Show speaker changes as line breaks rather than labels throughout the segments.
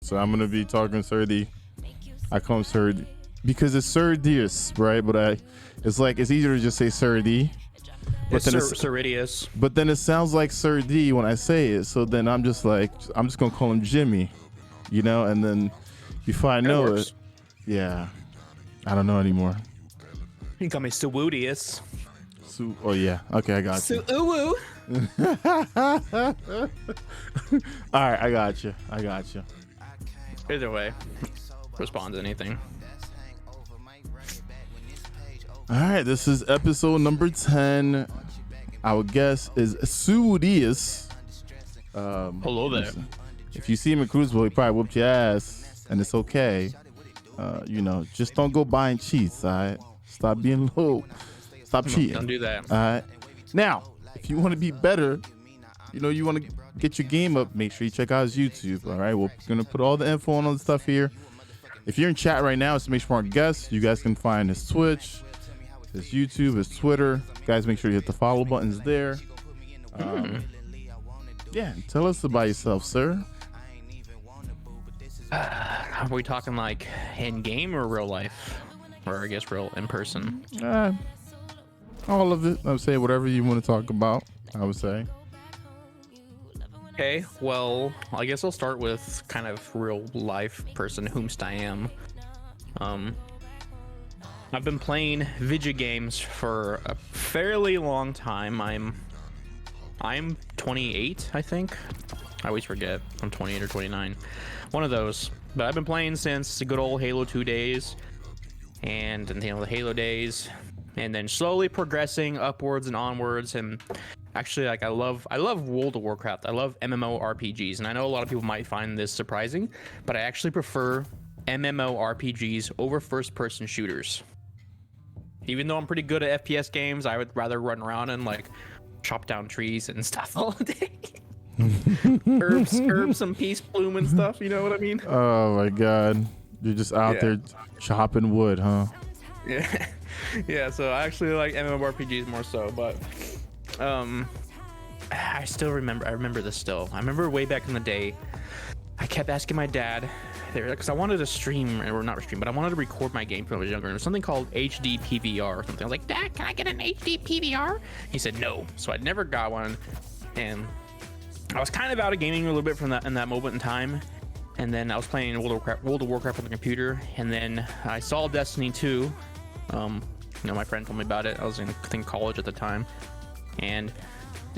So I'm gonna be talking Cerdi. I call him Cerdi because it's Cerridius, right? But it's like it's easier to just say Cerdi. But then it's
Cerridius.
But then it sounds like Cerdi when I say it. So then I'm just gonna call him Jimmy, you know. And then before I know it, yeah, I don't know anymore.
You can call me Cerridius.
Oh yeah, okay, I got you. All right, I got you.
Either way, respond to anything.
All right, this is episode number 10. Our guest is Cerridius.
Hello there.
If you see him in Crucible, he probably whooped your ass, and it's okay. You know, just don't go buying cheats, all right? Stop being low. Stop cheating.
Don't do that.
All right. Now, if you want to be better, you know, you want to get your game up, make sure you check out his YouTube. All right. We're going to put all the info on all the stuff here. If you're in chat right now, it's Make Smart Guest. You guys can find his Twitch, his YouTube, his Twitter. Guys, make sure you hit the follow buttons there. Yeah. Tell us about yourself, sir.
Are we talking like in game or real life? Or I guess real in person?
All of it. I would say whatever you want to talk about, I would say.
Okay, well, I guess I'll start with kind of real life person whomst I am. I've been playing video games for a fairly long time. I'm 28, I think. I always forget. I'm 28 or 29. One of those. But I've been playing since the good old Halo 2 days. And you know, the Halo days, and then slowly progressing upwards and onwards. And actually, like I love World of Warcraft. I love MMORPGs, and I know a lot of people might find this surprising, but I actually prefer MMORPGs over first-person shooters. Even though I'm pretty good at FPS games, I would rather run around and like chop down trees and stuff all day. herb some peace bloom and stuff. You know what I mean?
Oh my God. You're just out there chopping wood, huh?
Yeah. Yeah, so I actually like MMORPGs more so, but I remember this still. I remember way back in the day, I kept asking my dad, because I wanted to stream, or not stream, but I wanted to record my game when I was younger. It was something called HD PVR or something. I was like, Dad, can I get an HD PVR? He said no. So I never got one, and I was kind of out of gaming a little bit from in that moment in time. And then I was playing World of Warcraft on the computer, and then I saw Destiny 2. You know, my friend told me about it. I was in, I think, college at the time, and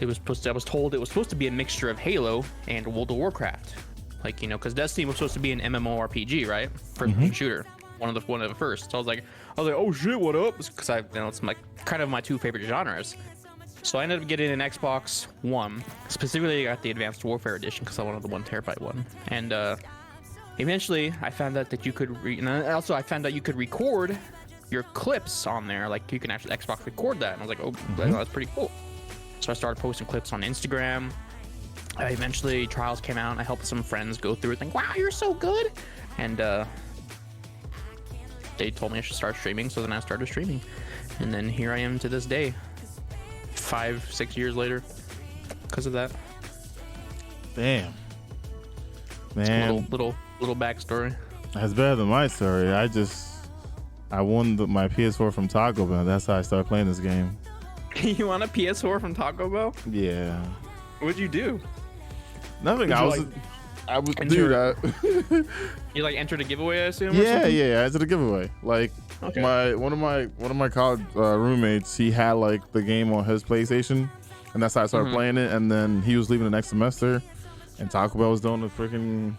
I was told it was supposed to be a mixture of Halo and World of Warcraft, like, you know, because Destiny was supposed to be an MMORPG, right? First-person shooter, one of the first. So I was like, oh shit, what up? Because it's my kind of my two favorite genres. So I ended up getting an Xbox One. Specifically, I got the Advanced Warfare Edition because I wanted the 1 terabyte one. And eventually, I found out that you could, I found out you could record your clips on there. Like, you can actually Xbox record that. And I was like, oh, that's pretty cool. So I started posting clips on Instagram. Eventually, Trials came out, and I helped some friends go through it. Like, wow, you're so good. And they told me I should start streaming, so then I started streaming. And then here I am to this day. 5-6 years later because of that.
Damn, man.
Little backstory.
That's better than my story. I won my PS4 from Taco Bell. That's how I started playing this game.
You won a PS4 from Taco Bell?
Yeah.
What'd you do?
Nothing. I was
You like entered a giveaway, I assume?
Yeah, I entered a giveaway. Like, okay. one of my college roommates, he had like the game on his PlayStation, and that's how I started playing it. And then he was leaving the next semester, and Taco Bell was doing the freaking,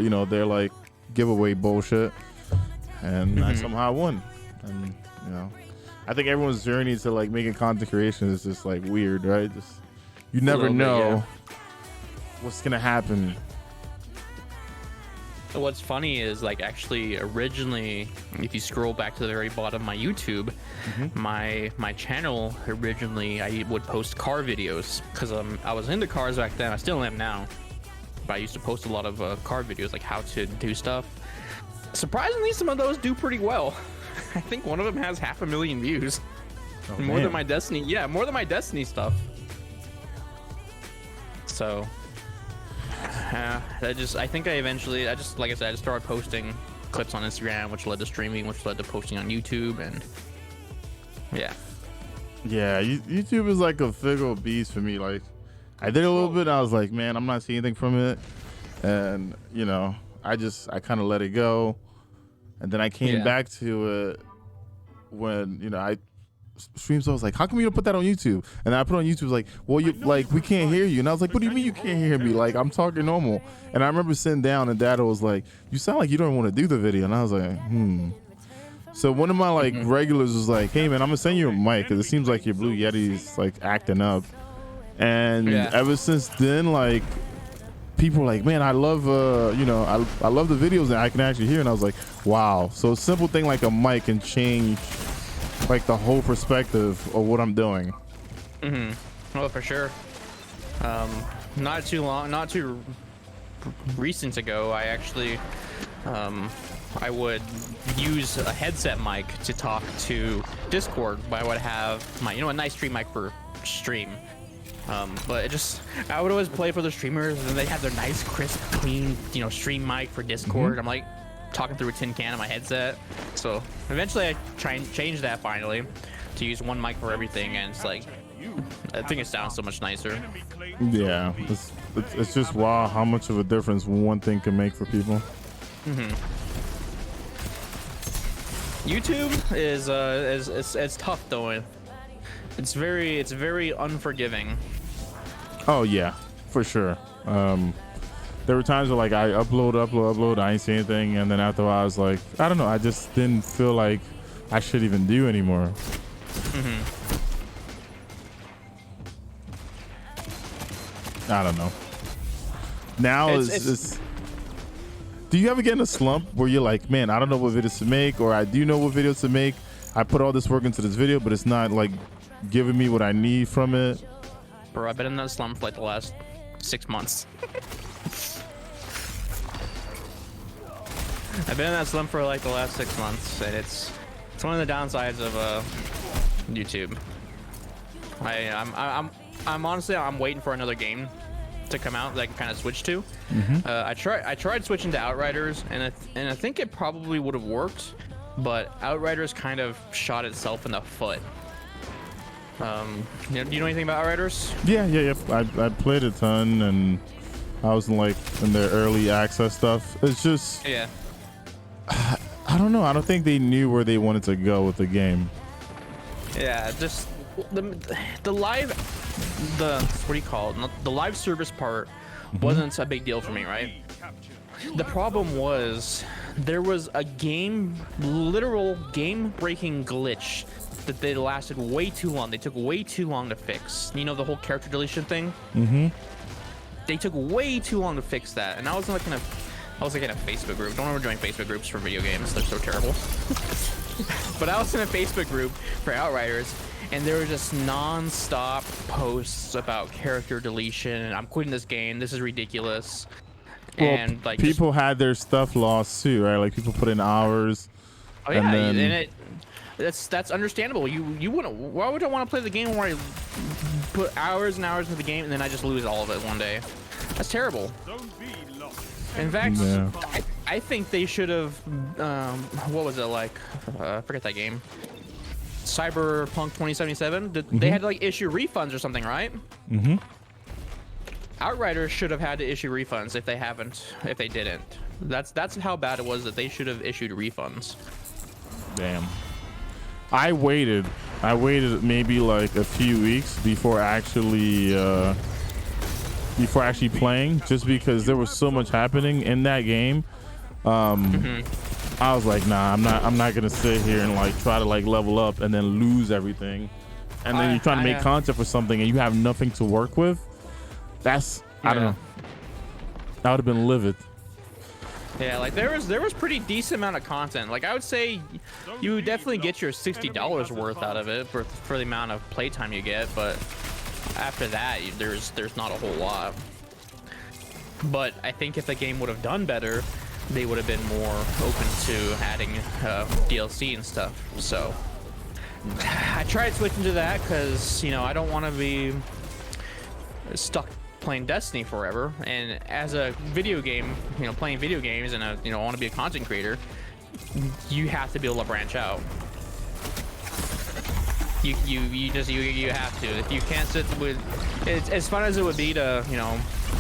you know, their like giveaway bullshit, and I somehow won. And you know, I think everyone's journey to like making content creation is just like weird, right? Just you never know what's gonna happen.
What's funny is, like, actually originally, if you scroll back to the very bottom of my YouTube, my channel originally, I would post car videos because I was into cars back then. I still am now, but I used to post a lot of car videos, like how to do stuff. Surprisingly, some of those do pretty well. I think one of them has 500,000 views. More than my Destiny. Yeah, more than my Destiny stuff. So I think I eventually, like I said, I just started posting clips on Instagram, which led to streaming, which led to posting on YouTube, and yeah.
Yeah, YouTube is like a fickle beast for me. Like, I did a little bit, and I was like, man, I'm not seeing anything from it, and you know, I kind of let it go, and then I came back to it when, you know, I streamed. So I was like, how come you don't put that on YouTube? And I put it on YouTube, like, well, you like, we can't hear you. And I was like, what do you mean you can't hear me? Like, I'm talking normal. And I remember sitting down, and Dad was like, you sound like you don't want to do the video. And I was like, So one of my like regulars was like, hey man, I'm gonna send you a mic because it seems like your Blue Yeti's like acting up. And ever since then, like, people are like, man, I love you know, I love the videos that I can actually hear. And I was like, wow. So a simple thing like a mic can change like the whole perspective of what I'm doing.
Oh, for sure. Not too recent ago, I actually I would use a headset mic to talk to Discord, but I would have my, you know, a nice stream mic for stream. But I would always play for the streamers, and they have their nice, crisp, clean, you know, stream mic for Discord. I'm like talking through a tin can on my headset. So eventually I try and change that finally to use one mic for everything, and it's like, I think it sounds so much nicer.
Yeah, it's just wow how much of a difference one thing can make for people.
YouTube is tough though. It's very unforgiving.
Oh yeah, for sure. There were times where like I upload, I ain't see anything, and then after a while I was like, I don't know, I just didn't feel like I should even do anymore. I don't know. Now it's do you ever get in a slump where you're like, man, I don't know what videos to make, or I do know what videos to make, I put all this work into this video, but it's not like giving me what I need from it?
Bro, I've been in that slump for like the last 6 months. I've been in that slump for like the last 6 months, and it's one of the downsides of YouTube. I'm honestly, I'm waiting for another game to come out that I can kind of switch to. I tried switching to Outriders, and I think it probably would have worked, but Outriders kind of shot itself in the foot. Do you know anything about Outriders?
Yeah. I played a ton, and I was in their early access stuff. It's just, I don't know. I don't think they knew where they wanted to go with the game.
Yeah, just the live, what do you call it? The live service part wasn't a big deal for me, right? The problem was there was a literal game-breaking glitch that they lasted way too long. They took way too long to fix. You know, the whole character deletion thing? They took way too long to fix that. And I was like in a Facebook group. Don't ever join Facebook groups for video games. They're so terrible. But I was in a Facebook group for Outriders, and there were just non-stop posts about character deletion. I'm quitting this game. This is ridiculous.
Well,
and like
people had their stuff lost too, right? Like people put in hours.
Oh yeah, and that's understandable. You wouldn't. Why would I want to play the game where I put hours and hours into the game and then I just lose all of it one day? That's terrible. In fact, I think they should have. What was it like? I forget that game. Cyberpunk 2077. They had to like issue refunds or something, right? Outriders should have had to issue refunds if they didn't. That's how bad it was that they should have issued refunds.
Damn. I waited maybe like a few weeks before actually playing, just because there was so much happening in that game. I was like, nah, I'm not gonna sit here and like try to like level up and then lose everything, and then you're trying to make content for something and you have nothing to work with. That's I don't know. I would have been livid.
Yeah, like there was pretty decent amount of content. Like I would say you would definitely get your $60 worth out of it for the amount of playtime you get, but after that there's not a whole lot. But I think if the game would have done better, they would have been more open to adding DLC and stuff. So I tried switching to that because, you know, I don't want to be stuck playing Destiny forever, and as a video game, playing video games, and I want to be a content creator, you have to be able to branch out. You have to. If you can't sit with, it's as fun as it would be to,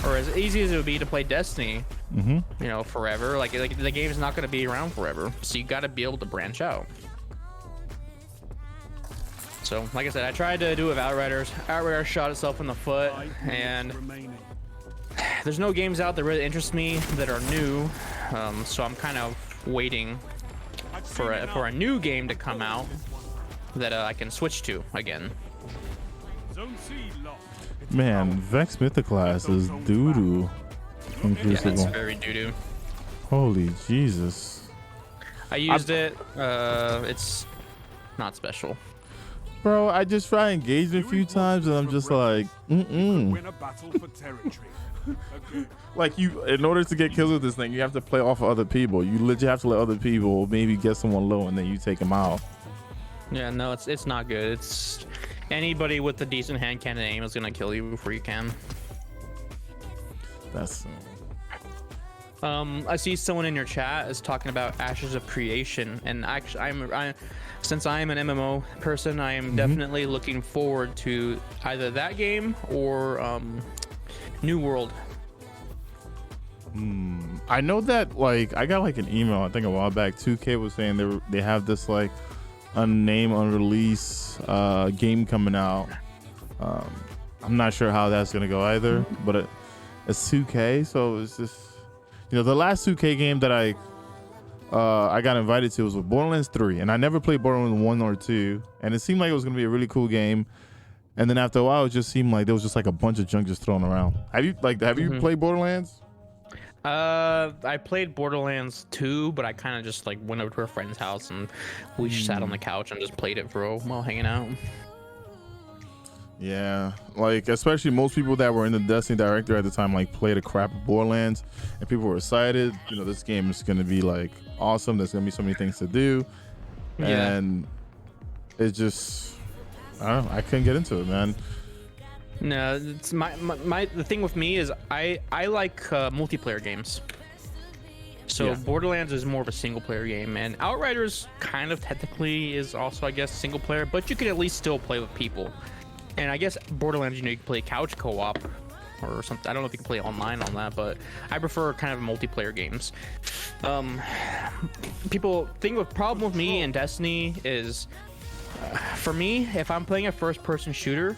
or as easy as it would be to play Destiny, forever. Like the game is not going to be around forever, so you got to be able to branch out. So, like I said, I tried to do it with Outriders. Outriders shot itself in the foot, and there's no games out that really interest me that are new. So I'm kind of waiting for a new game to come out that I can switch to again.
Man, Vex Mythoclast is doo-doo.
Yeah, it's very doo-doo.
Holy Jesus.
I used it. It's not special.
Bro, I just try engaging a few times and I'm just like, Like in order to get kills with this thing, you have to play off of other people. You legit have to let other people maybe get someone low and then you take them out.
Yeah, no, it's not good. It's anybody with a decent hand cannon aim is gonna kill you before you can.
That's.
I see someone in your chat is talking about Ashes of Creation, and actually, since I am an MMO person, I am definitely looking forward to either that game or New World.
I know that like I got like an email I think a while back. 2K was saying they have this like unnamed unreleased game coming out. I'm not sure how that's gonna go either, but it's 2K, so it's just the last 2K game that I got invited to was with Borderlands 3, and I never played Borderlands 1 or 2, and it seemed like it was gonna be a really cool game. And then after a while, it just seemed like there was just like a bunch of junk just thrown around. Have you played Borderlands?
I played Borderlands 2, but I kind of just like went over to a friend's house and we just sat on the couch and just played it for a while hanging out.
Yeah, like especially most people that were in the Destiny director at the time like played a crap of Borderlands, and people were excited. This game is gonna be like awesome. There's gonna be so many things to do, and it just I don't know. I couldn't get into it, man.
No, it's the thing with me is I like multiplayer games. So Borderlands is more of a single player game, and Outriders kind of technically is also, I guess, single player, but you can at least still play with people. And I guess Borderlands, you can play couch co-op or something. I don't know if you can play online on that, but I prefer kind of multiplayer games. Problem with me and Destiny is, for me, if I'm playing a first-person shooter,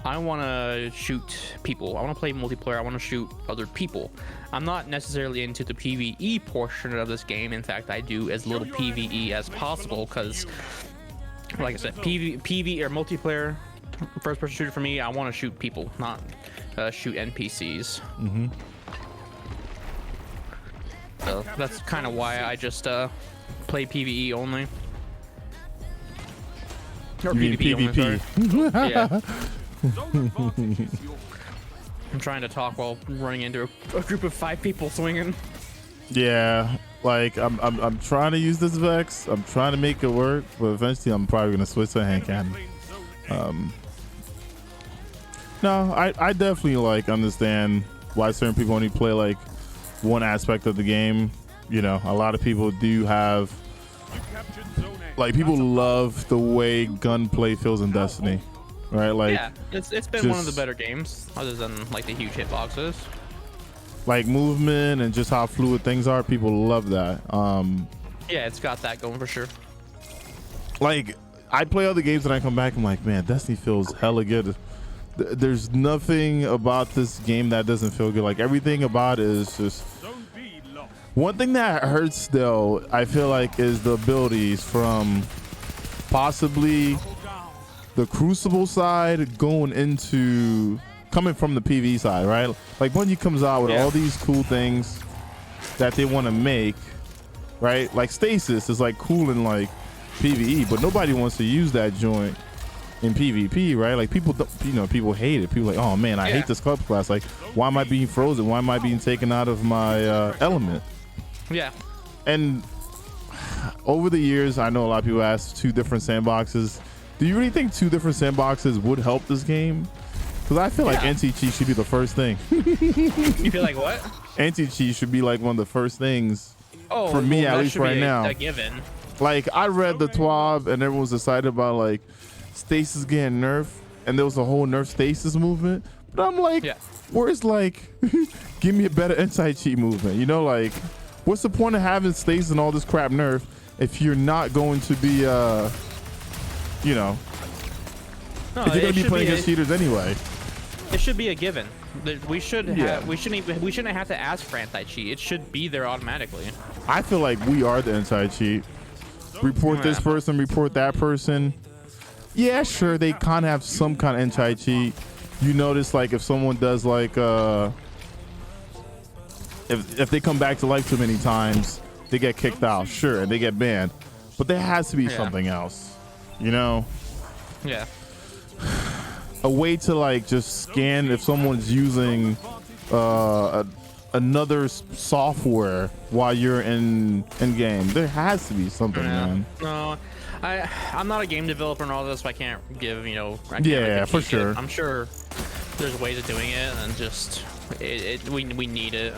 I want to shoot people. I want to play multiplayer. I want to shoot other people. I'm not necessarily into the PvE portion of this game. In fact, I do as little PvE as possible because, like I said, PvE or multiplayer, first-person shooter for me, I want to shoot people, not shoot NPCs. So that's kind of why I just play PvE only. Or PvP only, sorry. Yeah. I'm trying to talk while running into a group of 5 people swinging. Yeah,
like I'm trying to use this Vex. I'm trying to make it work, but eventually I'm probably gonna switch to hand cannon. No, I definitely like understand why certain people only play like one aspect of the game. A lot of people do have like people love the way gunplay feels in Destiny. Right, like
yeah, it's been one of the better games, other than like the huge hitboxes.
Like movement and just how fluid things are, people love that.
Yeah, it's got that going for sure.
Like I play other games and I come back, I'm like, man, Destiny feels hella good. There's nothing about this game that doesn't feel good. Like everything about it is just. One thing that hurts though, I feel like, is the abilities from possibly the Crucible side coming from the PvE side, right? Like Bungie comes out with all these cool things that they want to make, right? Like Stasis is like cool in like PvE, but nobody wants to use that joint in PvP, right? Like people people hate it. People are like, oh man, I hate this club class. Like, why am I being frozen? Why am I being taken out of my element?
Yeah.
And over the years, I know a lot of people ask 2 different sandboxes. Do you really think 2 different sandboxes would help this game? Because I feel like anti-cheat should be the first thing.
You feel like what?
Anti-cheat should be like one of the first things for me,
well,
at least right now.
A given.
Like, I read the TWAB and everyone was excited about like Stasis getting nerfed, and there was a whole nerf Stasis movement. But I'm like, where's like, give me a better anti-cheat movement? You know, like, what's the point of having Stasis and all this crap nerf if you're not going to be, you know, if you're gonna be playing against cheaters anyway?
It should be a given. We shouldn't have to ask for anti-cheat. It should be there automatically.
I feel like we are the anti-cheat. Report this person, report that person. Yeah, sure, they kind of have some kind of anti-cheat. You notice, like, if someone does like if they come back to life too many times, they get kicked out, sure, and they get banned. But there has to be something else, you know?
Yeah.
A way to like just scan if someone's using another software while you're in game. There has to be something, man.
No, I'm not a game developer and all this, so I can't give, you know.
For sure.
I'm sure there's ways of doing it, and just we need it.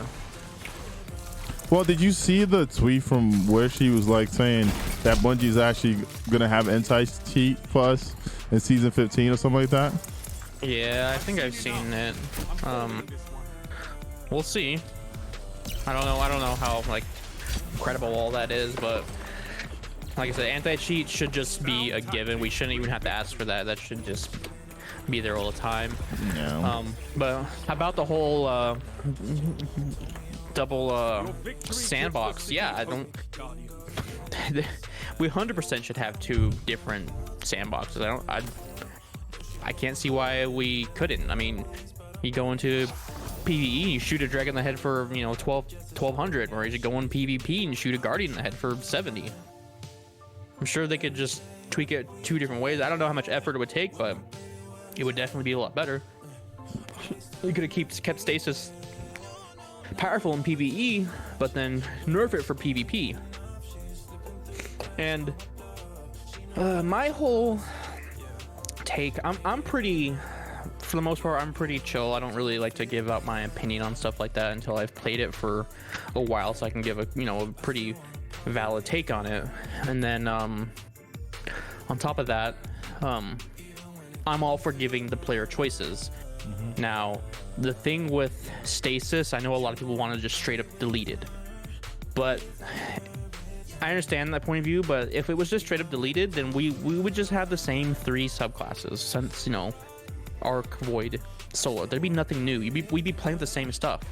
Well, did you see the tweet from where she was like saying that Bungie's actually gonna have anti-cheat for us in season 15 or something like that?
Yeah, I think I've seen it. We'll see. I don't know how like credible all that is, but like I said, anti-cheat should just be a given. We shouldn't even have to ask for that. That should just be there all the time.
Yeah.
But about the whole double sandbox, yeah, I don't. We 100% should have 2 different sandboxes. I can't see why we couldn't. I mean, you go into PvE, you shoot a dragon in the head for, you know, 1200, or you go in PvP and shoot a guardian in the head for 70. I'm sure they could just tweak it 2 different ways. I don't know how much effort it would take, but it would definitely be a lot better. You could have kept Stasis powerful in PvE, but then nerf it for PvP. And my whole take, I'm pretty, for the most part, I'm pretty chill. I don't really like to give out my opinion on stuff like that until I've played it for a while, so I can give a, you know, a pretty valid take on it. And then on top of that, I'm all for giving the player choices. Now, the thing with Stasis, I know a lot of people want to just straight up delete it, but I understand that point of view. But if it was just straight up deleted, then we would just have the same 3 subclasses, since, you know, Arc, Void, Solar. There'd be nothing new. We'd be playing the same stuff.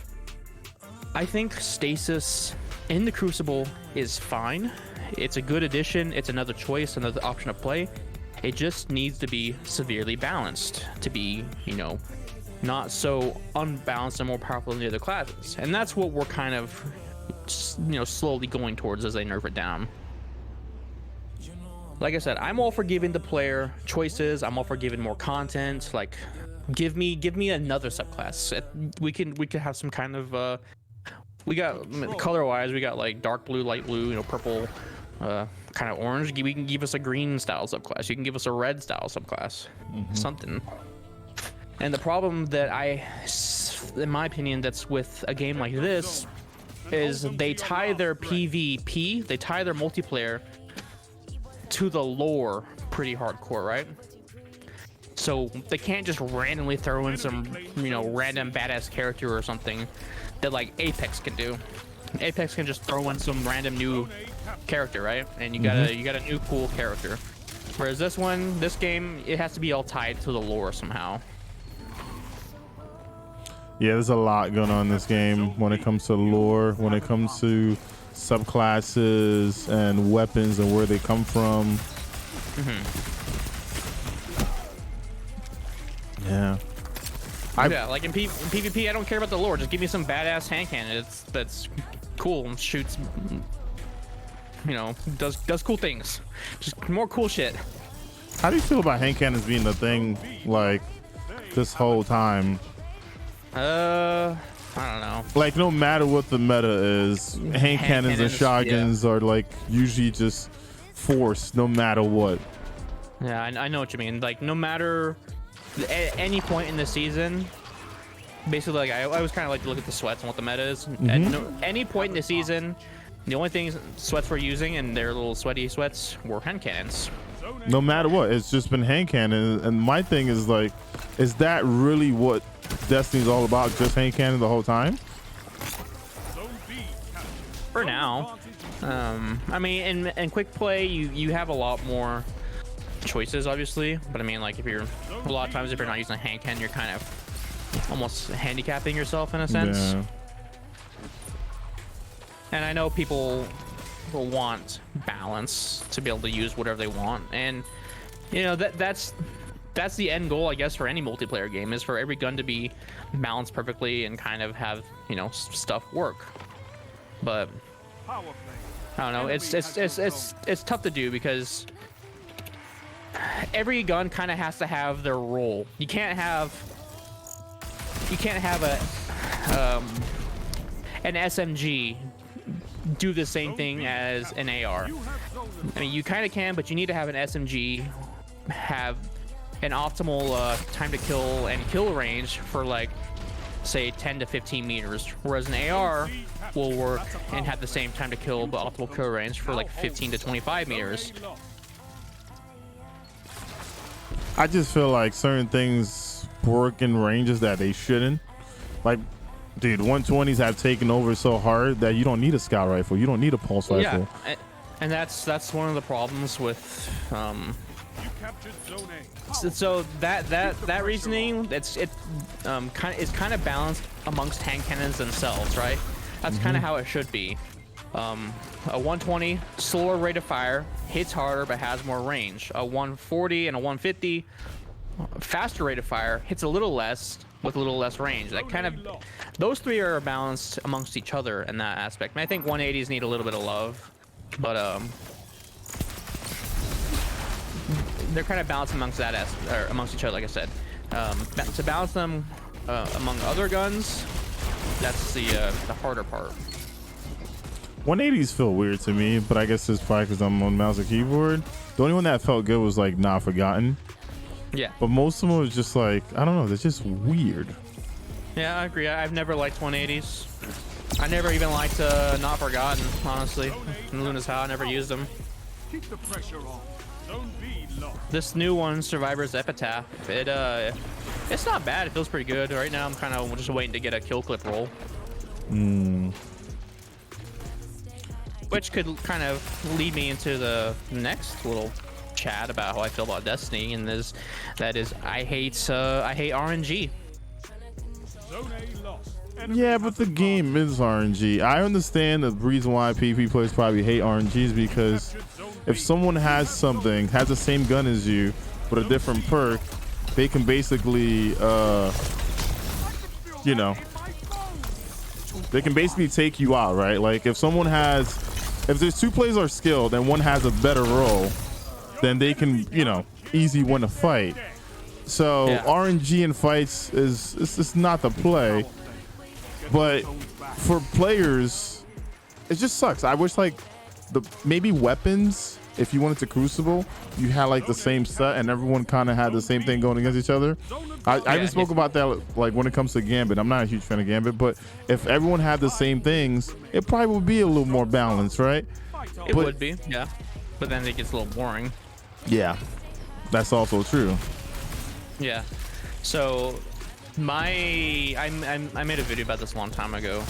I think Stasis in the Crucible is fine. It's a good addition. It's another choice, another option of play. It just needs to be severely balanced to be, you know, not so unbalanced and more powerful than the other classes. And that's what we're kind of, you know, slowly going towards as they nerf it down. Like I said, I'm all for giving the player choices. I'm all for giving more content. Like, give me another subclass. We could have some kind of we got color wise, we got like dark blue, light blue, you know, purple, kind of orange. We can give us a green style subclass. You can give us a red style subclass. Something. And the problem that in my opinion, that's with a game like this, is they tie their PvP, they tie their multiplayer to the lore pretty hardcore, right? So they can't just randomly throw in some, you know, random badass character or something that like Apex can do. Apex can just throw in some random new character, right? And you got a new cool character. Whereas this game, it has to be all tied to the lore somehow.
Yeah, there's a lot going on in this game when it comes to lore, when it comes to subclasses and weapons and where they come from. Yeah.
Yeah, like in PvP, I don't care about the lore. Just give me some badass hand cannon that's cool and shoots, you know, does cool things. Just more cool shit.
How do you feel about hand cannons being the thing like this whole time?
I don't know.
Like, no matter what the meta is, hand cannons and shotguns are like usually just forced no matter what.
Yeah, I know what you mean. Like, no matter at any point in the season, basically, like I always kind of like to look at the sweats and what the meta is. At any point in the season, the only things sweats we're using, and their little sweaty sweats, were hand cannons.
No matter what, it's just been hand cannon. And my thing is like, is that really what Destiny's all about? Just hand cannon the whole time?
For now. I mean, in quick play, you have a lot more choices, obviously. But I mean, like, a lot of times if you're not using a hand cannon, you're kind of almost handicapping yourself in a sense.
Yeah.
And I know people will want balance to be able to use whatever they want, and you know that's the end goal, I guess, for any multiplayer game, is for every gun to be balanced perfectly and kind of have, you know, stuff work. But I don't know, it's tough to do because every gun kind of has to have their role. You can't have an SMG do the same thing as an AR. I mean, you kind of can, but you need to have an SMG have an optimal time to kill and kill range for, like, say 10 to 15 meters, whereas an AR will work and have the same time to kill but optimal kill range for like 15 to 25 meters.
I just feel like certain things work in ranges that they shouldn't. Like, dude, 120s have taken over so hard that you don't need a scout rifle. You don't need a pulse rifle.
Yeah, and that's one of the problems with so that reasoning, it's kind of balanced amongst hand cannons themselves, right? That's kind of how it should be. A 120 slower rate of fire, hits harder but has more range. A 140 and a 150 faster rate of fire, hits a little less with a little less range. That kind of, those three are balanced amongst each other in that aspect. And I think 180s need a little bit of love, but they're kind of balanced amongst amongst each other, like I said. To balance them among other guns, that's the harder part.
180s feel weird to me, but I guess it's probably because I'm on mouse and keyboard. The only one that felt good was like Not Forgotten.
Yeah.
But most of them was just like, I don't know, they're just weird.
Yeah, I agree. I've never liked 180s. I never even liked Not Forgotten, honestly. In Luna's How, I never used them.
Keep the pressure on. Don't be lost.
This new one, Survivor's Epitaph, it's not bad. It feels pretty good. Right now, I'm kind of just waiting to get a kill clip roll. Which could kind of lead me into the next little chat about how I feel about Destiny, and that is I hate RNG.
Yeah, but the game is RNG. I understand the reason why PvP players probably hate RNGs, because if someone has the same gun as you with a different perk, they can basically you know, they can basically take you out, right? Like if there's two players are skilled and one has a better roll, then they can, you know, easy win a fight. So yeah. RNG in fights is not the play, but for players, it just sucks. I wish like maybe weapons, if you wanted to Crucible, you had like the same set and everyone kind of had the same thing going against each other. I even spoke about that like when it comes to Gambit. I'm not a huge fan of Gambit, but if everyone had the same things, it probably would be a little more balanced, right?
It would be, yeah. But then it gets a little boring.
Yeah, that's also true.
Yeah. So I made a video about this a long time ago.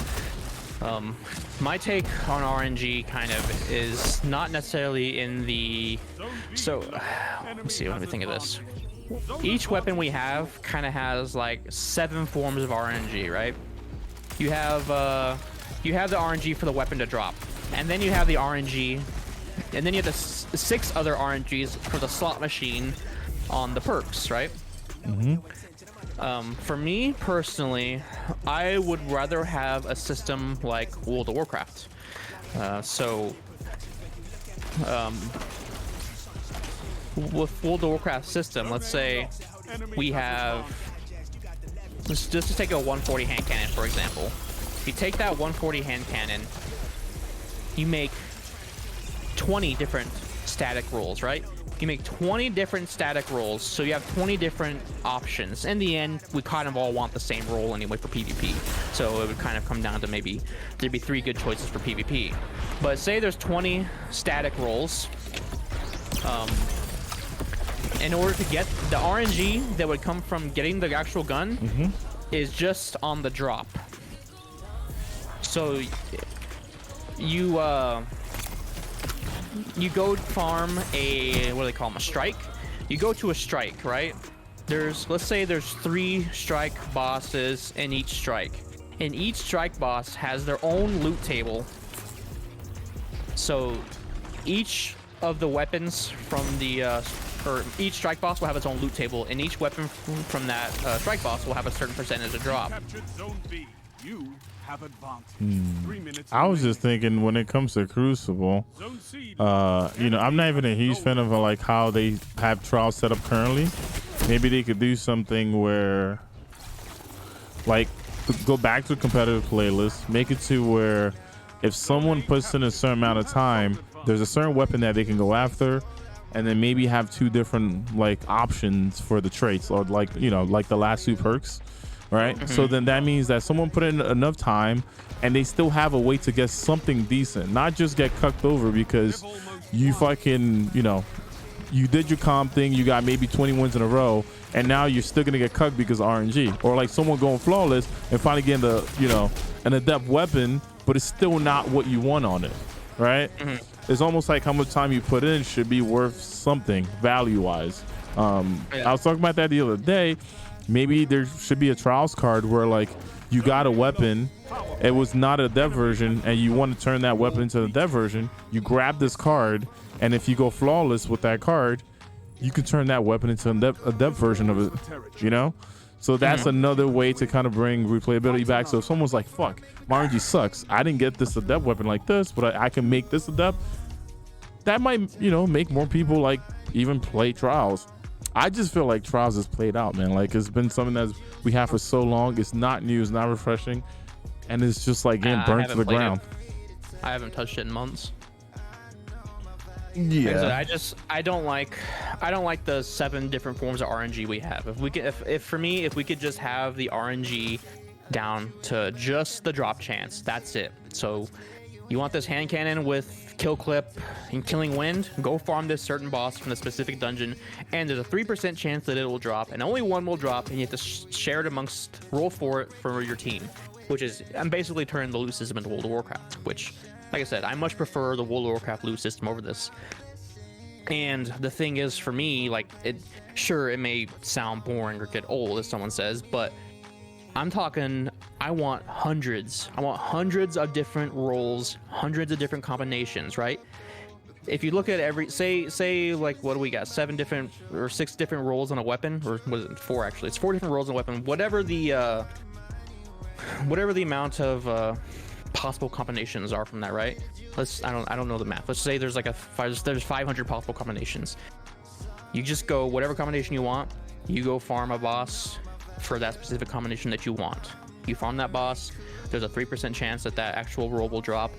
My take on RNG kind of is not necessarily in the, so let me see, let me think of this. Each weapon we have kind of has like 7 forms of RNG, right? You have the RNG for the weapon to drop, and then you have the RNG, and then you have the 6 other RNGs for the slot machine on the perks, right? For me personally, I would rather have a system like World of Warcraft. With World of Warcraft system, let's say we have, just to take a 140 hand cannon for example. If you take that 140 hand cannon, you make 20 different static rolls, right? you make 20 different static rolls, so you have 20 different options. In the end, we kind of all want the same roll anyway for PvP, so it would kind of come down to maybe there'd be 3 good choices for PvP. But say there's 20 static rolls. In order to get the RNG that would come from getting the actual gun is just on the drop. So you go farm a, what do they call them, a strike? You go to a strike, right? Let's say there's 3 strike bosses in each strike. And each strike boss has their own loot table. So each of the weapons from the, or each strike boss will have its own loot table, and each weapon from that strike boss will have a certain percentage of drop.
I was just thinking when it comes to Crucible, you know, I'm not even a huge fan of like how they have trials set up currently. Maybe they could do something where, like, go back to the competitive playlist, make it to where if someone puts in a certain amount of time, there's a certain weapon that they can go after, and then maybe have 2 different like options for the traits, or like, you know, like the last 2 perks. Right, so then that means that someone put in enough time and they still have a way to get something decent, not just get cucked over because you fucking, you know, you did your comp thing, you got maybe 20 wins in a row, and now you're still gonna get cucked because of RNG, or like someone going flawless and finally getting the, you know, an adept weapon, but it's still not what you want on it, right? It's almost like how much time you put in should be worth something value-wise. I was talking about that the other day. Maybe there should be a trials card where like you got a weapon, it was not a dev version, and you want to turn that weapon into the dev version. You grab this card, and if you go flawless with that card, you can turn that weapon into a dev version of it, you know? So that's another way to kind of bring replayability back. So if someone's like, fuck, my RNG sucks, I didn't get this adept weapon like this, but I can make this adept, that might, you know, make more people like even play trials. I just feel like trials is played out, man. Like, it's been something that we have for so long. It's not new, it's not refreshing, and it's just like getting burnt to the ground.
I haven't touched it in months.
Yeah,
I don't like the 7 different forms of RNG we have. If we could, if for me, if we could just have the RNG down to just the drop chance, that's it. So you want this hand cannon with kill clip and killing wind, go farm this certain boss from the specific dungeon, and there's a 3% chance that it will drop, and only 1 will drop, and you have to share it amongst, roll for it for your team, which is, I'm basically turning the loot system into World of Warcraft, which, like I said, I much prefer the World of Warcraft loot system over this. And the thing is, for me, like, sure, it may sound boring or get old, as someone says, but I'm talking, I want hundreds of different rolls, hundreds of different combinations, right? If you look at every, say like, what do we got? 7 different or 6 different rolls on a weapon, or was it 4 actually? It's 4 different rolls on a weapon. Whatever the amount of possible combinations are from that, right? I don't know the math. Let's say there's like there's 500 possible combinations. You just go whatever combination you want. You go farm a boss for that specific combination that you want. You farm that boss, there's a 3% chance that that actual roll will drop,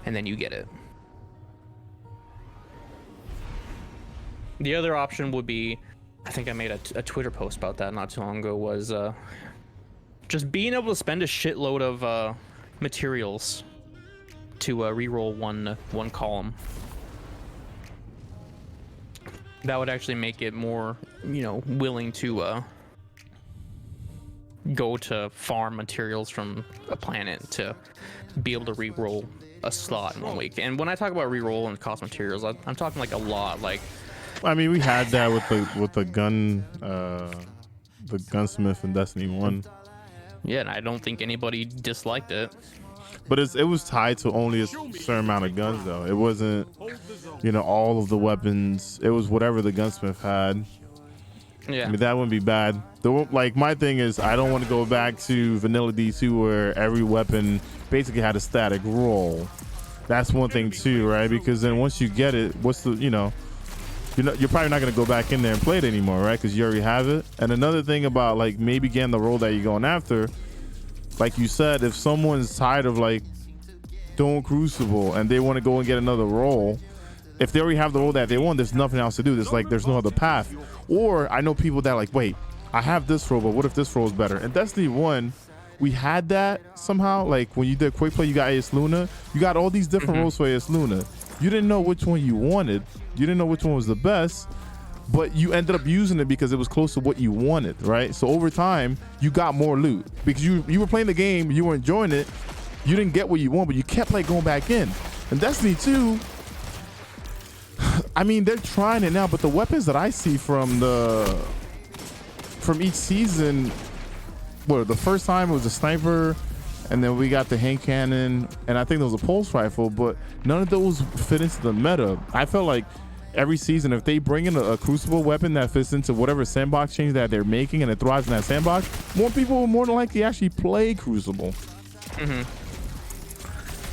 and then you get it. The other option would be, I think I made a Twitter post about that not too long ago, was just being able to spend a shitload of materials to reroll one column. That would actually make it more, you know, willing to go to farm materials from a planet to be able to reroll a slot in 1 week. And when I talk about reroll and cost materials, I'm talking like a lot. Like,
I mean, we had that with the gun, the gunsmith in Destiny 1.
Yeah, and I don't think anybody disliked it.
But it was tied to only a certain amount of guns, though. It wasn't, you know, all of the weapons. It was whatever the gunsmith had.
Yeah,
I mean, that wouldn't be bad. Like, my thing is, I don't want to go back to vanilla D2 where every weapon basically had a static roll. That's one thing too, right? Because then once you get it, what's the, you know, you're probably not going to go back in there and play it anymore, right? Because you already have it. And another thing about like maybe getting the role that you're going after, like you said, if someone's tired of like doing Crucible and they want to go and get another role, if they already have the role that they want, there's nothing else to do. There's no other path. Or I know people that like, wait, I have this role, but what if this role is better? In Destiny 1, we had that somehow. Like when you did quick play, you got AS Luna. You got all these different roles for AS Luna. You didn't know which one you wanted. You didn't know which one was the best, but you ended up using it because it was close to what you wanted, right? So over time, you got more loot because you were playing the game, you were enjoying it. You didn't get what you want, but you kept like going back in. And Destiny 2, I mean, they're trying it now, but the weapons that I see from each season, well, the first time it was a sniper, and then we got the hand cannon, and I think there was a pulse rifle, but none of those fit into the meta. I felt like every season, if they bring in a crucible weapon that fits into whatever sandbox change that they're making and it thrives in that sandbox, more people will more than likely actually play Crucible.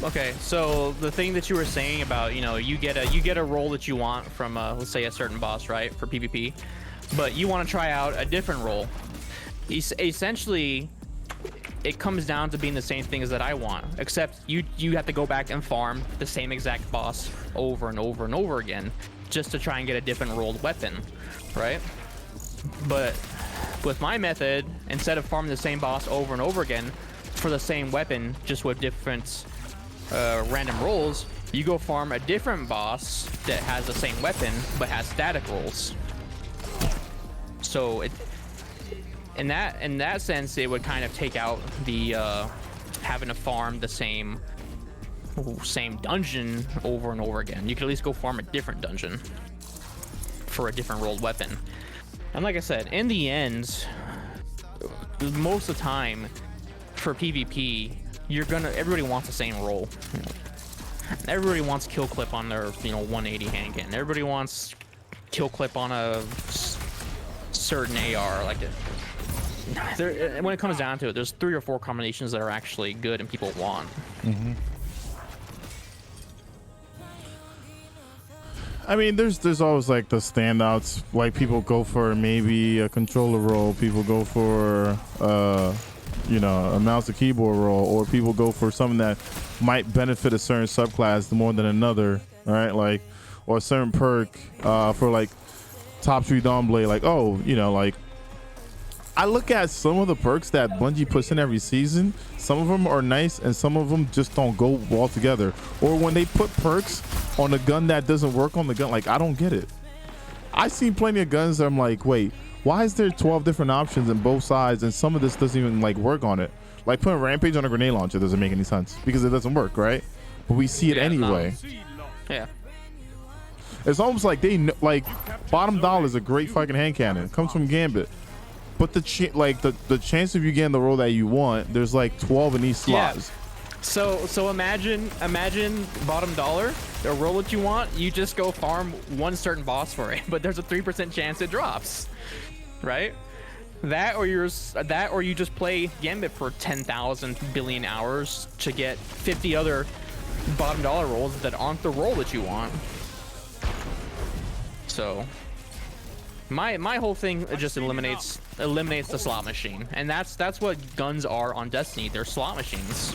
Okay, so the thing that you were saying about, you get a role that you want from let's say a certain boss, right, for PvP, but you want to try out a different role. Essentially, it comes down to being the same thing as that I want, except you have to go back and farm the same exact boss over and over and over again just to try and get a different rolled weapon, right? But with my method, instead of farming the same boss over and over again for the same weapon, just with different random rolls, you go farm a different boss that has the same weapon but has static rolls. So in that sense, it would kind of take out the having to farm the same dungeon over and over again. You could at least go farm a different dungeon for a different rolled weapon. And like I said, in the end, most of the time for PvP, everybody wants the same role. Everybody wants kill clip on their 180 hand cannon. Everybody wants kill clip on a certain AR. Like when it comes down to it, there's 3 or 4 combinations that are actually good and people want.
I mean, there's always like the standouts. Like people go for maybe a controller role, people go for a mouse and keyboard role, or people go for something that might benefit a certain subclass more than another, right? Like, or a certain perk for like top 3 Dawnblade. Like, like I look at some of the perks that Bungie puts in every season. Some of them are nice and some of them just don't go well together. Or when they put perks on a gun that doesn't work on the gun, like I don't get it. I've seen plenty of guns that I'm like, wait, why is there 12 different options in both sides and some of this doesn't even like work on it? Like putting Rampage on a grenade launcher doesn't make any sense because it doesn't work, right? But we see it anyway.
Yeah.
It's almost like they know, like Bottom Dollar is a great fucking hand cannon. It comes from Gambit. But the chance of you getting the role that you want, there's like 12 in these slots.
Yeah. So imagine Bottom Dollar, the role that you want, you just go farm one certain boss for it, but there's a 3% chance it drops, right? That or you just play Gambit for 10,000 billion hours to get 50 other Bottom Dollar rolls that aren't the role that you want. So my whole thing just eliminates the slot machine, and that's what guns are on Destiny. They're slot machines.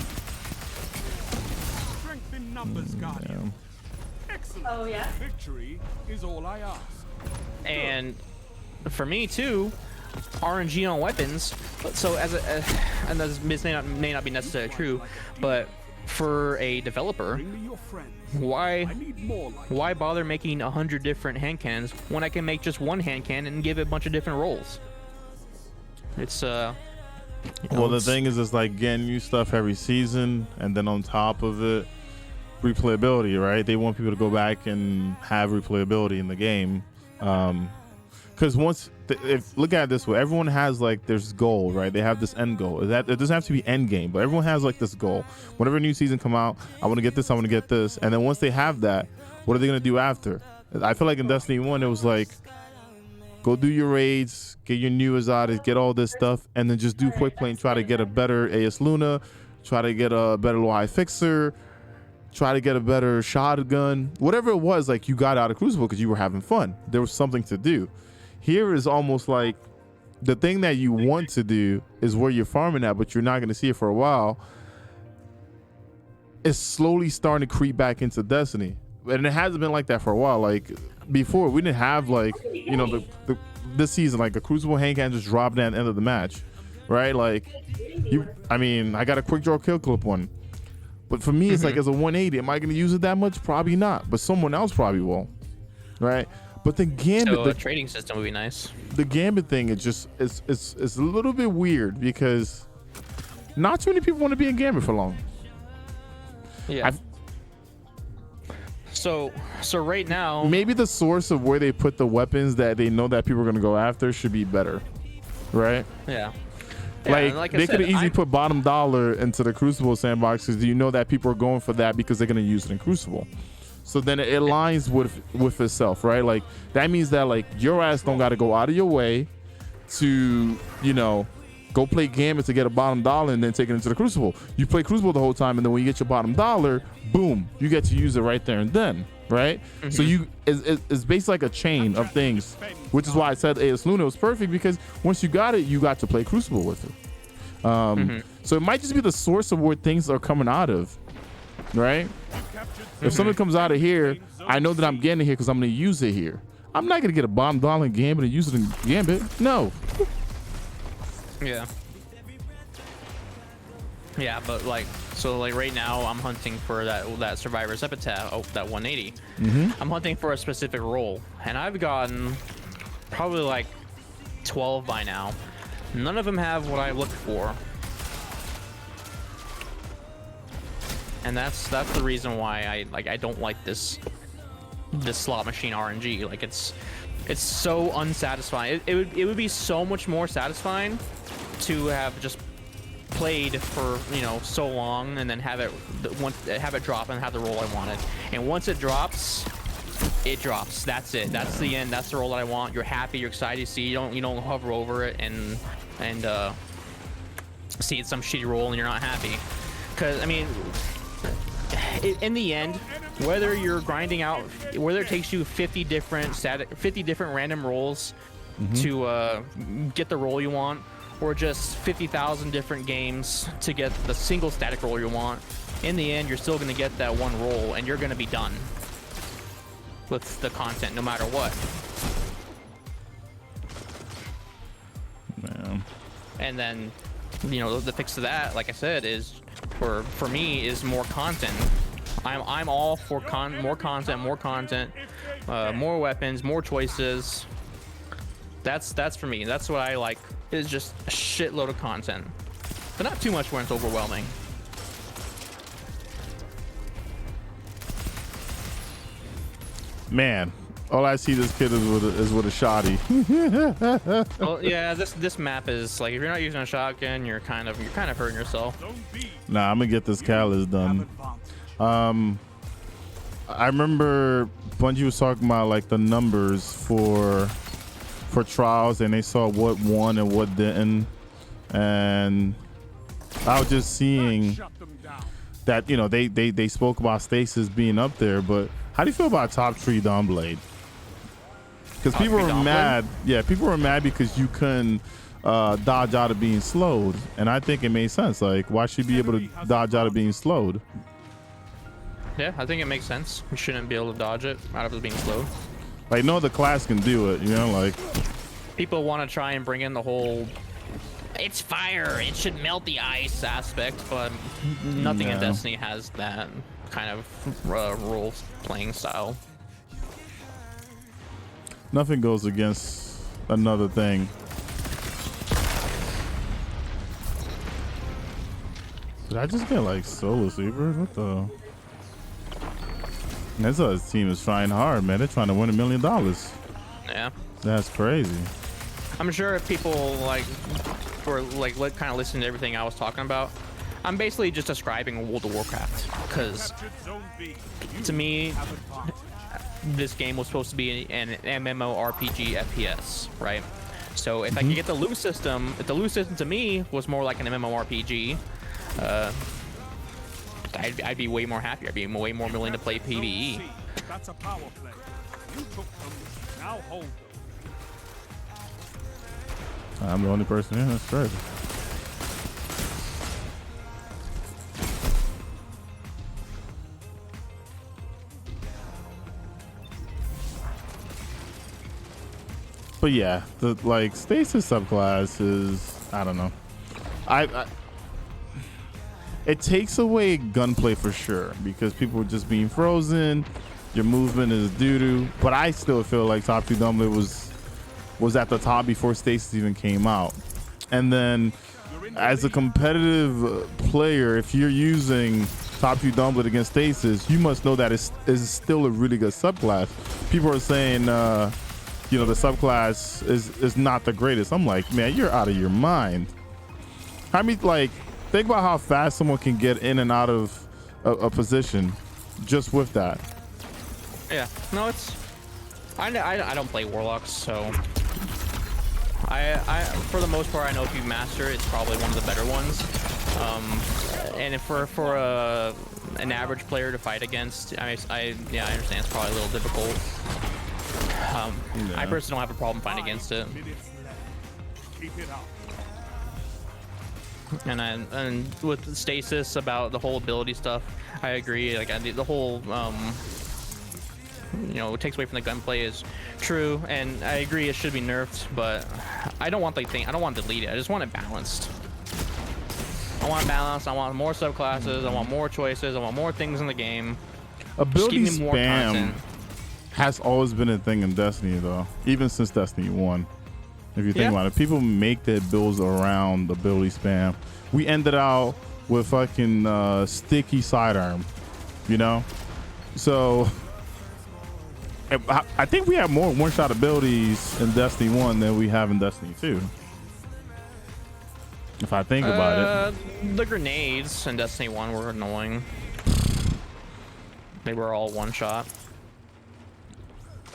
Strength in numbers, Guardian. Excellent.
Oh yeah.
Victory is all I ask.
And for me too, RNG on weapons. So and this may not be necessarily true, but for a developer, why bother making 100 different hand cannons when I can make just one hand cannon and give it a bunch of different rolls? It's
well, the thing is, it's like getting new stuff every season, and then on top of it, replayability, right? They want people to go back and have replayability in the game. Because look at it this way, everyone has like this goal, right? They have this end goal. It doesn't have to be end game, but everyone has like this goal. Whenever a new season come out, I want to get this, I want to get this, and then once they have that, what are they gonna do after? I feel like in Destiny 1, it was like, go do your raids, get your new Osiris, get all this stuff, and then just do quick play and try to get a better AS Luna, try to get a better Low Fixer, try to get a better shotgun, whatever it was. Like you got out of Crucible because you were having fun. There was something to do. Here is almost like the thing that you want to do is where you're farming at, but you're not going to see it for a while. It's slowly starting to creep back into Destiny. and it hasn't been like that for a while. Like before, we didn't have like, you know, this season, like a Crucible hand cannon just dropped at the end of the match, right? Like I mean, I got a quick draw kill clip one, but for me, it's like as a 180, am I going to use it that much? Probably not, but someone else probably will, right? But the Gambit,
so a trading system would be nice.
The Gambit thing, it's just it's a little bit weird because not too many people want to be in Gambit for long.
Yeah. So right now,
maybe the source of where they put the weapons that they know that people are going to go after should be better, right?
Yeah.
Like they could have easily put bottom dollar into the Crucible sandbox because you know that people are going for that because they're going to use it in Crucible. So then it aligns with itself, right? Like that means that like your ass don't got to go out of your way to, you know, go play Gambit to get a bottom dollar and then take it into the Crucible. You play Crucible the whole time, and then when you get your bottom dollar, boom, you get to use it right there and then, right? So it's based like a chain of things, which is why I said AS Luna was perfect because once you got it, you got to play Crucible with it. So it might just be the source of where things are coming out of, right? If something comes out of here, I know that I'm getting it here because I'm going to use it here. I'm not going to get a bottom dollar in Gambit and use it in Gambit. No.
Yeah, but like, so like right now I'm hunting for that Survivor's Epitaph, that 180. I'm hunting for a specific role, and I've gotten probably like 12 by now. None of them have what I look for, and that's the reason why I don't like this slot machine RNG. Like it's so unsatisfying. It would be so much more satisfying to have just played for, you know, so long and then have it drop and have the role I wanted. And once it drops, it drops. That's it. That's the end. That's the role that I want. You're happy. You're excited to see. You don't hover over it and see it's some shitty role and you're not happy. Because I mean, in the end, whether you're grinding out, whether it takes you 50 different random rolls to get the role you want, or just 50,000 different games to get the single static roll you want, in the end, you're still going to get that one roll, and you're going to be done with the content no matter what.
Man.
And then, you know, the fix to that, like I said, is for me is more content. I'm all for more content, more weapons, more choices. That's for me. That's what I like. Is just a shitload of content, but not too much where it's overwhelming.
Man, all I see this kid is with a shotty.
Well, yeah, this map is like if you're not using a shotgun, you're kind of hurting yourself.
Nah, I'm gonna get this Callus done. I remember Bungie was talking about like the numbers for trials, and they saw what won and what didn't, and I was just seeing that, you know, they spoke about Stasis being up there, but how do you feel about top tree Dawnblade? Because people were mad. Yeah, people were mad because you couldn't dodge out of being slowed, and I think it made sense. Like, why should you be able to dodge out of being slowed?
Yeah, I think it makes sense. You shouldn't be able to dodge it out of it being slowed.
Like, no other class can do it, you know, like.
People want to try and bring in the whole, it's fire, it should melt the ice aspect, but nothing in Destiny has that kind of role-playing style.
Nothing goes against another thing. Did I just get like Solar Sleeper? What the? This team is trying hard, man. They're trying to win $1 million.
Yeah.
That's crazy.
I'm sure if people like were like kind of listening to everything I was talking about, I'm basically just describing World of Warcraft, because to me, this game was supposed to be an MMORPG FPS, right? So if I could get the loot system, if the loot system to me was more like an MMORPG, I'd be way more happy. I'd be way more willing to play PvE.
That's a power play. You took them, now hold them.
I'm the only person in. That's crazy. But yeah, the like Stasis subclass is, I don't know. I it takes away gunplay for sure because people are just being frozen. Your movement is doo-doo. But I still feel like Top 2 Dumbler was at the top before Stasis even came out. And then as a competitive player, if you're using Top 2 Dumbler against Stasis, you must know that it's still a really good subclass. People are saying you know, the subclass is not the greatest. I'm like, man, you're out of your mind. I mean, like, think about how fast someone can get in and out of a position just with that.
Yeah, no, it's I don't play Warlocks, so I for the most part I know if you master it's probably one of the better ones. And if for an average player to fight against, I understand it's probably a little difficult. I personally don't have a problem fighting against it.
Keep it up.
And with Stasis about the whole ability stuff, I agree. Like the whole you know, it takes away from the gunplay is true, and I agree it should be nerfed, but I don't want the thing. I don't want to delete it. I just want it balanced. I want balance. I want more subclasses. I want more choices. I want more things in the game.
Ability
just give me more
spam
content.
has always been a thing in Destiny, though, even since Destiny 1. If you think about it, people make their builds around ability spam. We ended out with fucking sticky sidearm, you know? So I think we have more one-shot abilities in Destiny 1 than we have in Destiny 2. If I think about it.
The grenades in Destiny 1 were annoying. They were all one shot.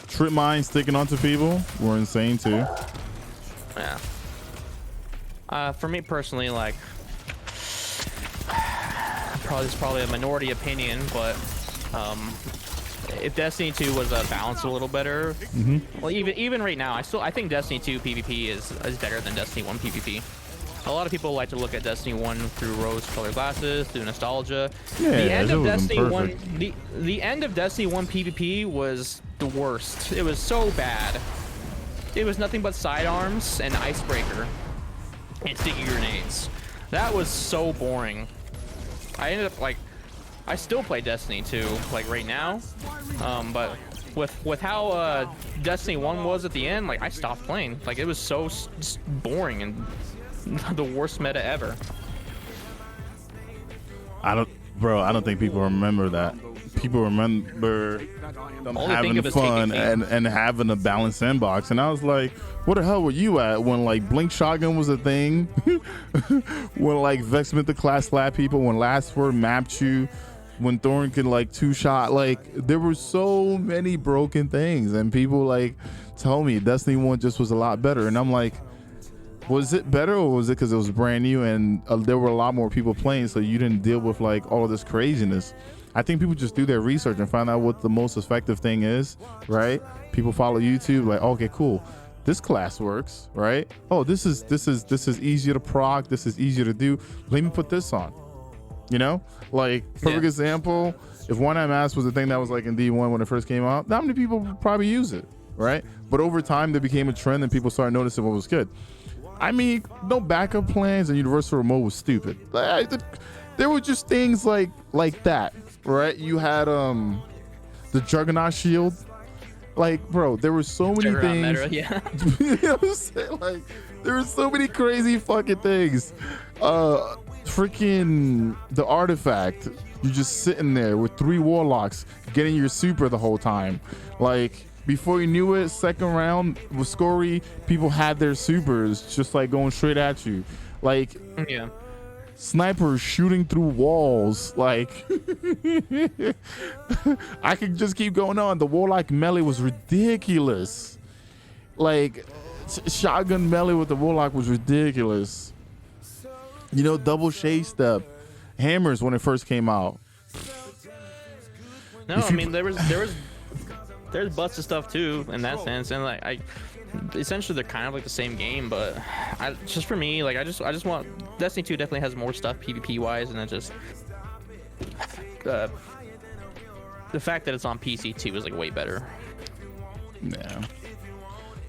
Trip mines sticking onto people were insane too.
Yeah. For me personally, like, it's probably a minority opinion, but if Destiny 2 was balanced a little better, well, even right now, I think Destiny 2 PvP is better than Destiny 1 PvP. A lot of people like to look at Destiny 1 through rose-colored glasses, through nostalgia.
Yeah,
the end of Destiny
perfect.
1, the end of Destiny 1 PvP was the worst. It was so bad. It was nothing but sidearms and icebreaker and sticky grenades. That was so boring. I ended up like, I still play Destiny 2 like right now, but with how Destiny 1 was at the end, like I stopped playing. Like it was so just boring and the worst meta ever. I
don't think people remember that. People remember them having fun and having a balanced sandbox. And I was like, where the hell were you at when like Blink Shotgun was a thing? When like Vex Mythoclast slapped people, when Last Word mapped you, when Thorn could like two-shot, like there were so many broken things, and people like tell me Destiny 1 just was a lot better. And I'm like, was it better, or was it because it was brand new and there were a lot more people playing, so you didn't deal with like all of this craziness? I think people just do their research and find out what the most effective thing is, right? People follow YouTube, like, okay, cool, this class works, right? Oh, this is easier to proc, this is easier to do. Let me put this on, you know? Like perfect example, if One Eye Mask was a thing that was like in D1 when it first came out, not many people would probably use it, right? But over time, there became a trend and people started noticing what was good. I mean, no backup plans and universal remote was stupid. There were just things like that, right? You had the Juggernaut shield. Like, bro, there were so many things.
Meta, yeah.
You know what I'm saying? Like, there were so many crazy fucking things. Freaking the artifact. You're just sitting there with 3 warlocks getting your super the whole time. Like, before you knew it, second round with Scory, people had their supers just like going straight at you. Like, snipers shooting through walls. Like, I could just keep going on. The Warlock melee was ridiculous. Like, shotgun melee with the Warlock was ridiculous. You know, double shade step hammers when it first came out.
No, I mean there's busted stuff too in that sense, and like essentially they're kind of like the same game, but just for me, like I just want Destiny 2 definitely has more stuff PvP wise, and it just the fact that it's on PC too is like way better.
Yeah.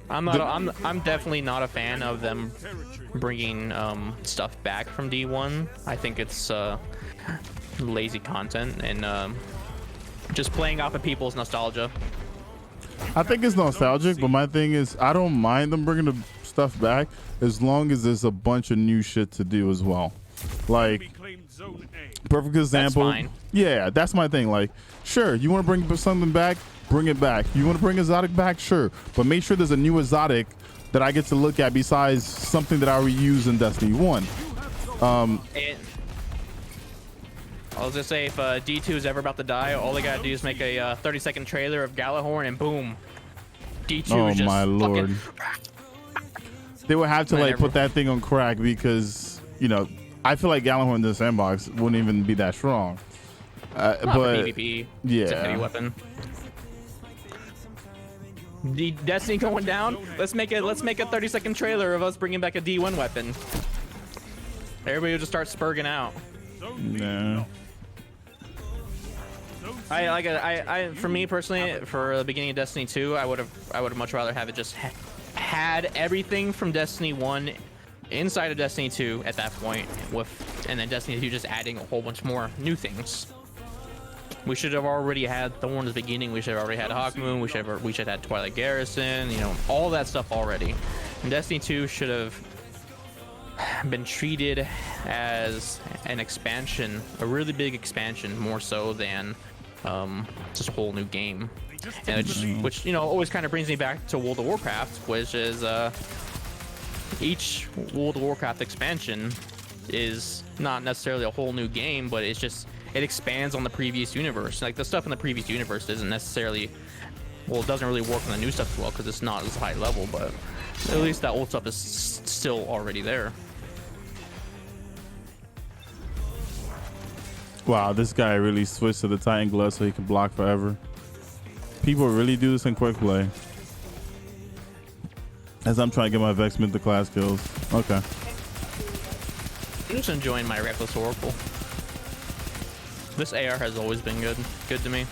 I'm definitely not a fan of them bringing stuff back from D1. I think it's lazy content and just playing off of people's nostalgia.
I think it's nostalgic, but my thing is I don't mind them bringing the stuff back as long as there's a bunch of new shit to do as well. Like, perfect example.
That's fine.
Yeah, that's my thing. Like, sure, you want to bring something back, bring it back. You want to bring exotic back, sure, but make sure there's a new exotic that I get to look at besides something that I already use in Destiny 1.
I'll just say, if D2 is ever about to die, all they gotta do is make a 30-second trailer of Galahorn, and boom, D2 is just
my lord. They would have to like put that thing on crack because, you know, I feel like Galahorn in the Sandbox wouldn't even be that strong. But
PvP,
yeah,
it's a heavy weapon. The Destiny going down. Let's make a 30-second trailer of us bringing back a D1 weapon. Everybody will just start spurging out.
nah.
For me personally, for the beginning of Destiny 2, I would have much rather have it just had everything from Destiny 1 inside of Destiny 2 at that point, and then Destiny 2 just adding a whole bunch more new things. We should have already had Thorn at the beginning. We should have already had Hawkmoon. We should have had Twilight Garrison. You know, all that stuff already. And Destiny 2 should have been treated as an expansion, a really big expansion, more so than just a whole new game. And which, you know, always kind of brings me back to World of Warcraft, which is each World of Warcraft expansion is not necessarily a whole new game, but it's just, it expands on the previous universe. Like, the stuff in the previous universe isn't necessarily, well, it doesn't really work on the new stuff as well because it's not as high level, but at least that old stuff is still already there.
Wow, this guy really switched to the Titan Glove so he can block forever. People really do this in quick play. As I'm trying to get my Vex Mythoclast kills. Okay.
I'm just enjoying my Reckless Oracle. This AR has always been good to me.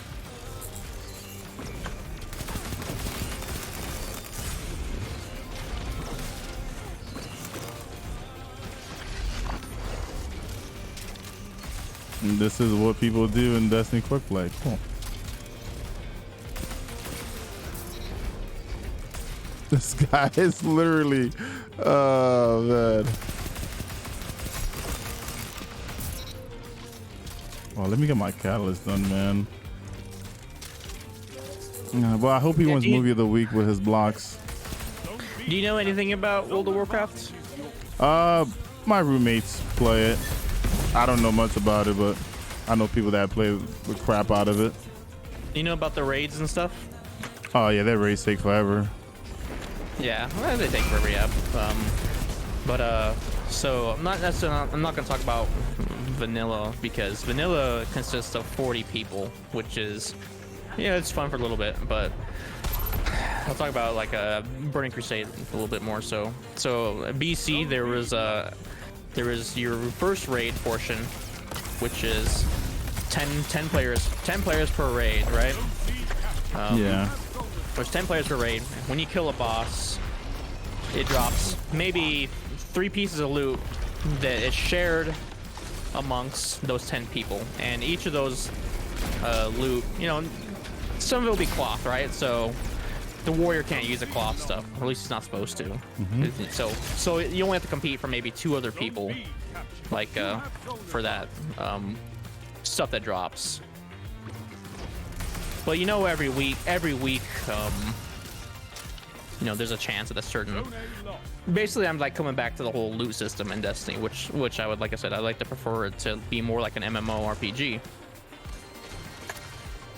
And this is what people do in Destiny quick play. Cool. This guy is literally, oh man. Oh, let me get my catalyst done, man. Well, I hope he wins movie of the week with his blocks.
Do you know anything about World of Warcraft?
My roommates play it. I don't know much about it, but I know people that play the crap out of it.
You know about the raids and stuff?
Oh yeah, their raids take forever.
Yeah, well, they take forever, yeah. So I'm not gonna talk about vanilla because vanilla consists of 40 people, which is, yeah, it's fun for a little bit, but I'll talk about like a Burning Crusade a little bit more. So BC, there was your first raid portion, which is 10 players per raid, right?
Yeah.
There's 10 players per raid. When you kill a boss, it drops maybe 3 pieces of loot that is shared amongst those 10 people, and each of those loot, you know, some of it will be cloth, right? So the warrior can't use the cloth stuff, or at least he's not supposed to. So you only have to compete for maybe 2 other people, like for that stuff that drops. But you know, every week, you know, there's a chance at a certain. Basically, I'm like coming back to the whole loot system in Destiny, which I would, like I said, I like to prefer it to be more like an MMORPG.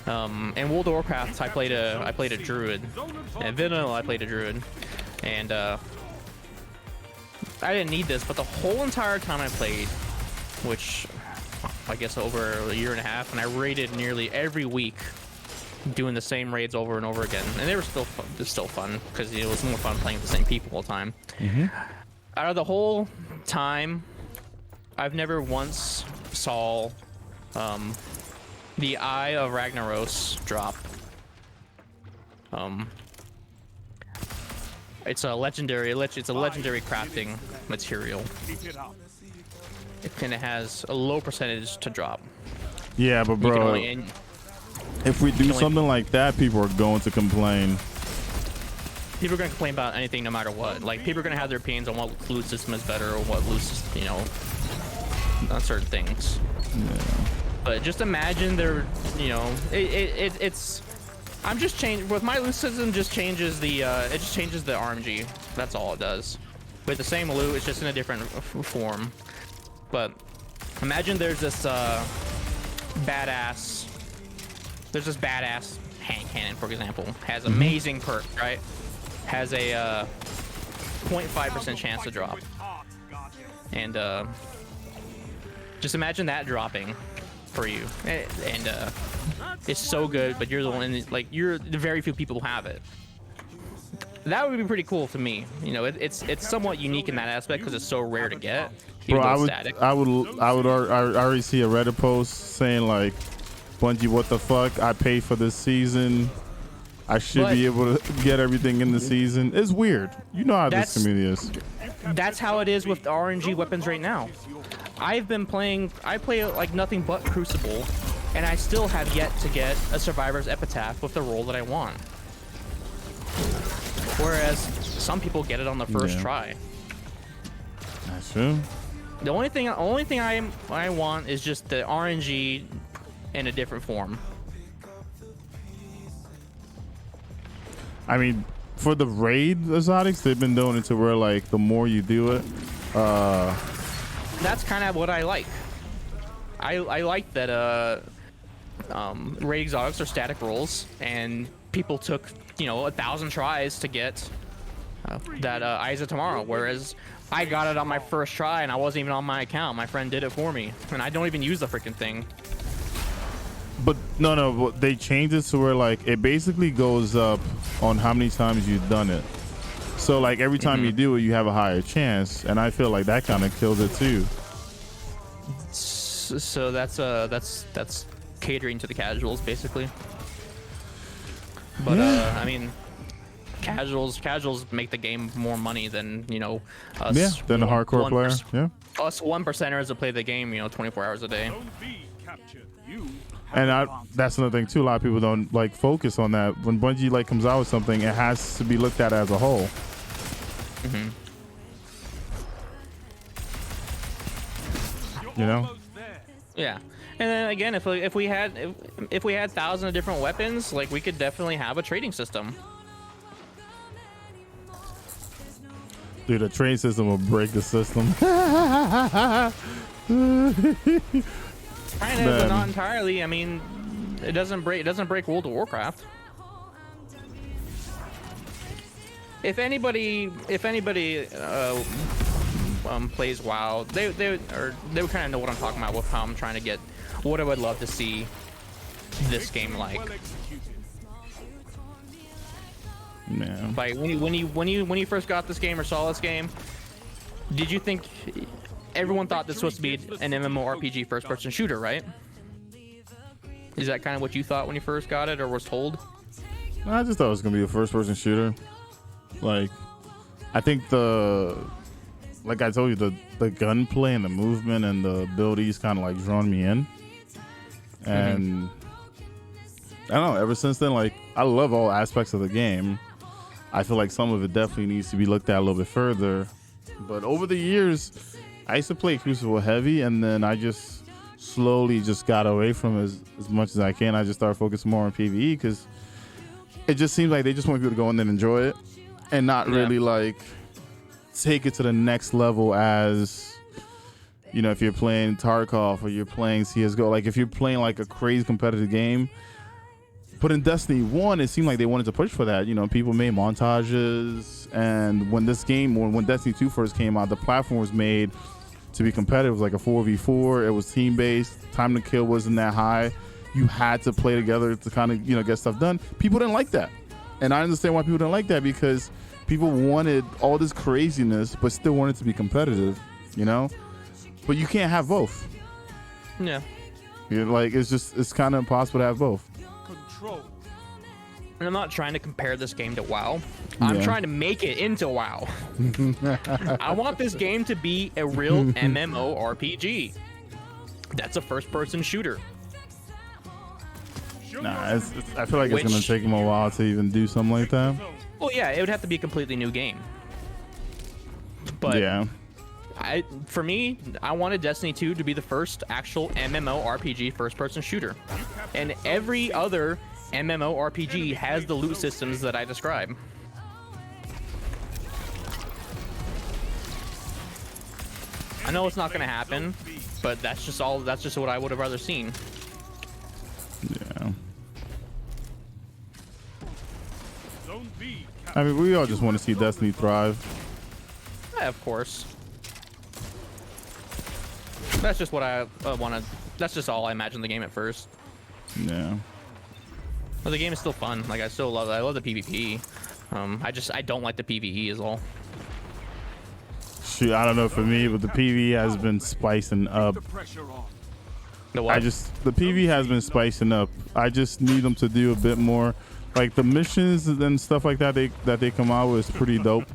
In World of Warcraft, I played a druid, and Vanilla I played a druid, and I didn't need this, but the whole entire time I played, which I guess over a year and a half, and I raided nearly every week, doing the same raids over and over again, and they were still fun. It's still fun because it was more fun playing with the same people all the time. Out of the whole time, I've never once saw the Eye of Ragnaros drop. It's a legendary. It's a legendary crafting material,
Keep it up.
and it has a low percentage to drop.
Yeah, but
You can
bro,
only,
if we do
only-
something like that, people are going to complain.
people are gonna complain about anything, no matter what. Like, people are gonna have their opinions on what loot system is better or what loot system, you know, on certain things.
Yeah.
But just imagine there, you know, it's. I'm just changing with my loot system. Just changes the it just changes the RMG. That's all it does. With the same loot, it's just in a different form. But imagine there's this badass. There's this badass hand cannon, for example, has amazing perk, right? Has a 0.5% chance to drop, and just imagine that dropping for you, and it's so good, but you're the one, like, you're the very few people who have it. That would be pretty cool to me. You know, it's somewhat unique in that aspect because it's so rare to get.
Bro, I
Static.
would already see a Reddit post saying like, Bungie, what the fuck? I paid for this season. I should be able to get everything in the season. It's weird. You know how this community is.
That's how it is with the RNG weapons right now. I've been playing. I play like nothing but Crucible, and I still have yet to get a Survivor's Epitaph with the role that I want. Whereas some people get it on the first try.
That's true.
The only thing I want is just the RNG in a different form.
I mean, for the raid exotics, they've been doing it to where like the more you do it,
that's kind of what I like. I like that raid exotics are static rolls, and people took, you know, 1,000 tries to get that Eyes of Tomorrow, whereas I got it on my first try and I wasn't even on my account. My friend did it for me, and I don't even use the freaking thing.
but no, they changed it to where like it basically goes up on how many times you've done it. So like every time you do it, you have a higher chance, and I feel like that kind of kills it too.
So that's catering to the casuals basically. But I mean, casuals make the game more money than, you know, us.
Than a hardcore player. Yeah.
Us 1%ers that play the game, you know, 24 hours a day.
Don't be captured. You
And that's another thing too. A lot of people don't like focus on that. When Bungie like comes out with something, it has to be looked at as a whole. You know.
Yeah. And then again, if we had 1,000 of different weapons, like, we could definitely have a trading system.
Dude, a train system will break the system.
Kind of, but not entirely. I mean, it doesn't break World of Warcraft. If anybody plays WoW, they would kind of know what I'm talking about with how I'm trying to get what I would love to see this game like.
Man.
Like, when you first got this game or saw this game, did you think everyone thought this was supposed to be an MMORPG first-person shooter, right? Is that kind of what you thought when you first got it or was told?
I just thought it was gonna be a first-person shooter. Like, I think like I told you, the gunplay and the movement and the abilities kind of like drawn me in. And I don't know, ever since then, like, I love all aspects of the game. I feel like some of it definitely needs to be looked at a little bit further. But over the years, I used to play Crucible heavy, and then I just slowly just got away from it as much as I can. I just started focusing more on PvE because it just seems like they just want people to go in there and enjoy it and not really like take it to the next level as, you know, if you're playing Tarkov or you're playing CSGO, like if you're playing like a crazy competitive game. But in Destiny 1, it seemed like they wanted to push for that. You know, people made montages, and when Destiny 2 first came out, the platform was made to be competitive. It was like a 4v4. It was team-based. Time to kill wasn't that high. You had to play together to kind of, you know, get stuff done. People didn't like that. And I understand why people didn't like that, because people wanted all this craziness, but still wanted to be competitive, you know? But you can't have both.
Yeah.
You're like, it's kind of impossible to have both.
Control.
And I'm not trying to compare this game to WoW. I'm trying to make it into WoW. I want this game to be a real MMORPG. That's a first-person shooter.
Nah, I feel like it's gonna take them a while to even do something like that.
Well, yeah, it would have to be a completely new game. But
yeah,
for me, I wanted Destiny 2 to be the first actual MMORPG first-person shooter, and every other MMORPG has the loot systems that I describe. I know it's not going to happen, but that's just what I would have rather seen.
Yeah. I mean, we all just want to see Destiny thrive.
Yeah, of course. That's just what I want to. That's just all I imagine the game at first.
Yeah.
But the game is still fun. Like, I still love it. I love the PvP. I don't like the PvE is all.
Shoot, I don't know for me, but the PvE has been spicing up.
The what?
The PvE has been spicing up. I just need them to do a bit more. Like the missions and stuff like that they come out with is pretty dope.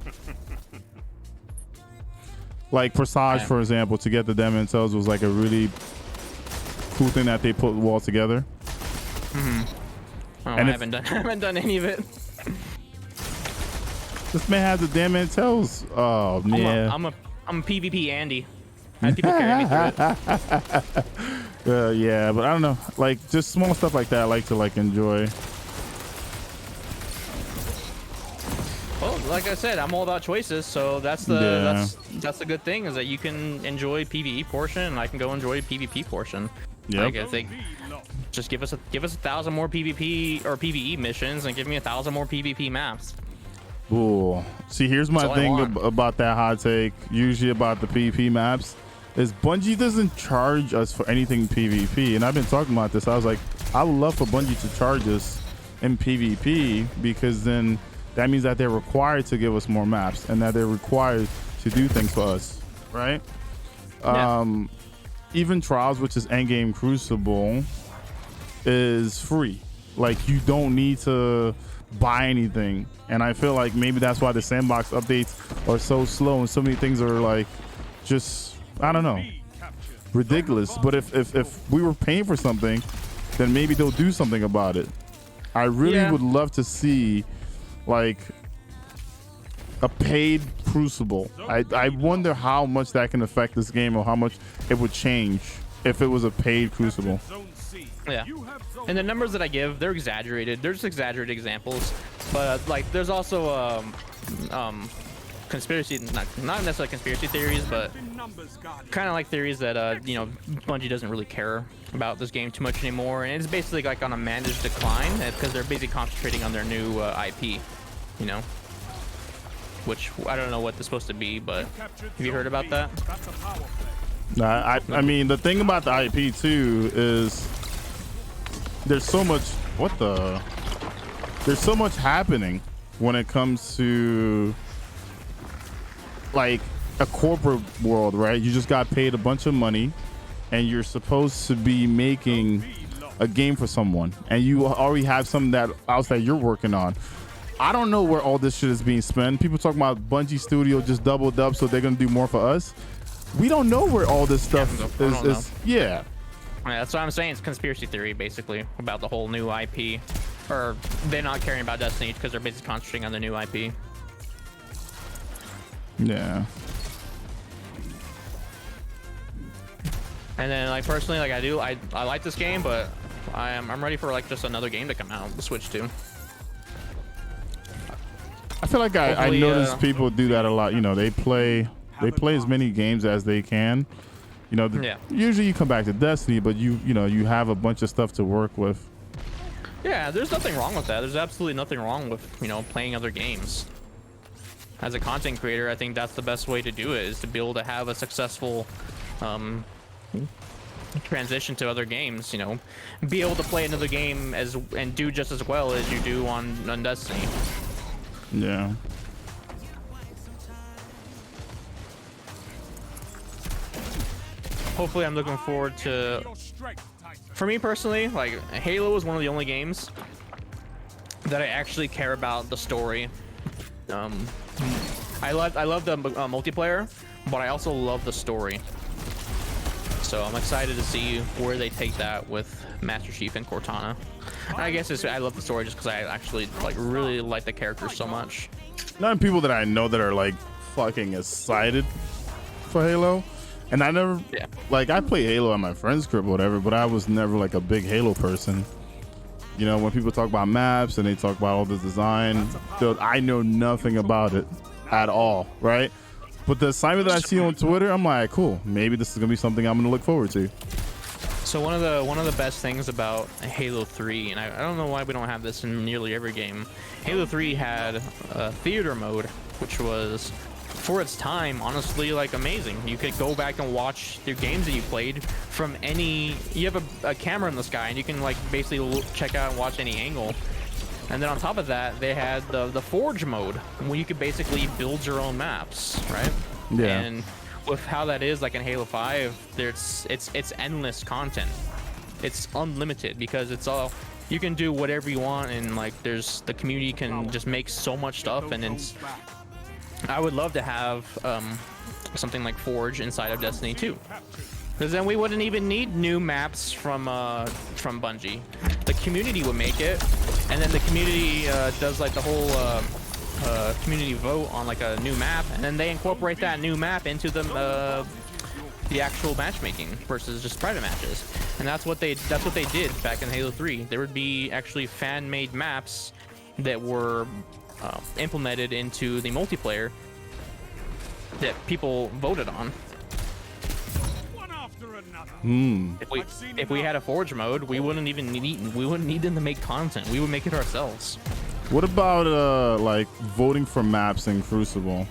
Like Presage, for example, to get the Demon Cells was like a really cool thing that they put all together.
Oh, I haven't done any of it.
This man has the damn intels. Oh man.
I'm a PvP Andy. I have people carry me through it.
Yeah, but I don't know. Like just small stuff like that I like to like enjoy.
Well, like I said, I'm all about choices, so that's the good thing is that you can enjoy PvE portion and I can go enjoy PvP portion.
Yeah.
Like I think just give us 1,000 more PvP or PvE missions and give me 1,000 more PvP maps.
Ooh. See, here's my thing about that hot take, usually about the PvP maps, is Bungie doesn't charge us for anything PvP. And I've been talking about this. I was like, I would love for Bungie to charge us in PvP because then that means that they're required to give us more maps and that they're required to do things for us, right? Yeah. Even Trials, which is Endgame Crucible, is free. Like, you don't need to buy anything. And I feel like maybe that's why the Sandbox updates are so slow and so many things are like just, I don't know, ridiculous. But if we were paying for something, then maybe they'll do something about it. I really would love to see like a paid Crucible. I wonder how much that can affect this game or how much it would change if it was a paid Crucible.
Yeah, and the numbers that I give, they're exaggerated. They're just exaggerated examples, but like there's also conspiracy, not necessarily conspiracy theories, but kind of like theories that you know, Bungie doesn't really care about this game too much anymore, and it's basically like on a managed decline because they're basically concentrating on their new IP, you know, which I don't know what that's supposed to be, but have you heard about that?
I mean, the thing about the IP too is there's so much there's so much happening when it comes to like a corporate world, right? You just got paid a bunch of money and you're supposed to be making a game for someone and you already have something that else that you're working on. I don't know where all this shit is being spent. People talking about Bungie Studio just doubled up so they're gonna do more for us. We don't know where all this stuff is. Yeah,
that's what I'm saying. It's conspiracy theory basically about the whole new IP, or they're not caring about Destiny because they're basically concentrating on the new IP.
Yeah.
And then like personally, like I like this game, but I'm ready for like just another game to come out to switch to.
I feel like I notice people do that a lot. You know, they play as many games as they can. You know, usually you come back to Destiny, but you know, you have a bunch of stuff to work with.
Yeah, there's nothing wrong with that. There's absolutely nothing wrong with, you know, playing other games. As a content creator, I think that's the best way to do it, is to be able to have a successful transition to other games, you know, be able to play another game and do just as well as you do on Destiny.
Yeah.
Hopefully I'm looking forward to, for me personally, like Halo is one of the only games that I actually care about the story. I love the multiplayer, but I also love the story. So I'm excited to see where they take that with Master Chief and Cortana. I guess I love the story just because I actually really like the characters so much.
Not people that I know that are like fucking excited for Halo, and I never like I play Halo at my friend's crib or whatever, but I was never like a big Halo person. You know, when people talk about maps and they talk about all the design, dude, I know nothing about it at all, right? But the assignment that I see on Twitter, I'm like, cool, maybe this is gonna be something I'm gonna look forward to.
So one of the best things about Halo 3, and I don't know why we don't have this in nearly every game, Halo 3 had a theater mode, which was, for its time, honestly, like amazing. You could go back and watch your games that you played from any, you have a camera in the sky and you can like basically check out and watch any angle. And then on top of that, they had the Forge mode, where you could basically build your own maps, right?
Yeah.
And with how that is, like in Halo 5, it's endless content. It's unlimited because it's all, you can do whatever you want, and like the community can just make so much stuff. And it's, I would love to have something like Forge inside of Destiny 2. Because then we wouldn't even need new maps from Bungie. The community would make it, and then the community does like the whole community vote on like a new map, and then they incorporate that new map into the actual matchmaking versus just private matches. And that's what they did back in Halo 3. There would be actually fan-made maps that were implemented into the multiplayer that people voted on. If we had a Forge mode, we wouldn't need them to make content. We would make it ourselves.
What about like voting for maps in Crucible?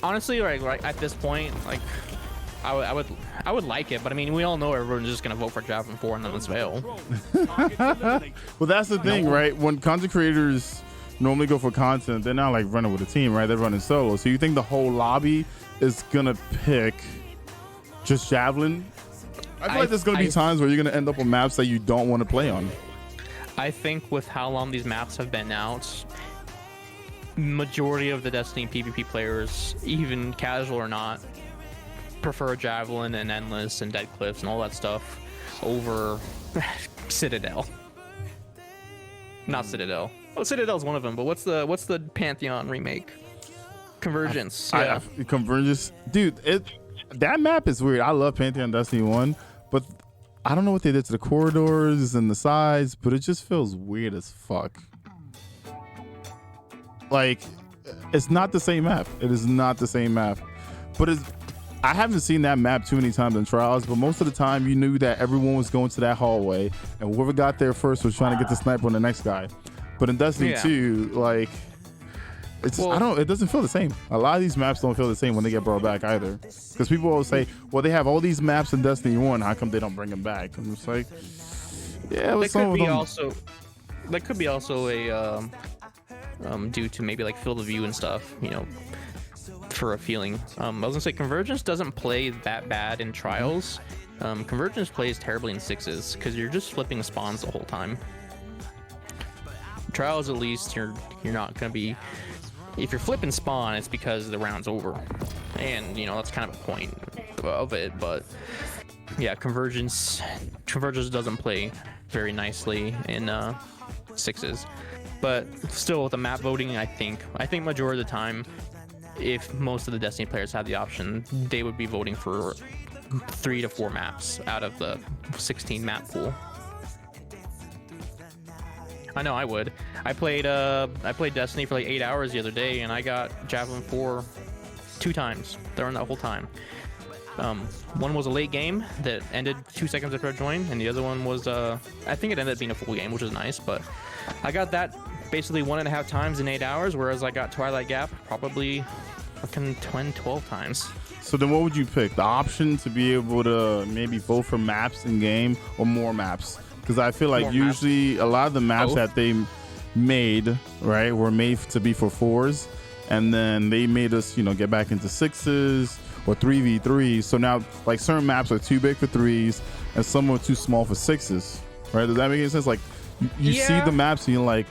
Honestly, right at this point, like I would like it, but I mean, we all know everyone's just gonna vote for Javelin 4 and then let's fail.
Well, that's the thing, right? When content creators normally go for content, they're not like running with a team, right? They're running solo. So you think the whole lobby is gonna pick just Javelin? I feel like there's gonna be times where you're gonna end up on maps that you don't want to play on.
I think with how long these maps have been out, majority of the Destiny PvP players, even casual or not, prefer Javelin and Endless and Dead Cliffs and all that stuff over Citadel. Not Citadel. Oh, Citadel's one of them, but what's the Pantheon remake? Convergence.
Convergence, dude. That map is weird. I love Pantheon Destiny 1, but I don't know what they did to the corridors and the sides, but it just feels weird as fuck. Like, it's not the same map. It is not the same map. But I haven't seen that map too many times in Trials, but most of the time you knew that everyone was going to that hallway, and whoever got there first was trying to get the sniper on the next guy. But in Destiny 2, like, it doesn't feel the same. A lot of these maps don't feel the same when they get brought back either. Because people always say, well, they have all these maps in Destiny 1, how come they don't bring them back? I'm just like, yeah,
that could be also a due to maybe like field of view and stuff, you know, for a feeling. I was gonna say Convergence doesn't play that bad in Trials. Convergence plays terribly in 6s because you're just flipping spawns the whole time. Trials, at least, you're not gonna be. If you're flipping spawn, it's because the round's over, and you know that's kind of a point of it. But yeah, Convergence doesn't play very nicely in 6s. But still, with the map voting, I think majority of the time, if most of the Destiny players had the option, they would be voting for 3 to 4 maps out of the 16 map pool. I know I would. I played Destiny for like 8 hours the other day, and I got Javelin 4 2 times during that whole time. One was a late game that ended 2 seconds after I joined, and the other one was I think it ended up being a full game, which is nice. But I got that basically 1.5 times in 8 hours, whereas I got Twilight Gap probably fucking 12 times.
So then what would you pick? The option to be able to maybe vote for maps in game, or more maps? Because I feel like more usually maps. A lot of the maps that they made, right, were made to be for 4s, and then they made us, you know, get back into 6s or 3v3s. So now like certain maps are too big for 3s and some are too small for 6s. right? Does that make any sense? Like you see the maps and you're like,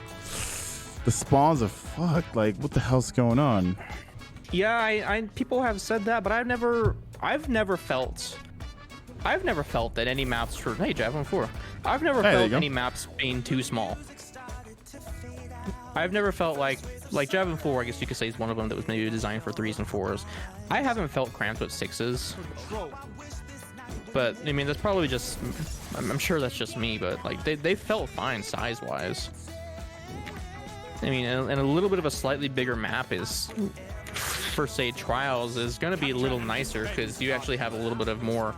the spawns are fucked. Like what the hell's going on?
Yeah, I people have said that, but I've never felt that any maps for Javelin 4. I've never felt any maps being too small. I've never felt like Javelin 4, I guess you could say, is one of them that was maybe designed for 3s and 4s. I haven't felt cramped with 6s. But I mean, that's probably just, I'm sure that's just me, but like they felt fine size wise. I mean, and a little bit of a slightly bigger map is, for say Trials, is going to be a little nicer because you actually have a little bit of more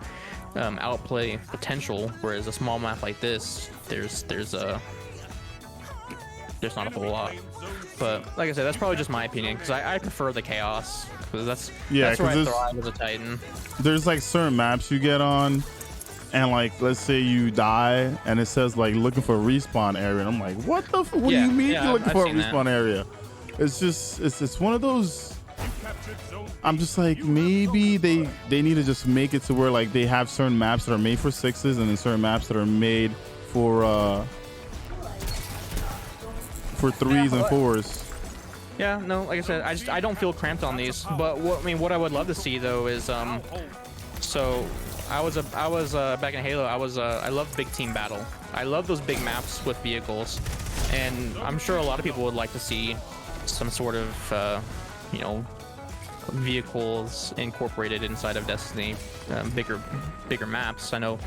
outplay potential, whereas a small map like this, there's not a whole lot. But like I said, that's probably just my opinion because I prefer the chaos, because that's where I thrive as a Titan.
There's like certain maps you get on, and like let's say you die and it says like looking for a respawn area, and I'm like, what the what do you mean you're looking for a respawn area? It's just it's one of those. I'm just like, maybe they need to just make it to where like they have certain maps that are made for 6s and then certain maps that are made for 3s and 4s.
Yeah, no, like I said, I don't feel cramped on these. But what I would love to see though is so I was back in Halo. I love big team battle. I love those big maps with vehicles, and I'm sure a lot of people would like to see some sort of vehicles incorporated inside of Destiny, bigger maps. I know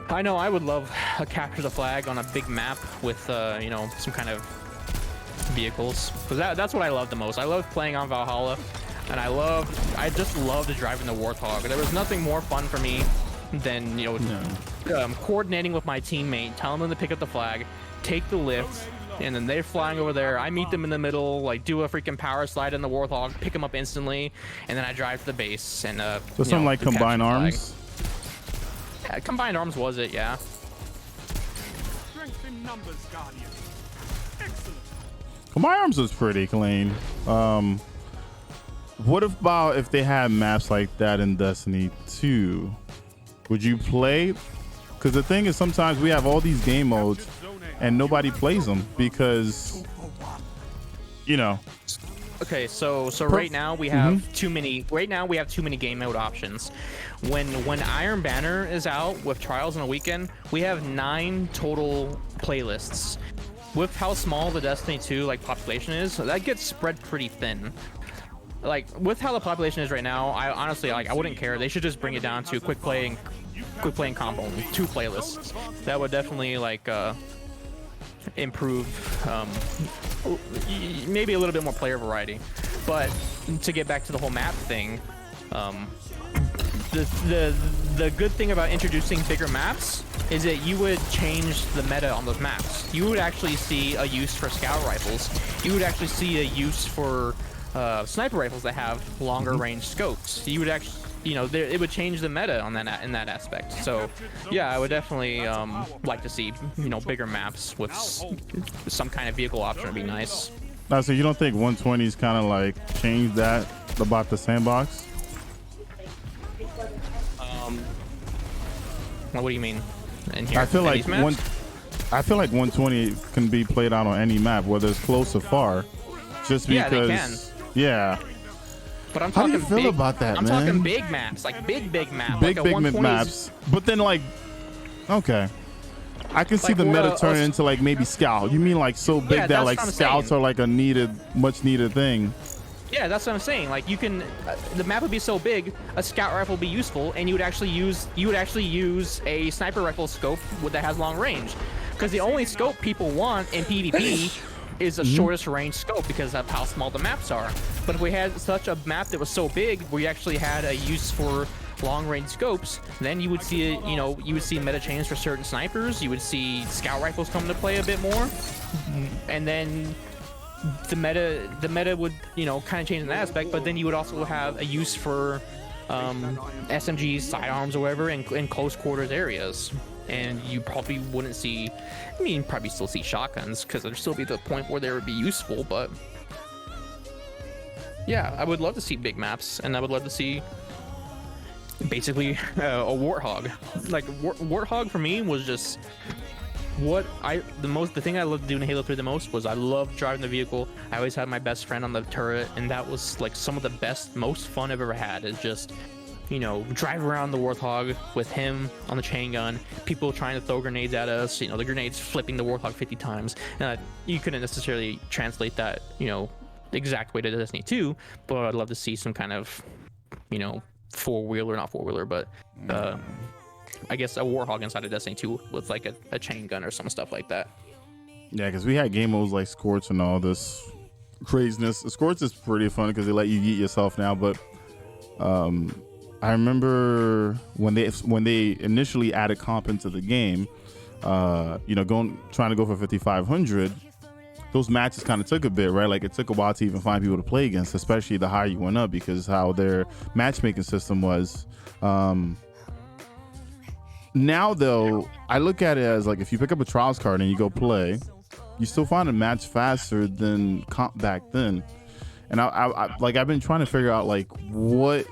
I would love a capture the flag on a big map with some kind of vehicles, because that's what I love the most. I love playing on Valhalla, and I just loved driving the Warthog. There was nothing more fun for me than coordinating with my teammate, telling them to pick up the flag, take the lift, and then they're flying over there. I meet them in the middle, like do a freaking power slide in the Warthog, pick them up instantly, and then I drive to the base and
so something like Combined Arms.
Combined Arms was it? Yeah.
Strength in numbers, Guardian. Excellent.
Combined Arms was pretty clean. What about if they had maps like that in Destiny 2? Would you play? Because the thing is, sometimes we have all these game modes and nobody plays them because,
Okay, so right now we have too many. Right now we have too many game mode options. When Iron Banner is out with Trials in a weekend, we have 9 total playlists. With how small the Destiny 2 population is, that gets spread pretty thin. Like with how the population is right now, I honestly I wouldn't care. They should just bring it down to quick playing combo, 2 playlists. That would definitely improve maybe a little bit more player variety. But to get back to the whole map thing, the good thing about introducing bigger maps is that you would change the meta on those maps. You would actually see a use for scout rifles. You would actually see a use for sniper rifles that have longer range scopes. You would actually, it would change the meta on that in that aspect. So, yeah, I would definitely like to see bigger maps with some kind of vehicle option would be nice.
Now, so you don't think 120's kind of changed that about the sandbox?
What do you mean? In here,
I feel like 120 can be played out on any map, whether it's close or far. Just because.
Yeah, they can.
Yeah.
But I'm talking
How do you feel about that,
I'm
man?
talking big maps, big map.
Big maps. But then okay. I can see the meta turning into maybe scout. You mean so big that scouts are a much needed thing.
Yeah, that's what I'm saying. You can, the map would be so big, a scout rifle would be useful, and you would actually use a sniper rifle scope that has long range, because the only scope people want in PvP is the shortest range scope because of how small the maps are. But if we had such a map that was so big, where you actually had a use for long range scopes, then you would see you would see meta change for certain snipers. You would see scout rifles come to play a bit more, and then the meta would kind of change in that aspect. But then you would also have a use for SMGs, sidearms, or whatever in close quarters areas. And you probably wouldn't see, probably still see shotguns, because there'd still be the point where they would be useful. But yeah, I would love to see big maps, and I would love to see basically a Warthog. Warthog for me was just the thing I loved doing in Halo 3 the most was I loved driving the vehicle. I always had my best friend on the turret, and that was like some of the best, most fun I've ever had. Is just, you know, drive around the Warthog with him on the chain gun, people trying to throw grenades at us, you know, the grenades flipping the Warthog 50 times. You couldn't necessarily translate that, you know, the exact way to Destiny 2, but I'd love to see some kind of, you know, not four-wheeler, but I guess a Warthog inside of Destiny 2 with like a chain gun or some stuff like that.
Yeah, because we had game modes like Scorch and all this craziness. Scorch is pretty fun because they let you eat yourself now, but I remember when they initially added comp into the game, you know, trying to go for 5,500. Those matches kind of took a bit, right? Like it took a while to even find people to play against, especially the higher you went up, because how their matchmaking system was. Now though, I look at it as like if you pick up a trials card and you go play, you still find a match faster than comp back then. And I've been trying to figure out like what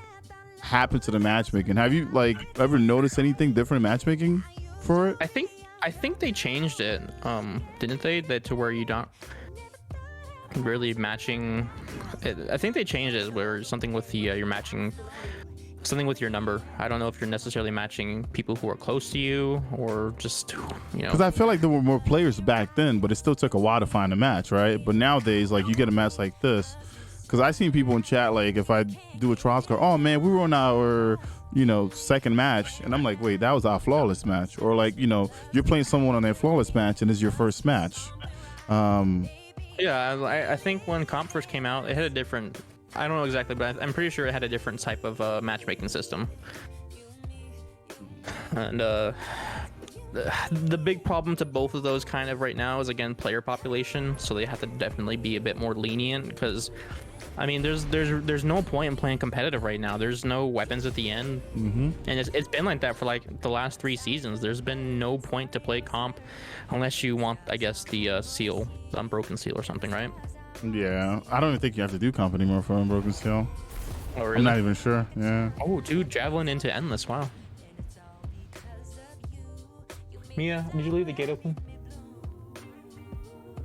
happened to the matchmaking. Have you like ever noticed anything different in matchmaking for it?
I think they changed it, didn't they? That to where you don't really matching. I think they changed it where something with the you're matching something with your number. I don't know if you're necessarily matching people who are close to you or just, you know. Because
I feel like there were more players back then, but it still took a while to find a match, right? But nowadays, like you get a match like this. Because I've seen people in chat, like if I do a trials card, oh man, we were on our, you know, second match, and I'm like, wait, that was our flawless match. Or like, you know, you're playing someone on their flawless match and it's your first match.
Yeah, I think when comp first came out, it had a different, I don't know exactly, but I'm pretty sure it had a different type of matchmaking system. And the big problem to both of those kind of right now is, again, player population. So they have to definitely be a bit more lenient because, I mean, there's no point in playing competitive right now. There's no weapons at the end, and it's been like that for like the last 3 seasons. There's been no point to play comp unless you want, I guess, the seal, the unbroken seal or something, right?
Yeah, I don't even think you have to do comp anymore for unbroken seal.
Oh, really?
I'm not even sure. Yeah.
Oh, dude, javelin into endless. Wow. Mia, did you leave the gate open?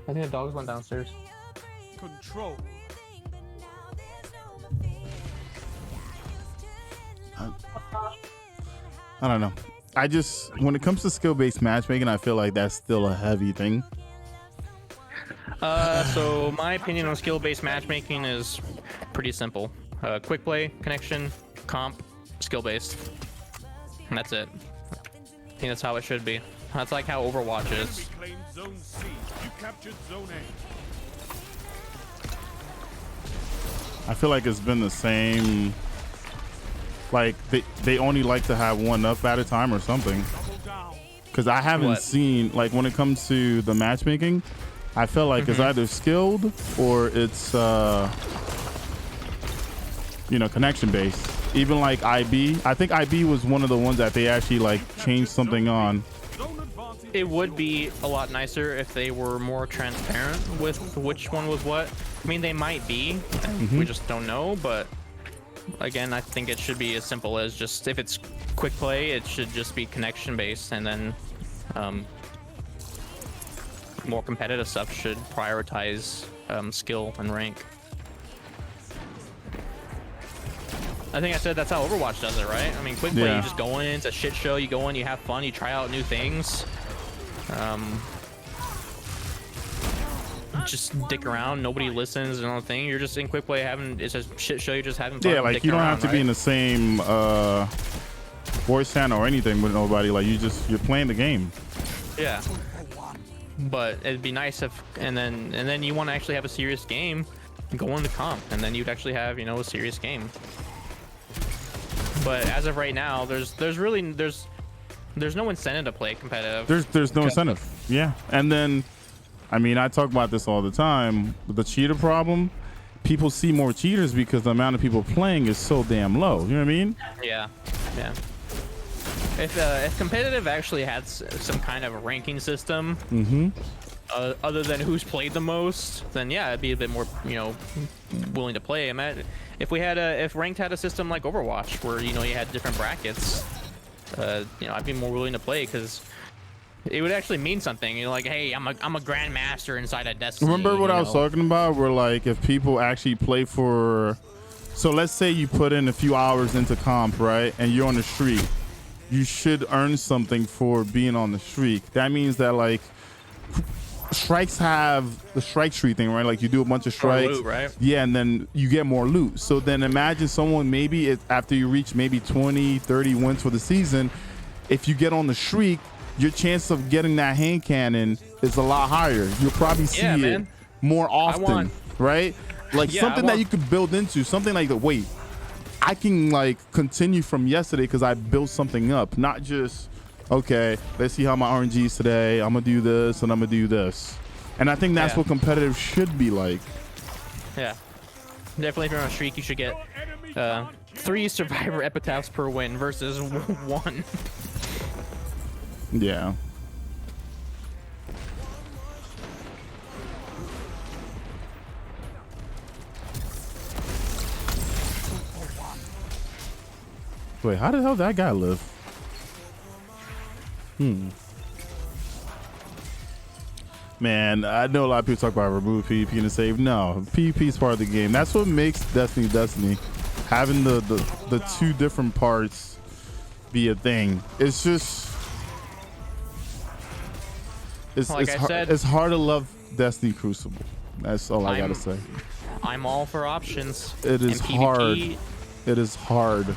I think the dogs went downstairs.
Control.
I don't know. I just, when it comes to skill-based matchmaking, I feel like that's still a heavy thing.
So my opinion on skill-based matchmaking is pretty simple. Quick play, connection, comp, skill-based. And that's it. I think that's how it should be. That's like how Overwatch is.
Zone C. You captured Zone A.
I feel like it's been the same. Like they only like to have one up at a time or something. Because I haven't seen, like when it comes to the matchmaking, I feel like it's either skilled or it's you know, connection based. Even like IB, I think IB was one of the ones that they actually like changed something on.
It would be a lot nicer if they were more transparent with which one was what. I mean, they might be, we just don't know, but again, I think it should be as simple as just, if it's quick play, it should just be connection based, and then more competitive stuff should prioritize skill and rank. I think I said that's how Overwatch does it, right? I mean, quick play, you just go in, it's a shit show, you go in, you have fun, you try out new things. Just dick around, nobody listens and all the thing. You're just in quick play having, it's a shit show, you're just having fun.
Yeah, like you don't have to be in the same voice channel or anything with nobody. Like you're playing the game.
Yeah. But it'd be nice if, and then you want to actually have a serious game, go into comp, and then you'd actually have, you know, a serious game. But as of right now, there's no incentive to play competitive.
There's no incentive. Yeah. And then, I mean, I talk about this all the time. The cheater problem, people see more cheaters because the amount of people playing is so damn low. You know what I mean?
Yeah. Yeah. If competitive actually had some kind of a ranking system, other than who's played the most, then yeah, it'd be a bit more, you know, willing to play. If ranked had a system like Overwatch, where, you know, you had different brackets, you know, I'd be more willing to play, because it would actually mean something. You're like, hey, I'm a grandmaster inside of Destiny.
Remember what I was talking about? Where like if people actually play for, so let's say you put in a few hours into comp, right, and you're on the streak, you should earn something for being on the streak. That means that like strikes have the strike streak thing, right? Like you do a bunch of strikes,
loot, right?
Yeah, and then you get more loot. So then imagine someone maybe after you reach maybe 20, 30 wins for the season, if you get on the streak, your chance of getting that hand cannon is a lot higher. You'll probably see it more often, right? Like something that you could build into, something like the wait, I can like continue from yesterday because I built something up, not just, okay, let's see how my RNG is today. I'm gonna do this and I'm gonna do this. And I think that's what competitive should be like.
Yeah, definitely if you're on a streak, you should get 3 survivor epitaphs per win versus 1.
Yeah. Wait, how the hell did that guy live? Man, I know a lot of people talk about remove PvP and save. No, PvP is part of the game. That's what makes Destiny. Having the 2 different parts be a thing. It's just it's hard to love Destiny Crucible. That's all I gotta say.
I'm all for options.
It is hard. It is hard.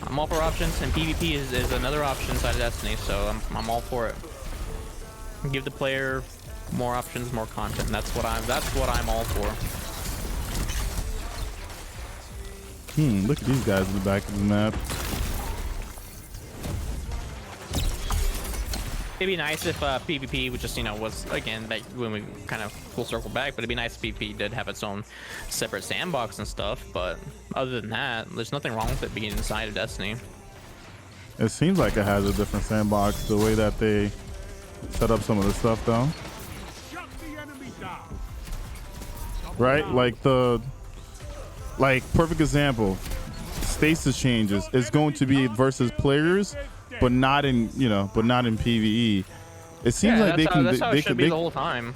I'm all for options, and PvP is another option inside of Destiny, so I'm all for it. Give the player more options, more content. That's what I'm all for.
Look at these guys in the back of the map.
It'd be nice if PvP would just, was, again, like when we kind of full circle back, but it'd be nice if PvP did have its own separate sandbox and stuff. But other than that, there's nothing wrong with it being inside of Destiny.
It seems like it has a different sandbox, the way that they set up some of the stuff, though.
Shut the enemy down.
Right? Like perfect example, Stasis changes. It's going to be versus players, but not in PvE. It seems like they can.
That's how it should be the whole time.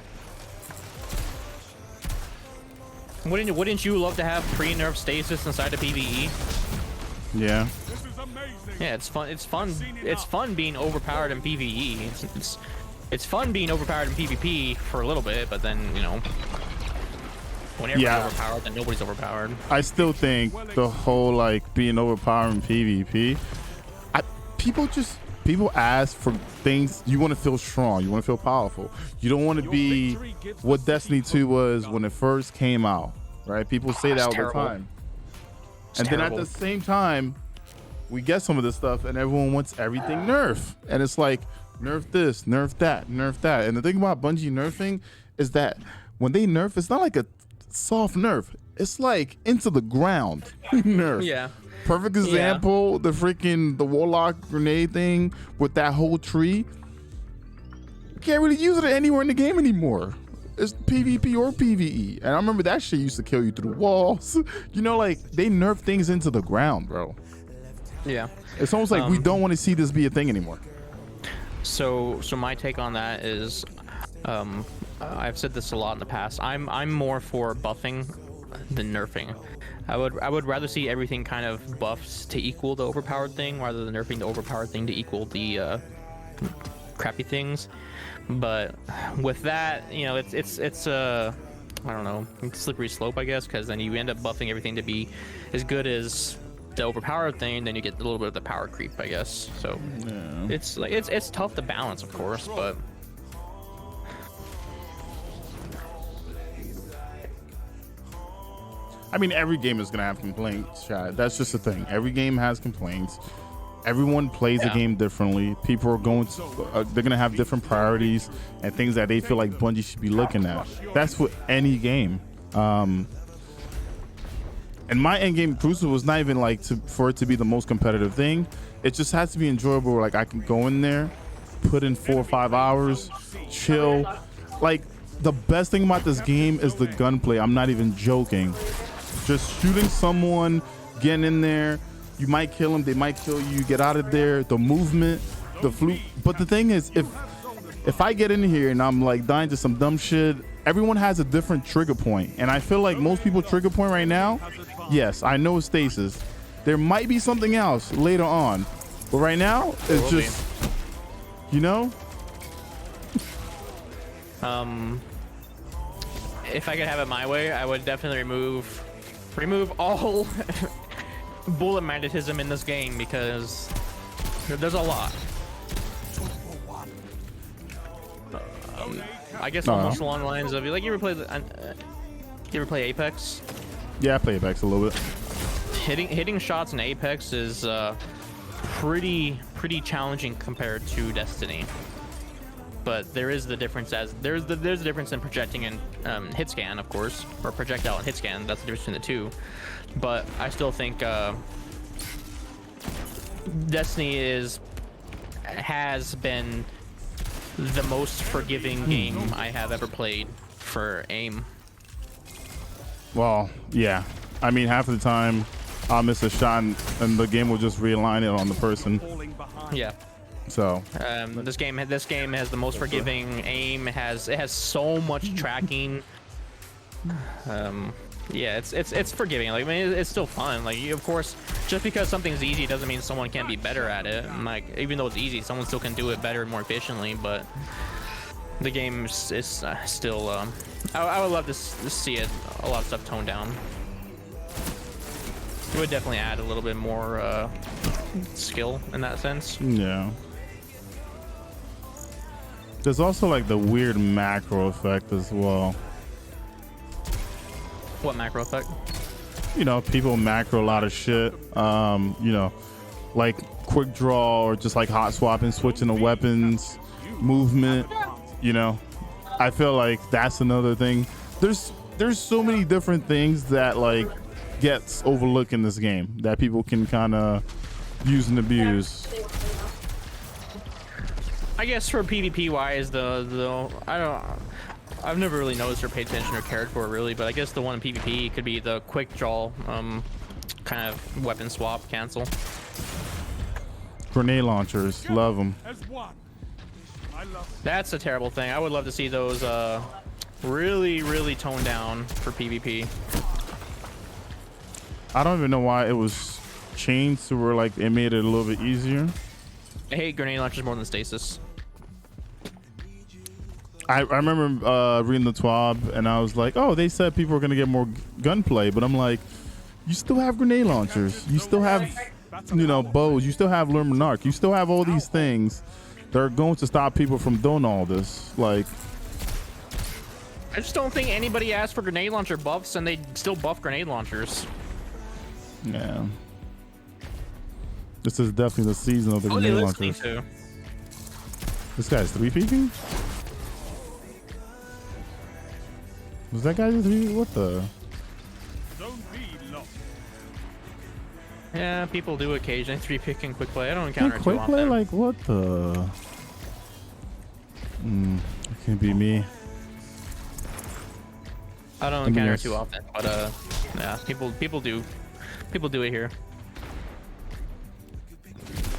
Wouldn't you love to have pre-nerf Stasis inside of PvE?
Yeah.
This is amazing.
Yeah, it's fun. It's fun. It's fun being overpowered in PvE. It's fun being overpowered in PvP for a little bit, but then when everyone's overpowered, then nobody's overpowered.
I still think the whole like being overpowered in PvP. People ask for things. You want to feel strong. You want to feel powerful. You don't want to be what Destiny 2 was when it first came out, right? People say that all the time. And then at the same time, we get some of this stuff and everyone wants everything nerf. And it's like, nerf this, nerf that, nerf that. And the thing about Bungie nerfing is that when they nerf, it's not like a soft nerf. It's like into the ground nerf.
Yeah.
Perfect example, the Warlock grenade thing with that whole tree. You can't really use it anywhere in the game anymore. It's PvP or PvE. And I remember that shit used to kill you through the walls. Like they nerf things into the ground, bro.
Yeah.
It's almost like we don't want to see this be a thing anymore.
So my take on that is, I've said this a lot in the past. I'm more for buffing than nerfing. I would rather see everything kind of buffed to equal the overpowered thing rather than nerfing the overpowered thing to equal the crappy things. But with that, it's I don't know, slippery slope, I guess, because then you end up buffing everything to be as good as the overpowered thing, then you get a little bit of the power creep, I guess. So it's tough to balance, of course, but
I mean, every game is gonna have complaints, Chad. That's just the thing. Every game has complaints. Everyone plays the game differently. People are going to, they're gonna have different priorities and things that they feel like Bungie should be looking at. That's with any game. And my end game Crucible was not even like for it to be the most competitive thing. It just has to be enjoyable. Like I can go in there, put in 4 or 5 hours, chill. Like the best thing about this game is the gunplay. I'm not even joking. Just shooting someone, getting in there. You might kill them, they might kill you, get out of there. The movement, the flute. But the thing is, if I get in here and I'm like dying to some dumb shit, everyone has a different trigger point, and I feel like most people trigger point right now. Yes, I know it's Stasis. There might be something else later on, but right now it's just, you know.
If I could have it my way, I would definitely remove all bullet magnetism in this game, because there's a lot. I guess almost along the lines of, like, you ever play Apex?
Yeah, I play Apex a little bit.
Hitting shots in Apex is pretty challenging compared to Destiny. But there is the difference, there's a difference in projecting and hit scan, of course, or projectile and hit scan. That's the difference between the two. But I still think Destiny has been the most forgiving game I have ever played for aim.
Well, yeah. I mean, half of the time I'll miss a shot and the game will just realign it on the person.
Yeah.
So
this game has the most forgiving aim. It has so much tracking. Yeah, it's forgiving. Like, I mean, it's still fun. Like, of course, just because something's easy doesn't mean someone can't be better at it. And, like, even though it's easy, someone still can do it better and more efficiently. But the game is still. I would love to see it. A lot of stuff toned down. It would definitely add a little bit more skill in that sense.
Yeah. There's also like the weird macro effect as well.
What macro effect?
You know, people macro a lot of shit. You know, like quick draw or just like hot swapping, switching to weapons, movement. You know, I feel like that's another thing. There's so many different things that like gets overlooked in this game that people can kind of use and abuse.
I guess for PvP wise, I've never really noticed or paid attention or cared for it really, but I guess the one in PvP could be the quick draw, kind of weapon swap cancel.
Grenade launchers, love them.
That's a terrible thing. I would love to see those really toned down for PvP.
I don't even know why it was changed to where like it made it a little bit easier.
I hate grenade launchers more than Stasis.
I remember reading the TWAB and I was like, oh, they said people are going to get more gunplay, but I'm like, you still have grenade launchers. You still have, you know, bows. You still have Luminarch. You still have all these things that are going to stop people from doing all this. Like,
I just don't think anybody asked for grenade launcher buffs and they still buff grenade launchers.
Yeah. This is definitely the season of the grenade launchers. This guy's 3-peaking? Was that guy just 3? What the?
Yeah, people do occasionally 3-pick and quick play. I don't encounter it too
quick play?
often.
Like, what the? It can't be me.
I don't encounter it too often, but yeah, people do it here.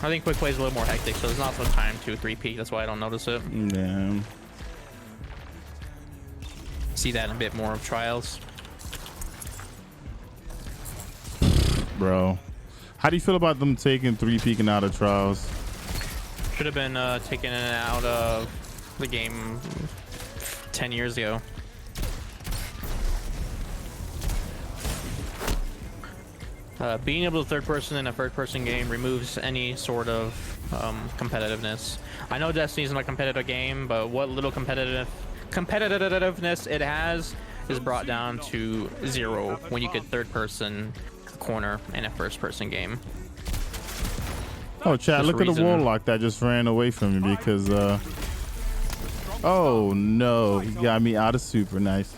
I think quick play is a little more hectic, so there's not so much time to 3-peak. That's why I don't notice it.
Yeah.
See that in a bit more of trials.
Bro, how do you feel about them taking 3-peaking out of trials?
Should have been taken out of the game 10 years ago. Being able to third person in a third person game removes any sort of competitiveness. I know Destiny's not a competitive game, but what little competitiveness it has is brought down to 0 when you get third person corner in a first person game.
Oh, chat, look at the Warlock that just ran away from me because oh no, he got me out of super. Nice.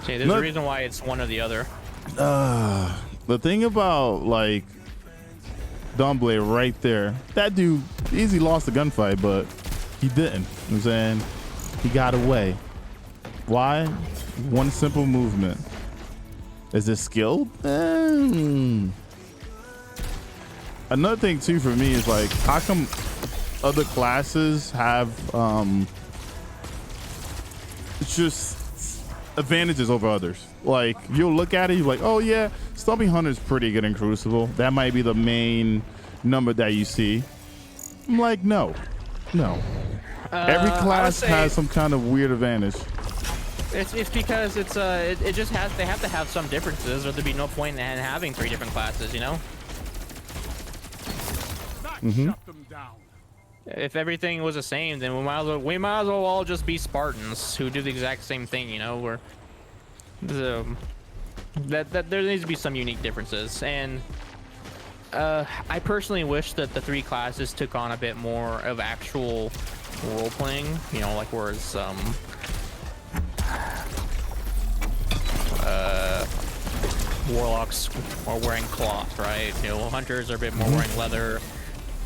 See, there's a reason why it's one or the other.
The thing about like Dumbblade right there, that dude easily lost the gunfight, but he didn't. You know what I'm saying? He got away. Why? One simple movement. Is it skilled? Another thing too for me is like, how come other classes have just advantages over others. Like you'll look at it, you're like, oh yeah, Stomping Hunter's pretty good in Crucible. That might be the main number that you see. I'm like, no. Every class has some kind of weird advantage.
It's because it's it just has, they have to have some differences, or there'd be no point in having 3 different classes, you know?
Shut them down.
If everything was the same, then we might as well all just be Spartans who do the exact same thing, you know? Where that there needs to be some unique differences, and I personally wish that the 3 classes took on a bit more of actual role playing, you know, like whereas Warlocks are wearing cloth, right? You know, Hunters are a bit more wearing leather.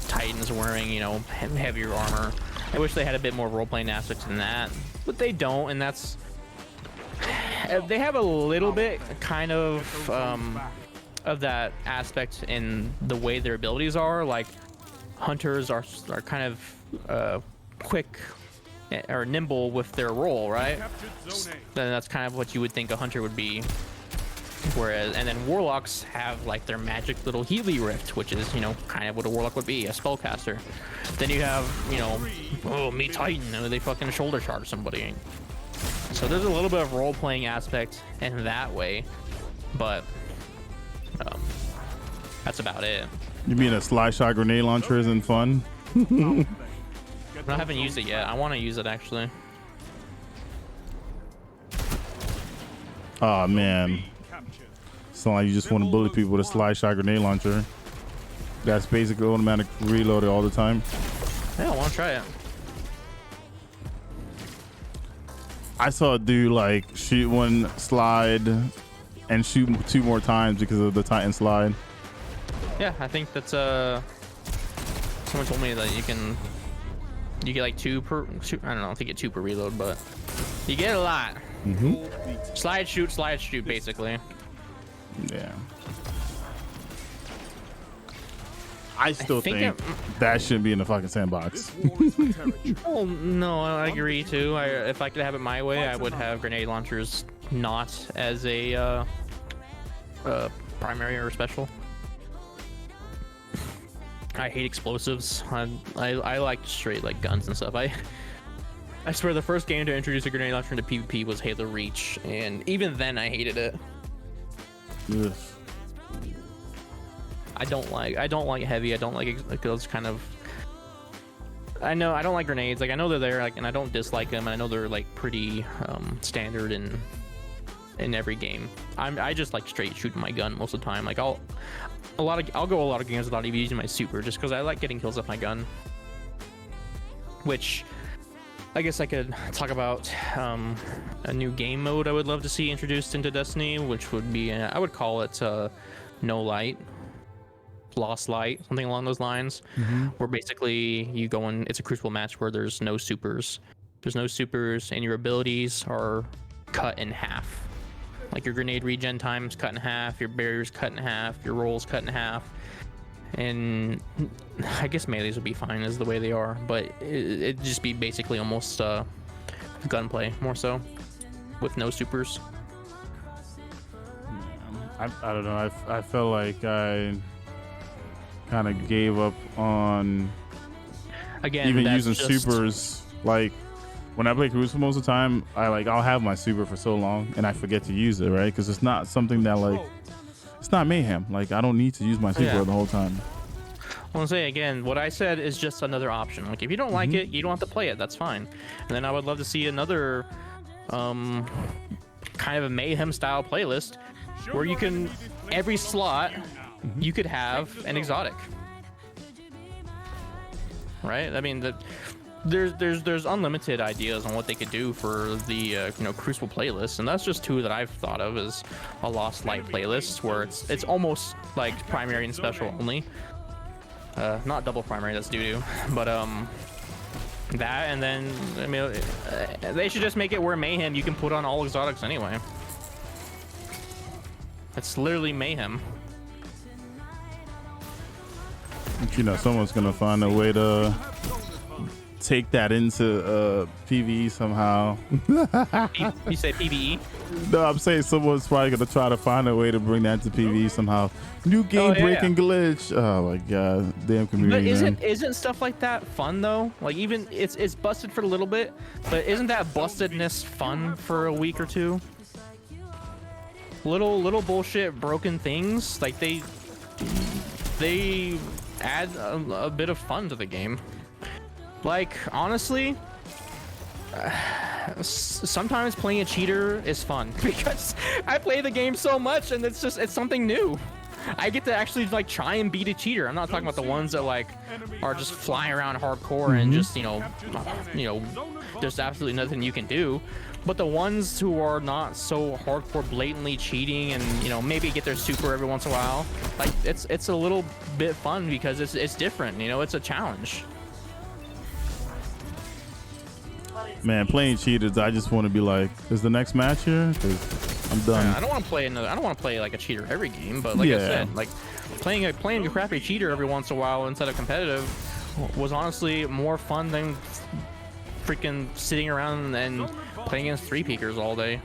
Titans wearing, you know, heavier armor. I wish they had a bit more role-playing aspects than that, but they don't, and that's... They have a little bit, kind of that aspect in the way their abilities are. Like, Hunters are kind of quick or nimble with their role, right? Then that's kind of what you would think a Hunter would be. Whereas, and then Warlocks have like their magic little Healy Rift, which is, you know, kind of what a Warlock would be, a spellcaster. Then you have, you know, oh, me Titan, and they fucking shoulder charge somebody. So there's a little bit of role-playing aspect in that way, but that's about it.
You mean a slide shot grenade launcher isn't fun?
I haven't used it yet. I want to use it actually.
Oh man. So like you just want to bully people with a slide shot grenade launcher. That's basically automatic reloaded all the time.
Yeah, I want to try it.
I saw a dude like shoot one slide and shoot 2 more times because of the Titan slide.
Yeah, I think that's someone told me that you get like 2 per shoot. I don't know if you get 2 per reload, but you get a lot. Slide shoot basically.
Yeah. I still think that shouldn't be in the fucking sandbox.
Well, no, I agree too. If I could have it my way, I would have grenade launchers not as a primary or special. I hate explosives. I like straight like guns and stuff. I swear the first game to introduce a grenade launcher into PvP was Halo Reach, and even then I hated it.
Yes.
I don't like heavy. I don't like those kind of. I know I don't like grenades. Like I know they're there, like, and I don't dislike them. And I know they're like pretty standard in every game. I just like straight shooting my gun most of the time. Like I'll go a lot of games without even using my super, just because I like getting kills with my gun. Which I guess I could talk about a new game mode I would love to see introduced into Destiny, which would be I would call it No Light. Lost Light, something along those lines, where basically you go in, it's a crucible match where there's no supers and your abilities are cut in half. Like your grenade regen time's cut in half, your barriers cut in half, your rolls cut in half, and I guess melees would be fine as the way they are, but it'd just be basically almost gunplay more so with no supers.
I don't know, I felt like I kind of gave up on even using supers. Like when I play Crucible most of the time, I'll have my super for so long and I forget to use it, right? Because it's not something that like, it's not mayhem. Like I don't need to use my super the whole time.
I want to say again, what I said is just another option. Like if you don't like it, you don't have to play it. That's fine. And then I would love to see another kind of a mayhem style playlist where you can every slot you could have an exotic, right? I mean, there's unlimited ideas on what they could do for the Crucible playlist, and that's just 2 that I've thought of as a Lost Light playlist, where it's almost like primary and special only, not double primary, that's doo-doo, but that, and then I mean they should just make it where mayhem you can put on all exotics anyway. It's literally mayhem.
You know, someone's gonna find a way to take that into PvE somehow.
You say PvE?
No, I'm saying someone's probably gonna try to find a way to bring that to PvE somehow. New game breaking glitch. Oh my god, damn community.
But isn't stuff like that fun though? Like even it's busted for a little bit, but isn't that bustedness fun for a week or two? Little bullshit broken things, like they add a bit of fun to the game. Like honestly, sometimes playing a cheater is fun because I play the game so much and it's something new. I get to actually like try and beat a cheater. I'm not talking about the ones that like are just flying around hardcore and just you know there's absolutely nothing you can do. But the ones who are not so hardcore blatantly cheating and you know maybe get their super every once in a while, like it's a little bit fun because it's different. You know, it's a challenge.
Man, playing cheaters, I just want to be like, is the next match here? Because I'm done.
I don't want to play another. I don't want to play like a cheater every game, but like I said, like playing a crappy cheater every once in a while instead of competitive was honestly more fun than freaking sitting around and playing against 3-peakers all day.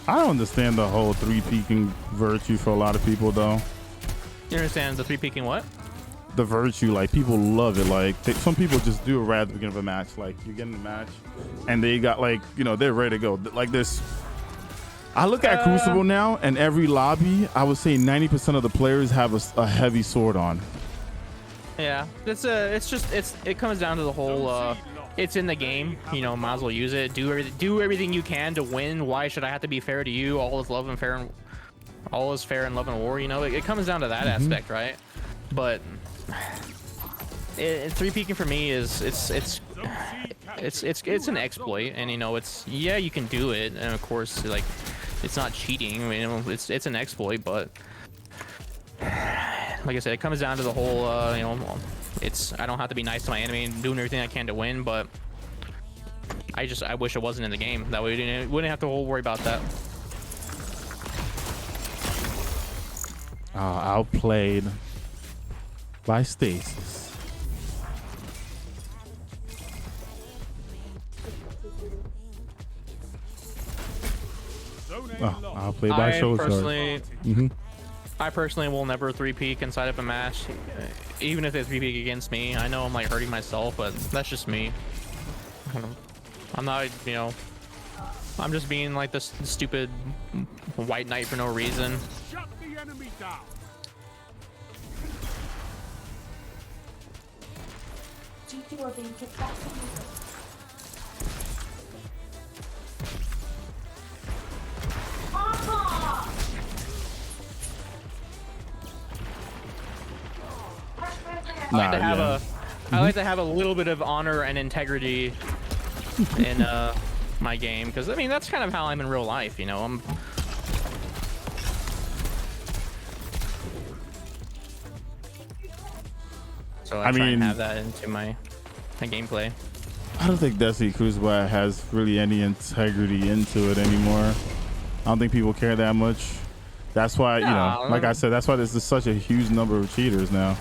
I don't understand the whole 3-peaking virtue for a lot of people though.
You understand the 3-peaking what?
The virtue, like people love it. Like some people just do it right at the beginning of a match. Like you get in the match and they got like, you know, they're ready to go. Like this, I look at Crucible now and every lobby, I would say 90% of the players have a heavy sword on.
Yeah, it comes down to the whole, it's in the game, you know, might as well use it. Do everything you can to win. Why should I have to be fair to you? All is fair in love and war, you know? It comes down to that aspect, right? But 3-peaking for me is it's an exploit, and you know you can do it, and of course like it's not cheating. I mean, you know, it's an exploit, but like I said, it comes down to the whole you know, I don't have to be nice to my enemy and doing everything I can to win, but I wish it wasn't in the game. That way we wouldn't have to worry about that.
Outplayed by Stasis. I'll play by show.
I personally will never 3-peak inside of a match, even if they 3-peak against me. I know I'm like hurting myself, but that's just me. I'm not, you know, I'm just being like this stupid white knight for no reason.
Shut the enemy down.
I like to have a little bit of honor and integrity in my game, because I mean that's kind of how I'm in real life, you know. So I try and have that into my gameplay.
I don't think Destiny Crucible has really any integrity into it anymore. I don't think people care that much. That's why, you know, like I said, that's why there's just such a huge number of cheaters now.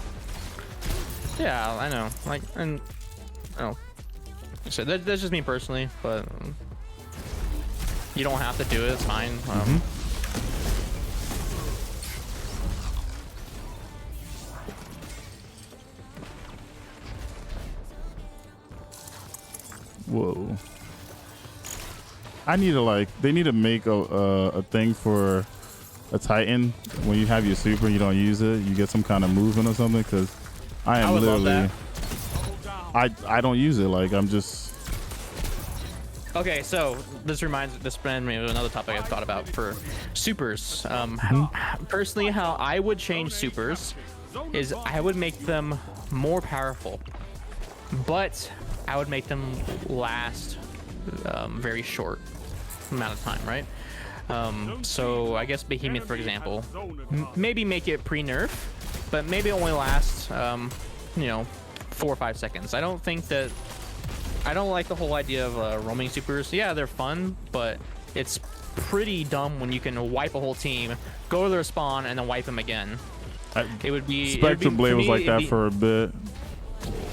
Yeah, I know. Like, and oh, so that's just me personally, but you don't have to do it. It's fine.
Whoa. I need to like, they need to make a thing for a Titan. When you have your super and you don't use it, you get some kind of movement or something, because I would literally, I don't use it. Like I'm just.
Okay, so this reminds me of another topic I've thought about for supers. Personally, how I would change supers is I would make them more powerful, but I would make them last very short amount of time, right? So I guess Behemoth, for example, maybe make it pre-nerf, but maybe only last, you know, 4 or 5 seconds. I don't like the whole idea of roaming supers. Yeah, they're fun, but it's pretty dumb when you can wipe a whole team, go to their spawn, and then wipe them again. It would be
Spectrum Blade was like that for a bit.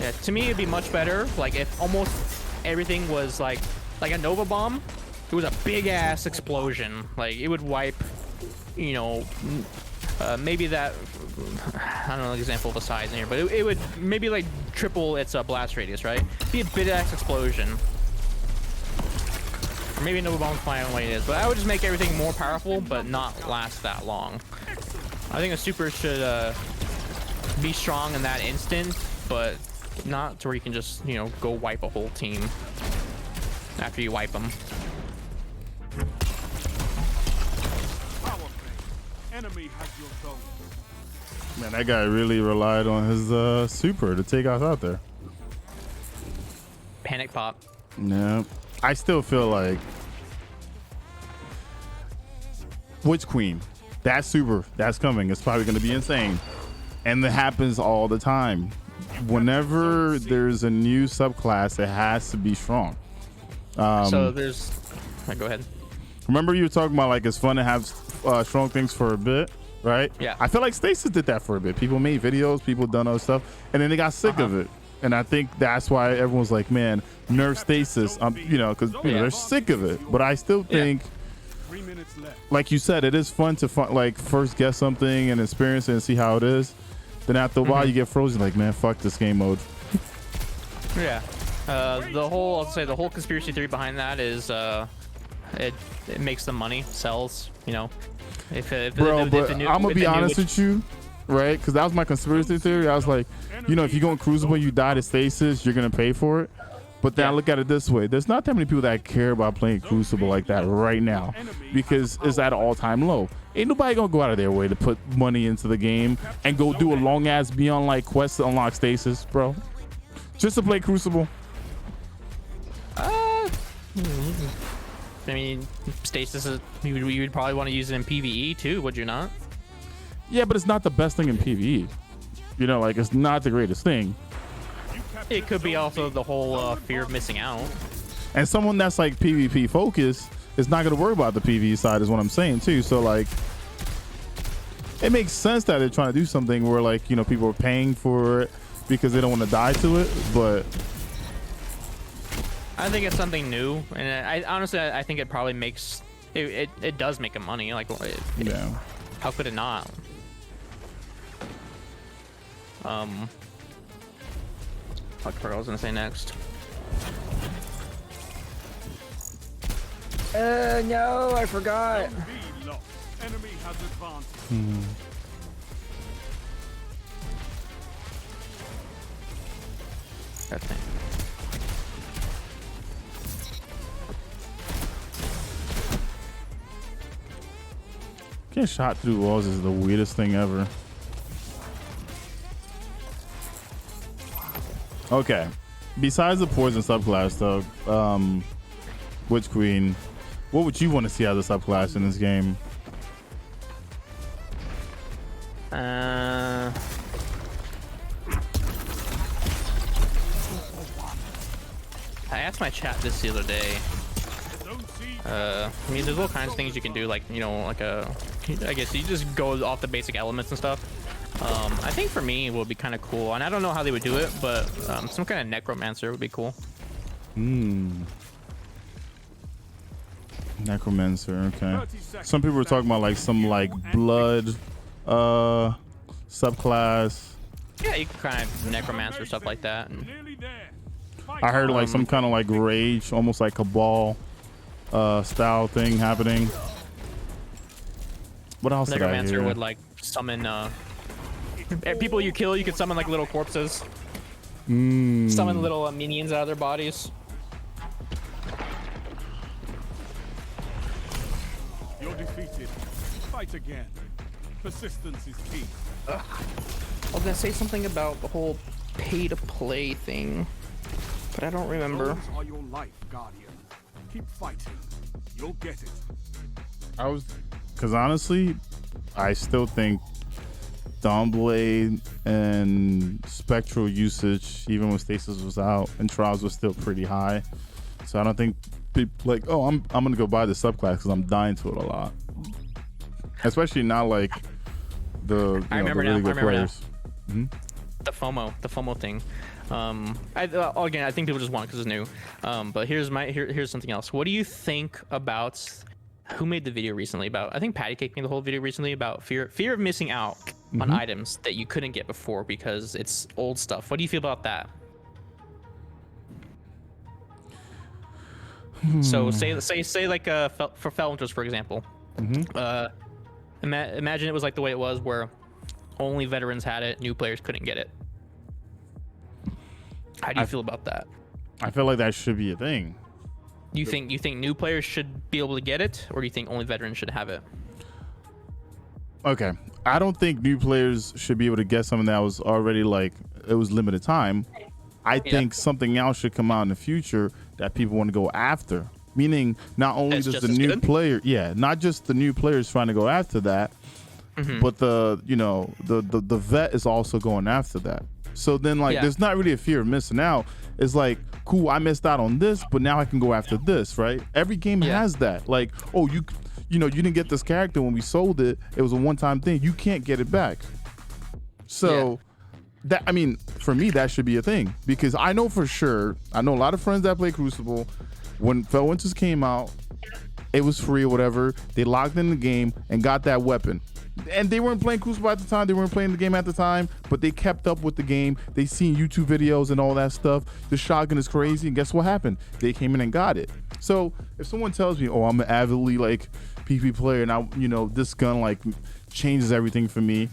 Yeah, to me it'd be much better like if almost everything was like a Nova Bomb. It was a big ass explosion. Like it would wipe, you know, maybe that, I don't know the example of the size in here, but it would maybe like triple its blast radius, right? Be a big ass explosion. Or maybe Nova Bomb's fine the way it is, but I would just make everything more powerful, but not last that long. I think a super should be strong in that instant, but not to where you can just, you know, go wipe a whole team after you wipe them.
Enemy has your zone.
Man, that guy really relied on his super to take us out there.
Panic pop.
No, I still feel like Witch Queen, that super that's coming is probably going to be insane, and it happens all the time. Whenever there's a new subclass, it has to be strong.
So there's, go ahead.
Remember you were talking about like it's fun to have strong things for a bit, right?
Yeah.
I feel like Stasis did that for a bit. People made videos, people done other stuff, and then they got sick of it. And I think that's why everyone's like, man, nerf Stasis, you know, because they're sick of it. But I still think,
3 minutes left.
like you said, it is fun to like first guess something and experience it and see how it is. Then after a while, you get frozen, like, man, fuck this game mode.
Yeah. The whole conspiracy theory behind that is it makes the money, sells, you know.
Bro, but I'm gonna be honest with you, right? Because that was my conspiracy theory. I was like, you know, if you go in Crucible, you die to Stasis, you're gonna pay for it. But then I look at it this way: there's not that many people that care about playing Crucible like that right now, because it's at an all-time low. Ain't nobody gonna go out of their way to put money into the game and go do a long ass Beyond Light quest to unlock Stasis, bro, just to play Crucible.
I mean, Stasis is, you would probably want to use it in PvE too, would you not?
Yeah, but it's not the best thing in PvE. You know, like it's not the greatest thing.
It could be also the whole fear of missing out.
And someone that's like PvP focused is not going to worry about the PvE side, is what I'm saying too. So like, it makes sense that they're trying to do something where like, you know, people are paying for it because they don't want to die to it. But
I think it's something new, and I honestly I think it probably makes it does make them money. Like,
yeah,
how could it not? Fuck, I forgot what I was gonna say next. No, I forgot.
Enemy has advanced.
That thing.
getting shot through walls is the weirdest thing ever. Okay, besides the poison subclass though, Witch Queen, what would you want to see as a subclass in this game?
I asked my chat this the other day. I mean, there's all kinds of things you can do, like, you know, like I guess you just go off the basic elements and stuff. I think for me it would be kind of cool, and I don't know how they would do it, but some kind of necromancer would be cool.
Necromancer, okay. Some people were talking about like some like blood subclass.
Yeah, you can kind of necromancer stuff like that. And
I heard like some kind of like rage, almost like cabal style thing happening. What else did I
necromancer
hear?
would like summon people you kill. You could summon like little corpses. Summon little minions out of their bodies.
You're defeated. Fight again. Persistence is key.
I was gonna say something about the whole pay-to-play thing, but I don't remember.
Those are your life, Guardian. Keep fighting. You'll get it.
Because honestly, I still think Dawnblade and Spectral usage, even when Stasis was out and Trials was still pretty high. So I don't think people like, oh, I'm gonna go buy the subclass because I'm dying to it a lot. Especially not like the, the really good players.
The FOMO thing. Again, I think people just want it because it's new. But here's something else. What do you think about who made the video recently about? I think Patty Cake made the whole video recently about fear of missing out on items that you couldn't get before because it's old stuff. What do you feel about that? So say like for Felwinters, for example. Imagine it was like the way it was where only veterans had it, new players couldn't get it. How do you feel about that?
I feel like that should be a thing.
You think new players should be able to get it, or do you think only veterans should have it?
Okay, I don't think new players should be able to get something that was already like it was limited time. I think something else should come out in the future that people want to go after. Meaning, not only does the new player, not just the new players trying to go after that, but the vet is also going after that. So then, like, there's not really a fear of missing out. It's like, cool, I missed out on this, but now I can go after this, right? Every game has that. Like, oh, you didn't get this character when we sold it. It was a one-time thing. You can't get it back. So that, I mean, for me, that should be a thing because I know for sure. I know a lot of friends that play Crucible. When Felwinters came out, it was free or whatever. They logged in the game and got that weapon. And they weren't playing Crucible at the time. They weren't playing the game at the time, but they kept up with the game. They seen YouTube videos and all that stuff. The shotgun is crazy. And guess what happened? They came in and got it. So if someone tells me, oh, I'm an avidly like PvP player and this gun like changes everything for me,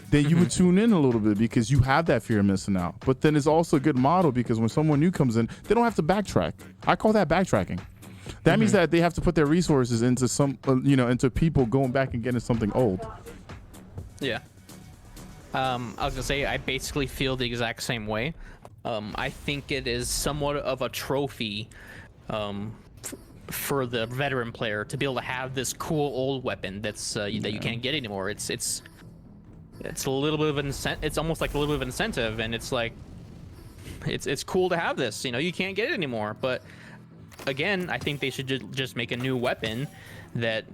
then you would tune in a little bit because you have that fear of missing out. But then it's also a good model because when someone new comes in, they don't have to backtrack. I call that backtracking. That means that they have to put their resources into into people going back and getting something old. Yeah.
I was gonna say I basically feel the exact same way. I think it is somewhat of a trophy for the veteran player to be able to have this cool old weapon that's that you can't get anymore. It's a little bit of an it's almost like a little bit of an incentive, and it's like it's cool to have this. You can't get it anymore, but again, I think they should just make a new weapon that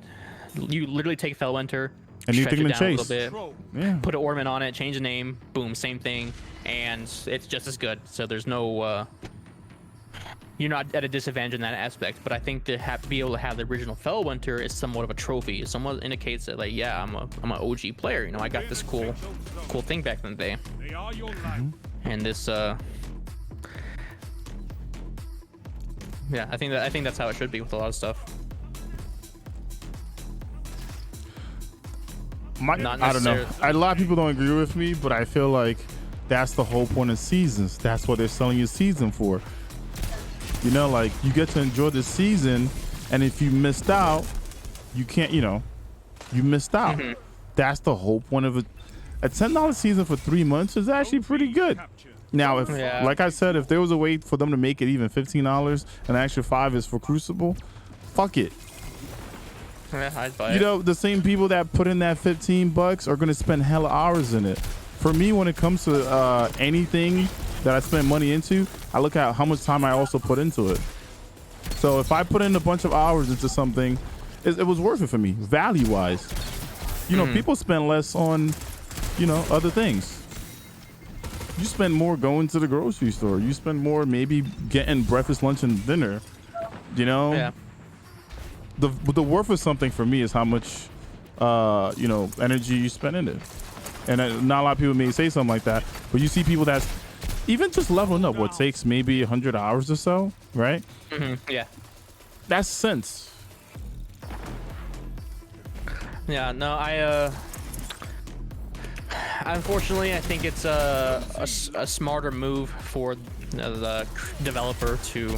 you literally take Felwinter,
and you
stretch it down a little bit, put an ornament on it, change the name, boom, same thing, and it's just as good. So there's no you're not at a disadvantage in that aspect. But I think to be able to have the original Felwinter is somewhat of a trophy. It somewhat indicates that like, yeah, I'm an OG player. I got this cool thing back in the day. And this yeah, I think that's how it should be with a lot of stuff.
I don't know. A lot of people don't agree with me, but I feel like that's the whole point of seasons. That's what they're selling you season for. Like you get to enjoy the season, and if you missed out, you can't. You missed out. That's the whole point of it. A $10 season for 3 months is actually pretty good. Now, if like I said, if there was a way for them to make it even $15 and the extra $5 is for Crucible, fuck it.
Yeah, I'd buy it.
The same people that put in that $15 are gonna spend hella hours in it. For me, when it comes to anything that I spend money into, I look at how much time I also put into it. So if I put in a bunch of hours into something, it was worth it for me, value-wise. People spend less on, other things. You spend more going to the grocery store. You spend more maybe getting breakfast, lunch, and dinner.
Yeah.
The worth of something for me is how much, energy you spend in it. And not a lot of people may say something like that, but you see people that's even just leveling up what takes maybe 100 hours or so, right?
Yeah.
That's sense.
Yeah. No, unfortunately, I think it's a smarter move for the developer to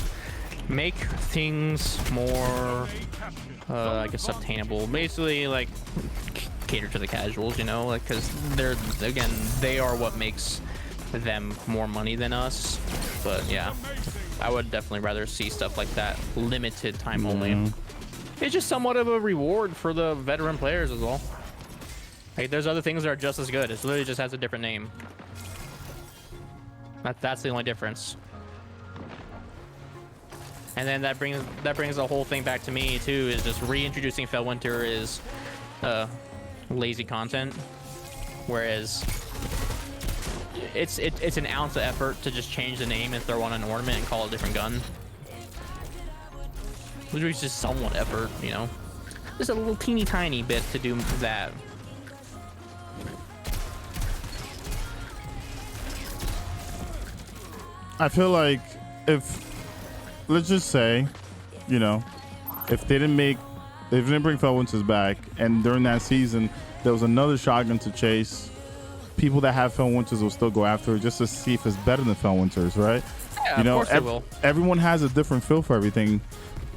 make things more, I guess, obtainable. Basically, like cater to the casuals, because they are what makes them more money than us. But yeah, I would definitely rather see stuff like that, limited time only. It's just somewhat of a reward for the veteran players as well. Like, there's other things that are just as good. It literally just has a different name. That's the only difference. And then that brings the whole thing back to me too. Is just reintroducing Felwinter is lazy content, whereas it's an ounce of effort to just change the name and throw on an ornament and call it a different gun. Which is just somewhat effort, you know. Just a little teeny tiny bit to do that.
I feel like if, let's just say, you know, if they didn't bring Felwinter's back, and during that season there was another shotgun to chase, people that have Felwinter's will still go after it just to see if it's better than Felwinter's, right?
Yeah,
you know,
of course they will.
Everyone has a different feel for everything.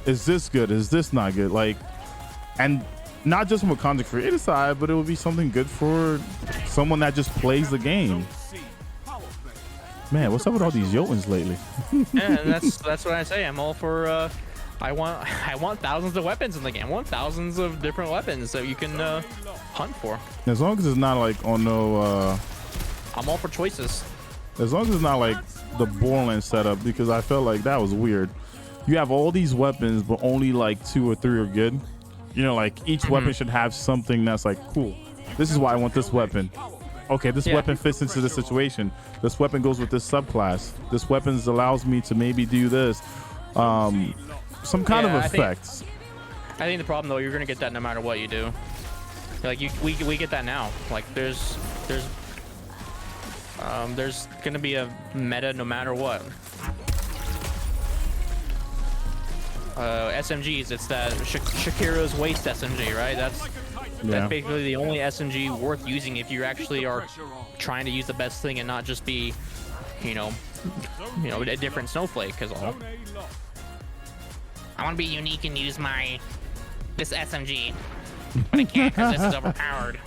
Is this good? Is this not good? Like, and not just from a content creator side, but it would be something good for someone that just plays the game. Man, what's up with all these Jotuns lately?
Yeah, and that's what I say. I'm all for. I want thousands of weapons in the game. I want thousands of different weapons that you can hunt for.
As long as it's not like on no.
I'm all for choices.
As long as it's not like the Borderlands setup, because I felt like that was weird. You have all these weapons, but only like 2 or 3 are good. You know, like each weapon should have something that's like, cool. This is why I want this weapon. Okay, this weapon fits into this situation. This weapon goes with this subclass. This weapon allows me to maybe do this. Some kind of effects.
I think the problem though, you're gonna get that no matter what you do. Like we get that now. Like there's gonna be a meta no matter what. SMGs, it's that Shakira's waist SMG, right? That's basically the only SMG worth using if you actually are trying to use the best thing and not just be, you know, a different snowflake. Cause all I want to be unique and use this SMG, but I can't because this is overpowered.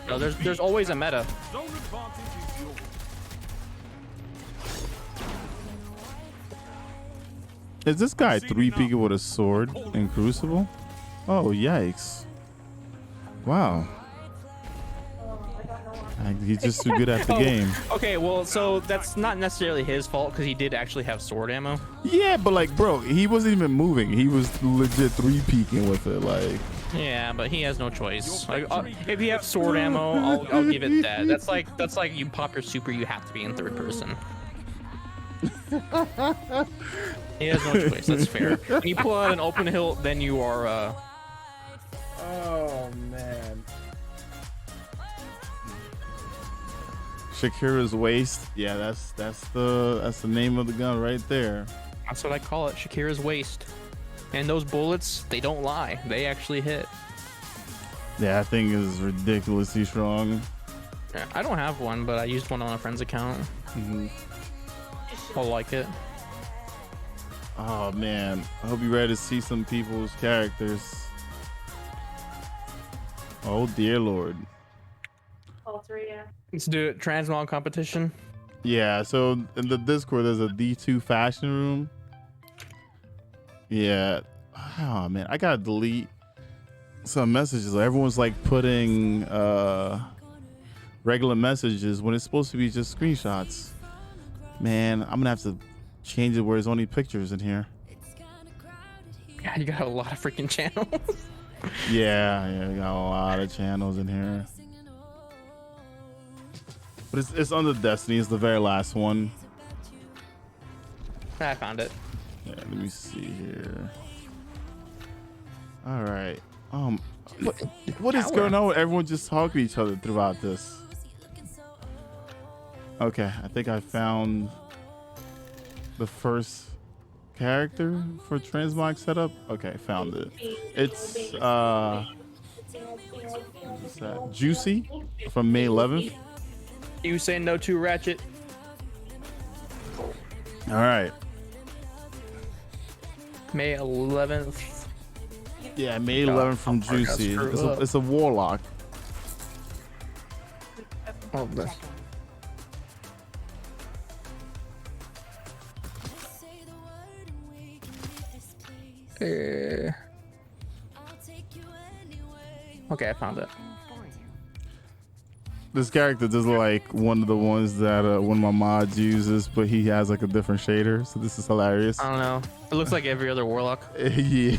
No, there's always a meta.
Is this guy 3-peaking with a sword in Crucible? Oh, yikes. Wow. He's just too good at the game.
Okay, well, so that's not necessarily his fault because he did actually have sword ammo.
Yeah, but like, bro, he wasn't even moving. He was legit 3-peaking with it. Like,
yeah, but he has no choice. Like, if you have sword ammo, I'll give it that. That's like you pop your super, you have to be in third person. He has no choice. That's fair. When you pull out an open hilt, then you are.
Oh man. Shakira's waist. Yeah, that's the name of the gun right there.
That's what I call it. Shakira's waist. And those bullets, they don't lie. They actually hit.
Yeah, that thing is ridiculously strong.
Yeah, I don't have one, but I used one on a friend's account. I like it.
Oh man, I hope you're ready to see some people's characters. Oh dear lord.
All 3, yeah.
Let's do it. Transmog competition.
Yeah, so in the Discord there's a D2 fashion room. Yeah. Oh man, I gotta delete some messages. Everyone's like putting regular messages when it's supposed to be just screenshots. Man, I'm gonna have to change it where there's only pictures in here.
God, you got a lot of freaking channels.
Yeah, we got a lot of channels in here. But it's under Destiny. It's the very last one.
I found it.
Yeah, let me see here. All right. What is going on with everyone just talking to each other throughout this? Okay, I think I found the first character for Transmog setup. Okay, found it. It's what's that? Juicy from May 11th.
You say no to Ratchet.
All right.
May 11th.
Yeah, May 11th from Juicy. It's a Warlock.
Oh, this. Okay, I found it.
This character does look like one of the ones that one of my mods uses, but he has like a different shader, so this is hilarious.
I don't know. It looks like every other Warlock.
Yeah.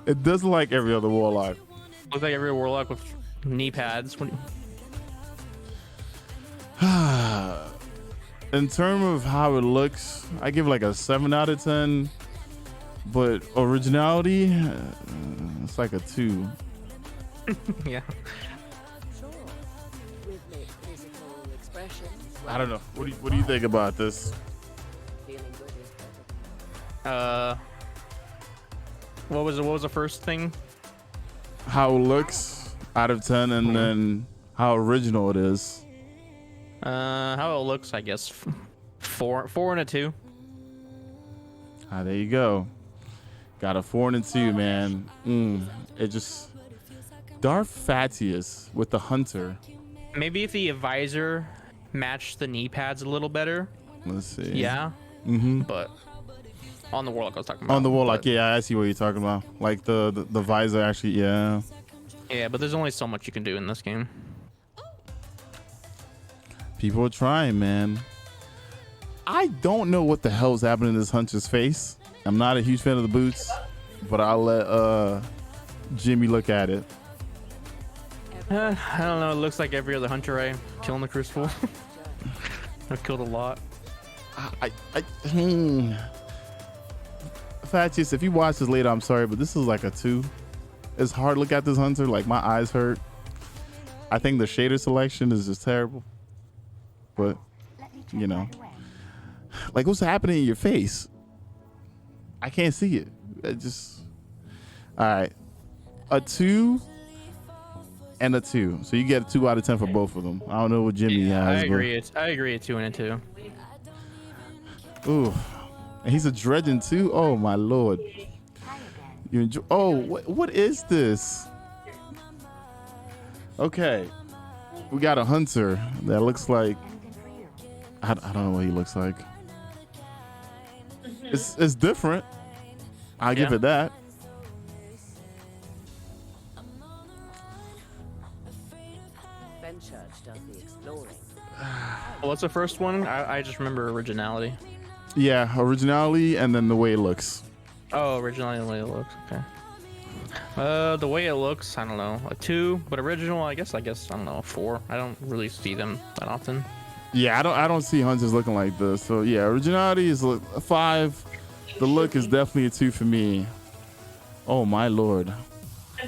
It does look like every other Warlock.
Looks like every Warlock with knee pads.
In terms of how it looks, I give like a 7 out of 10. But originality, it's like a 2.
Yeah.
I don't know. What do you think about this?
What was the first thing?
How it looks out of 10, and then how original it is.
How it looks, I guess 4 and a 2.
Ah, there you go. Got a 4 and a 2, man. It just Darth Fatius with the Hunter.
Maybe if the visor matched the knee pads a little better.
Let's see.
Yeah. But on the Warlock I was talking about.
On the Warlock, yeah, I see what you're talking about. Like the visor actually, yeah.
Yeah, but there's only so much you can do in this game.
People are trying, man. I don't know what the hell's happening to this Hunter's face. I'm not a huge fan of the boots, but I'll let Jimmy look at it.
I don't know. It looks like every other Hunter I kill in the Crucible. I've killed a lot.
Fatius, if you watch this later, I'm sorry, but this is like a 2. It's hard to look at this Hunter. Like, my eyes hurt. I think the shader selection is just terrible. But, you know. Like, what's happening in your face? I can't see it. It just... All right. A 2 and a 2. So you get a 2 out of 10 for both of them. I don't know what Jimmy has.
I agree. I agree. A 2 and a 2.
Ooh. And he's a dredging too. Oh my lord. You enjoy? Oh, what is this? Okay, we got a Hunter that looks like I don't know what he looks like. It's different. I'll give it that.
What's the first one? I just remember originality.
Yeah, originality, and then the way it looks.
Oh, originality and the way it looks. Okay. The way it looks, I don't know, a 2, but original, I guess, I don't know, a 4. I don't really see them that often.
Yeah, I don't see Hunters looking like this. So yeah, originality is a 5. The look is definitely a 2 for me. Oh my lord,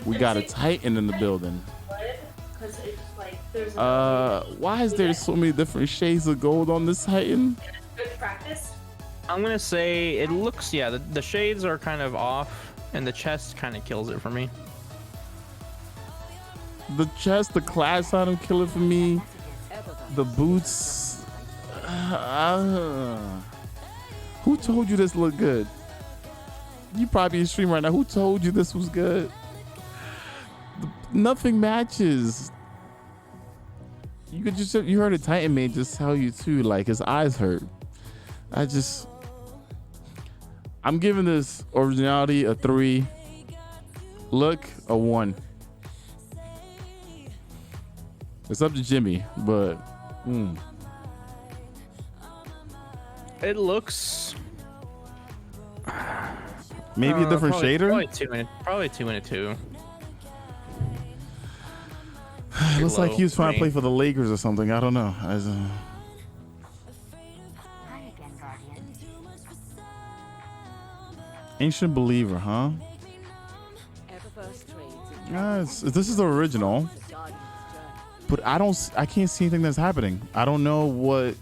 we got a Titan in the building. Why is there so many different shades of gold on this Titan?
Good practice.
I'm gonna say it looks, yeah, the shades are kind of off, and the chest kind of kills it for me.
The chest, the class item kill it for me. The boots. Who told you this looked good? You probably in stream right now. Who told you this was good? Nothing matches. You heard a Titan mate just tell you too, like his eyes hurt. I'm giving this originality a 3. Look, a 1. It's up to Jimmy, but
it looks
maybe a different shader.
Probably 2 and a 2.
It looks like he was trying to play for the Lakers or something. I don't know. Ancient Believer, huh? This is the original, but I can't see anything that's happening. I don't know what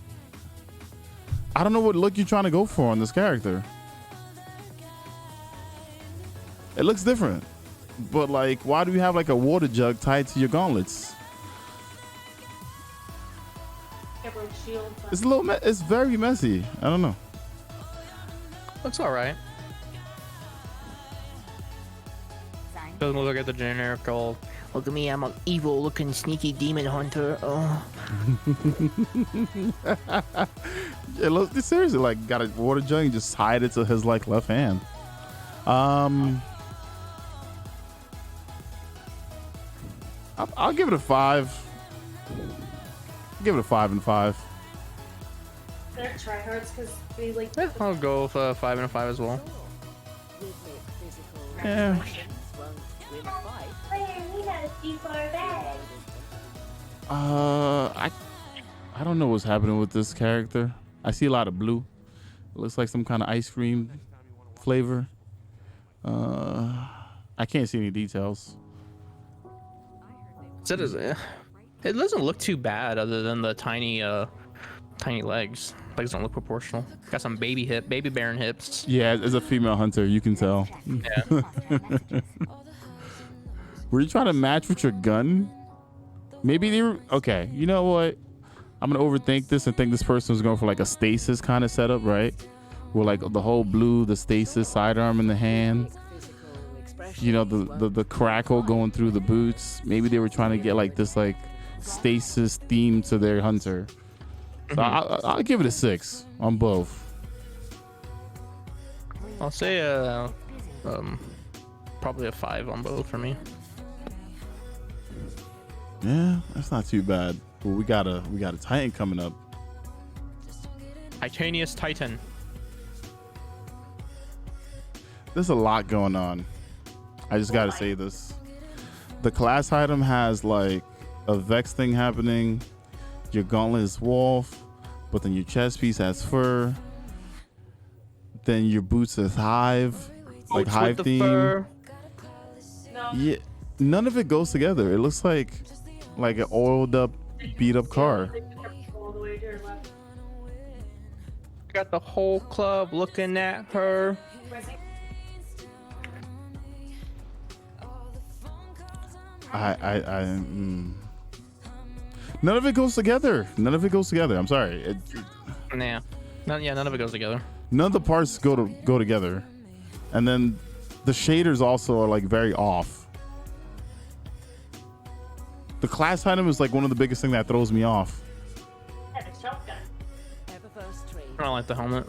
look you're trying to go for on this character. It looks different, but like, why do you have like a water jug tied to your gauntlets? It's a little, it's very messy. I don't know.
Looks all right. Doesn't look like the generic old, look at me, I'm an evil looking sneaky demon hunter. Oh.
It looks seriously like got a water jug and just tied it to his like left hand. I'll give it a 5. Give it a 5 and 5.
They're tryhards because they like.
Yeah, I'll go with 5 and a 5 as well.
Yeah. I don't know what's happening with this character. I see a lot of blue. It looks like some kind of ice cream flavor. I can't see any details.
It doesn't look too bad, other than the tiny legs. Legs don't look proportional. Got some baby baron hips.
Yeah, as a female hunter, you can tell.
Yeah.
Were you trying to match with your gun? Maybe they were. Okay, you know what? I'm gonna overthink this and think this person was going for like a stasis kind of setup, right? With like the whole blue, the stasis sidearm in the hand. You know, the crackle going through the boots. Maybe they were trying to get like this like stasis theme to their hunter. So I'll give it a 6 on both.
I'll say probably a 5 on both for me.
Yeah, that's not too bad. But we got a Titan coming up.
Titanius Titan.
There's a lot going on. I just gotta say this. The class item has like a Vex thing happening. Your gauntlet is wolf, but then your chest piece has fur. Then your boots is hive, like
Boots
hive
with the
theme.
fur.
No.
Yeah, none of it goes together. It looks like an oiled up, beat up car.
All the way to your left.
Got the whole club looking at her.
None of it goes together. None of it goes together. I'm sorry.
Nah. None of it goes together.
None of the parts go together, and then the shaders also are like very off. The class item is like one of the biggest thing that throws me off.
Had a shotgun.
I don't like the helmet.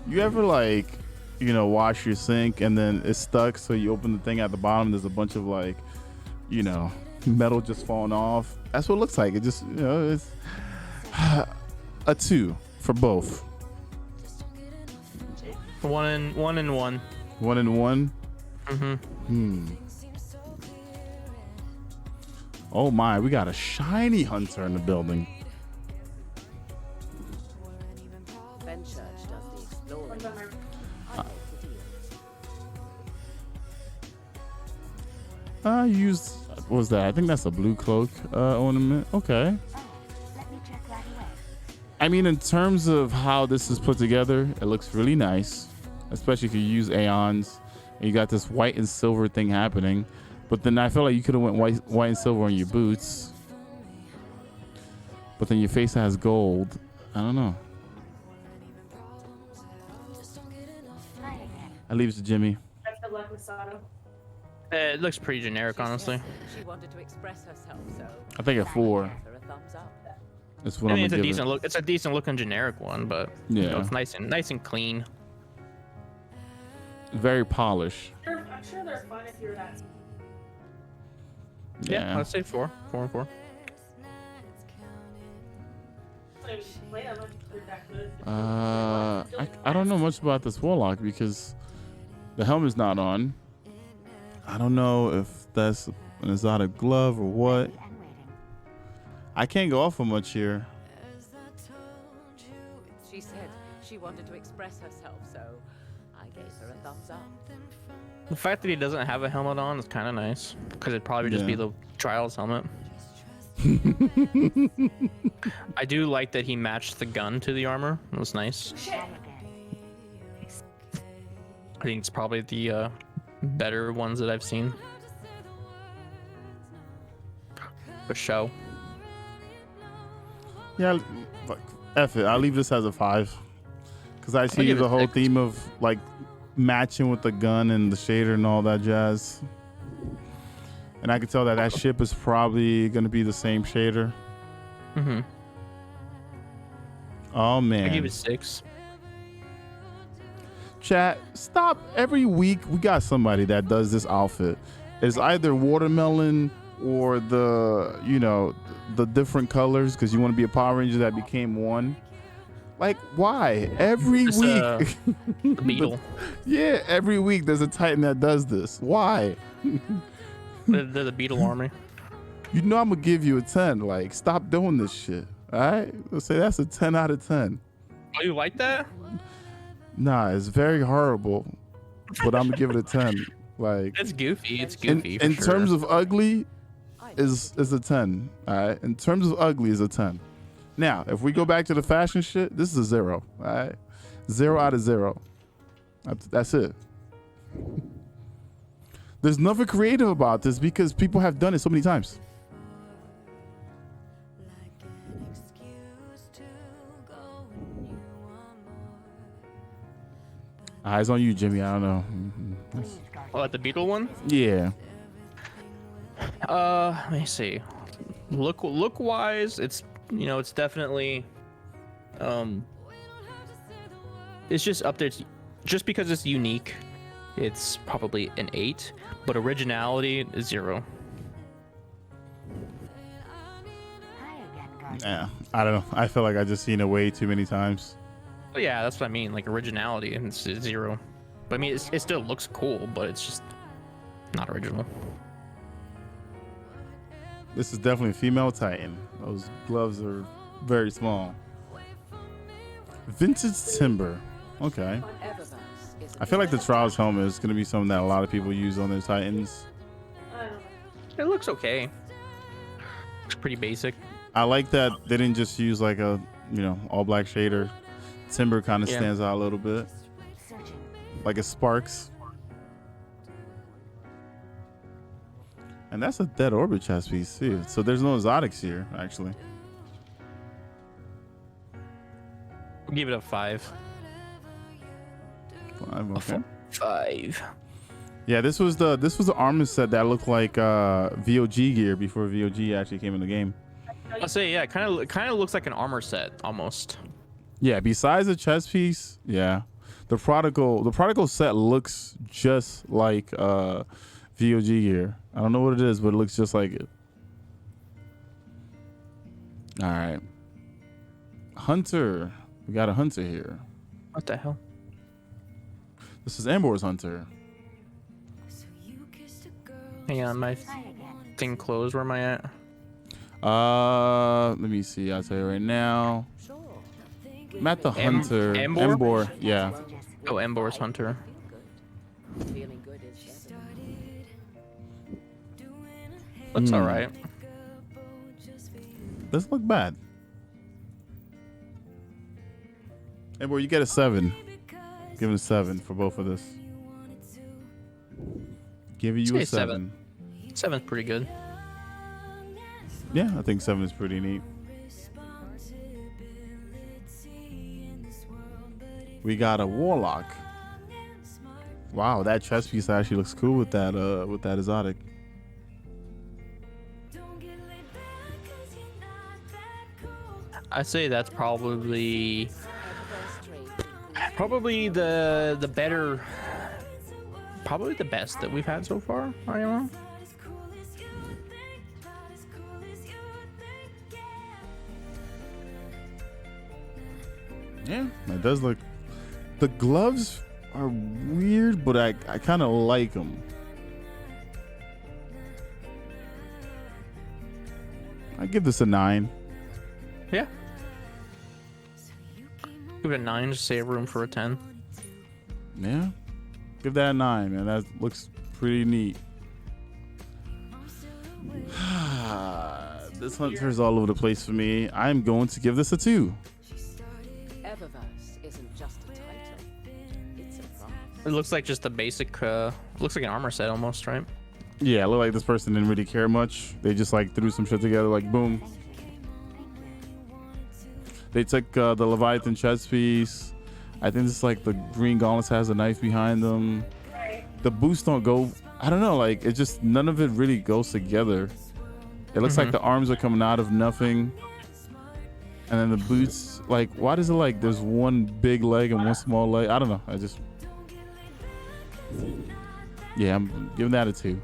You ever like, you know, wash your sink and then it's stuck, so you open the thing at the bottom, there's a bunch of like, you know, metal just falling off. That's what it looks like. It just, you know, it's a 2 for both.
1 and 1.
1 and 1.
Mm-hmm.
Oh my, we got a shiny hunter in the building. I used, what was that? I think that's a blue cloak ornament. Okay. I mean, in terms of how this is put together, it looks really nice, especially if you use Aeons and you got this white and silver thing happening. But then I feel like you could have went white and silver on your boots. But then your face has gold. I don't know. I leave it to Jimmy.
That's the luck with Sato.
It looks pretty generic, honestly.
She wanted to express herself, so
I think a 4.
her a thumbs up.
That's what
I
I'm
mean, it's
gonna
a
give
decent
it.
look. It's a decent looking generic one, but you know,
Yeah.
it's nice and clean.
Very polished.
I'm sure they're fun if you're that.
Yeah, I'd say 4 and 4.
I don't know much about this Warlock because the helmet's not on. I don't know if that's an exotic glove or what. I can't go off of much here.
She said she wanted to express herself, so I gave her a thumbs up.
The fact that he doesn't have a helmet on is kind of nice, because it'd probably just be the Trials helmet. I do like that he matched the gun to the armor. It was nice. I think it's probably the better ones that I've seen. For show.
Yeah, like, F it. I'll leave this as a 5. Because I see
give it
the whole
6.
theme of like matching with the gun and the shader and all that jazz. And I can tell that ship is probably going to be the same shader.
Mm-hmm.
Oh, man.
I give it 6.
Chat, stop. Every week we got somebody that does this outfit. It's either watermelon or the, you know, the different colors because you want to be a Power Ranger that became one. Like, why? Every
It's,
week.
The Beetle.
Yeah, every week there's a Titan that does this. Why?
They're the Beetle army.
You know I'm gonna give you a 10. Like, stop doing this shit. All right? Let's say that's a 10 out of 10.
Oh, you like that?
Nah, it's very horrible, but I'm gonna give it a 10. Like,
It's goofy. It's goofy.
in terms of ugly, is a 10. All right? In terms of ugly, is a 10. Now, if we go back to the fashion shit, this is a 0. All right? 0 out of 0. That's it. There's nothing creative about this because people have done it so many times. Eyes on you, Jimmy. I don't know.
Oh, like the Beetle one?
Yeah.
Let me see. Look wise, it's it's definitely it's just up there. Just because it's unique, it's probably an 8, but originality is 0.
Yeah, I don't know. I feel like I just seen it way too many times.
But yeah, that's what I mean. Like originality, and it's 0. But I mean, it still looks cool, but it's just not original.
This is definitely a female Titan. Those gloves are very small. Vintage timber. Okay. I feel like the Trials helmet is going to be something that a lot of people use on their Titans.
It looks okay. It's pretty basic.
I like that they didn't just use like a, all black shader. Timber kind of stands out a little bit. Like it sparks. And that's a dead orbit chest piece too. So there's no exotics here, actually.
We'll give it a 5.
5, okay.
5.
Yeah, this was the armor set that looked like VOG gear before VOG actually came in the game.
I'll say, yeah, kind of looks like an armor set almost.
Yeah, besides the chest piece, yeah. The prodigal set looks just like VOG gear. I don't know what it is, but it looks just like it. All right. Hunter. We got a hunter here.
What the hell?
This is Ambor's hunter.
Hang on, my thing closed. Where am I at?
Let me see. I'll tell you right now. I'm at the hunter.
Embor?
Embor, yeah.
Oh, Embor's hunter. Looks all right.
Doesn't look bad. Embor, you get a 7. Give him a 7 for both of this. Giving you a 7.
7's pretty good.
Yeah, I think 7 is pretty neat. We got a Warlock. Wow, that chest piece actually looks cool with that exotic.
I'd say that's probably the better, probably the best that we've had so far. I don't know.
Yeah, that does look. The gloves are weird, but I kind of like them. I give this a 9.
Yeah. Give it a 9 to save room for a 10.
Yeah. Give that a 9, man. That looks pretty neat. This hunter's all over the place for me. I'm going to give this a 2.
Isn't just a title. It's a prize.
It looks like just a basic, looks like an armor set almost, right?
Yeah, it looked like this person didn't really care much. They just like threw some shit together, like boom. They took the Leviathan chest piece. I think this is like the green gauntlets has a knife behind them. The boots don't go. I don't know. Like it just none of it really goes together. It looks like the arms are coming out of nothing, and then the boots. Like why does it like there's one big leg and one small leg? I don't know. Yeah, I'm giving that a 2.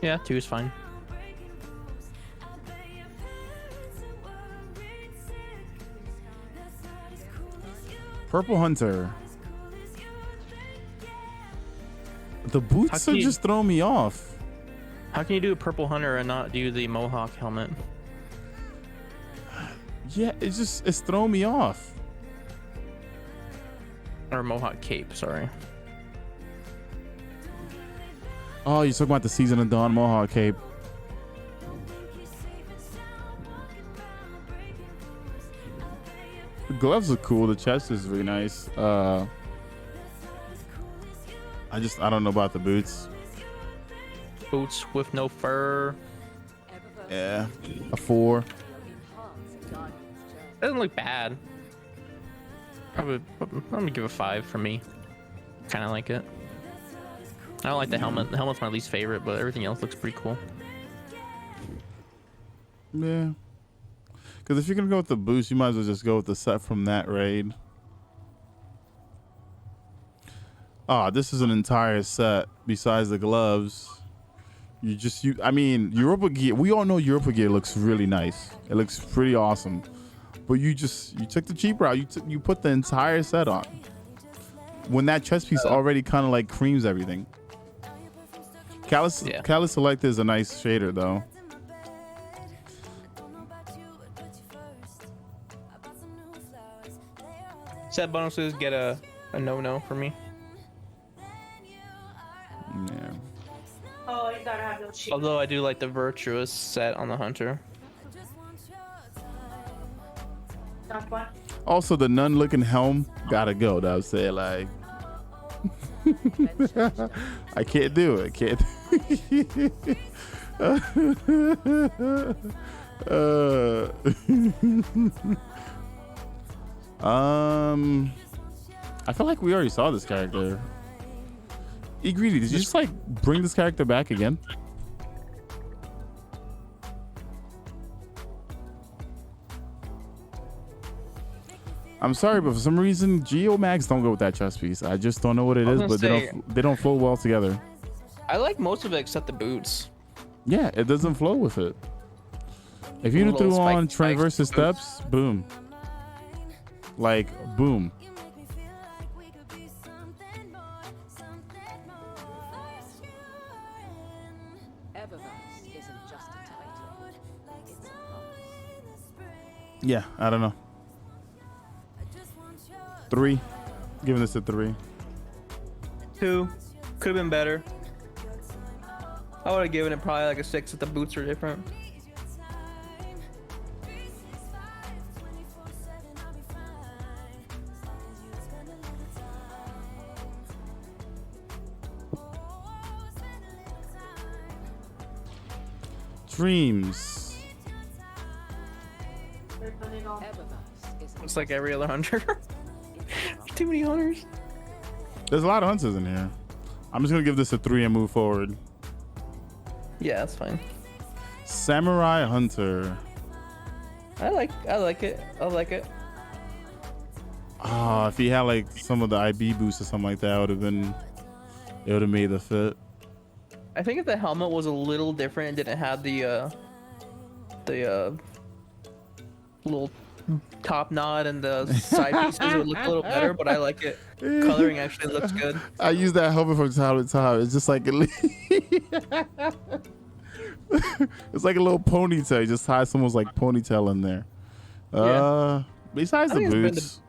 Yeah, 2 is fine.
Purple Hunter. The boots are just throwing me off.
How can you do a Purple Hunter and not do the Mohawk helmet?
Yeah, it's throwing me off.
Or Mohawk cape, sorry.
Oh, you're talking about the Season of Dawn Mohawk cape. The gloves are cool. The chest is really nice. I don't know about the boots.
Boots with no fur.
Yeah, a 4.
Doesn't look bad. I'm gonna give a 5 for me. Kind of like it. I don't like the helmet. The helmet's my least favorite, but everything else looks pretty cool.
Yeah. Because if you're gonna go with the boots, you might as well just go with the set from that raid. Ah, this is an entire set besides the gloves. I mean, Europa gear. We all know Europa gear looks really nice. It looks pretty awesome. But you took the cheap route. You put the entire set on. When that chest piece already kind of like creams everything. Callus Select is a nice shader though.
Set bonuses get a no for me.
Yeah.
Oh, you gotta have those cheap.
Although I do like the virtuous set on the hunter.
That's fun.
Also, the nun-looking helm gotta go. That was saying like, I can't do it. Can't. I feel like we already saw this character. Greedy, did you just like bring this character back again? I'm sorry, but for some reason, Geomags don't go with that chest piece. I just don't know what it is, but they don't flow well together.
I like most of it except the boots.
Yeah, it doesn't flow with it. If you threw on Transversus Steps, boom. Like, boom. Yeah, I don't know. 3. Giving this a 3.
2. Could have been better. I would have given it probably like a 6 if the boots were different.
Dreams.
It's like every other hunter. Too many hunters.
There's a lot of hunters in here. I'm just gonna give this a 3 and move forward.
Yeah, that's fine.
Samurai Hunter.
I like it. I like it.
Ah, if he had like some of the IB boosts or something like that, it would have made the fit.
I think if the helmet was a little different and didn't have the little top knot and the side pieces, it would look a little better, but I like it. Coloring actually looks good.
I use that helmet from time to time. It's just like it's like a little ponytail. You just tie someone's like ponytail in there.
Yeah.
Besides the boots,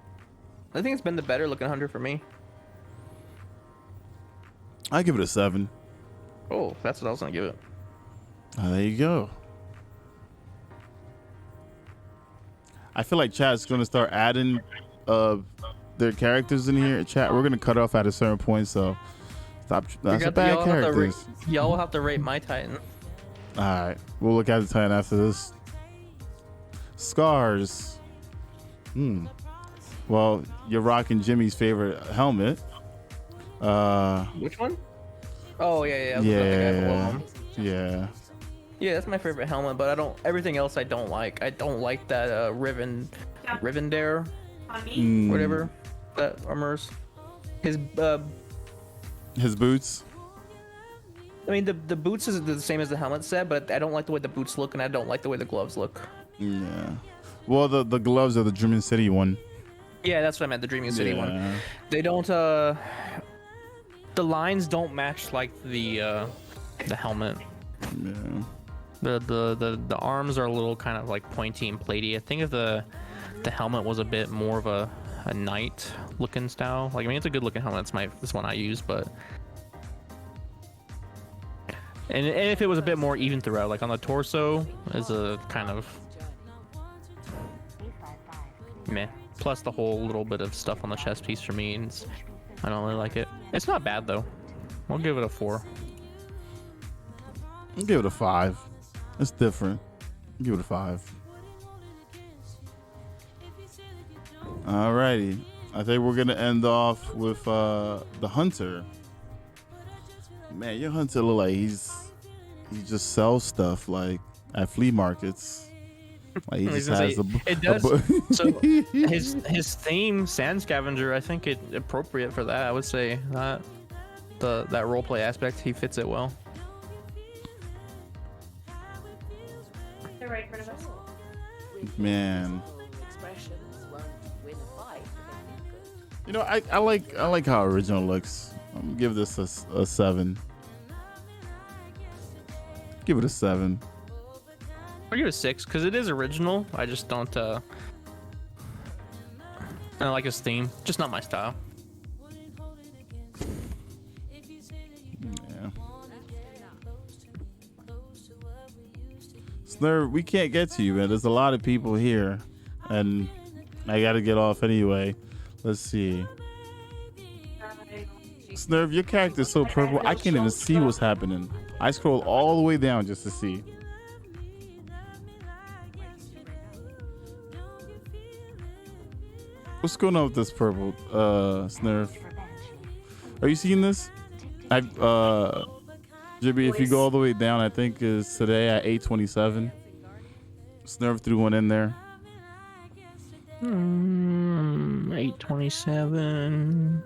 I think it's been the better looking hunter for me.
I give it a 7.
Oh, that's what I was gonna give it.
There you go. I feel like chat's gonna start adding their characters in here. Chat, we're gonna cut off at a certain point, so stop. That's a bad characters.
Y'all will have to rate my Titan.
All right, we'll look at the Titan after this. Scars. Well, you're rocking Jimmy's favorite helmet.
Which one? Oh yeah. Yeah, that's my favorite helmet, but I don't. Everything else I don't like. I don't like that Rivendare, whatever that armor's. His
boots.
I mean, the boots is the same as the helmet set, but I don't like the way the boots look, and I don't like the way the gloves look.
Yeah. Well, the gloves are the German City one.
Yeah, that's what I meant. The Dreaming City one.
Yeah.
They don't. The lines don't match like the helmet.
Yeah.
The arms are a little kind of like pointy and platey. I think if the helmet was a bit more of a knight looking style. Like, I mean, it's a good looking helmet. This one I use, but and if it was a bit more even throughout, like on the torso is a kind of meh. Plus the whole little bit of stuff on the chest piece for me, and I don't really like it. It's not bad though. I'll give it a 4.
I'll give it a 5. It's different. I'll give it a 5. Alrighty. I think we're gonna end off with the hunter. Man, your hunter look like he just sells stuff like at flea markets. Like he just has
it does. So his theme, Sand Scavenger, I think it appropriate for that. I would say that that roleplay aspect, he fits it well.
They're right in front of us.
Man.
Expressions won't win a fight, but they're good.
You know, I like how original looks. I'm gonna give this a 7. Give it a 7.
I'll give it a 6 because it is original. I just don't. I don't like his theme. Just not my style.
Yeah. Slur, we can't get to you, man. There's a lot of people here, and I gotta get off anyway. Let's see. Snurf, your character's so purple, I can't even see what's happening. I scroll all the way down just to see. What's going on with this purple, Snurf? Are you seeing this? Jibby, if you go all the way down, I think is today at 8:27. Snurf threw one in there.
8:27.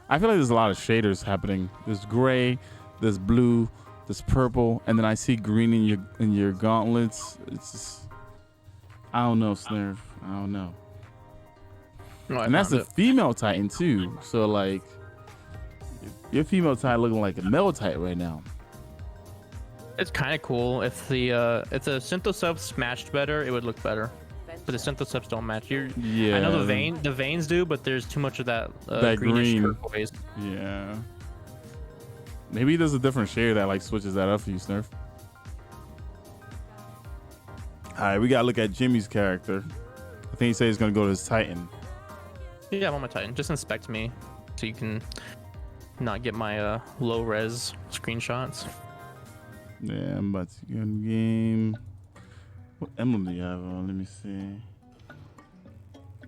I feel like there's a lot of shaders happening. There's gray, there's blue, there's purple, and then I see green in your gauntlets. It's just, I don't know, Snurf. I don't know.
No,
And that's a female Titan too. So like, your female Titan looking like a male Titan right now.
It's kind of cool. If the Synthosubs matched better, it would look better. But the Synthosubs don't match.
Yeah.
I know the veins do, but there's too much of that,
that
greenish
green.
turquoise.
Yeah. Maybe there's a different shade that like switches that up for you, Snurf. All right, we gotta look at Jimmy's character. I think he said he's gonna go to his Titan.
Yeah, I'm on my Titan. Just inspect me, so you can not get my low res screenshots.
Yeah, I'm about to get in the game. What emblem do you have on? Let me see.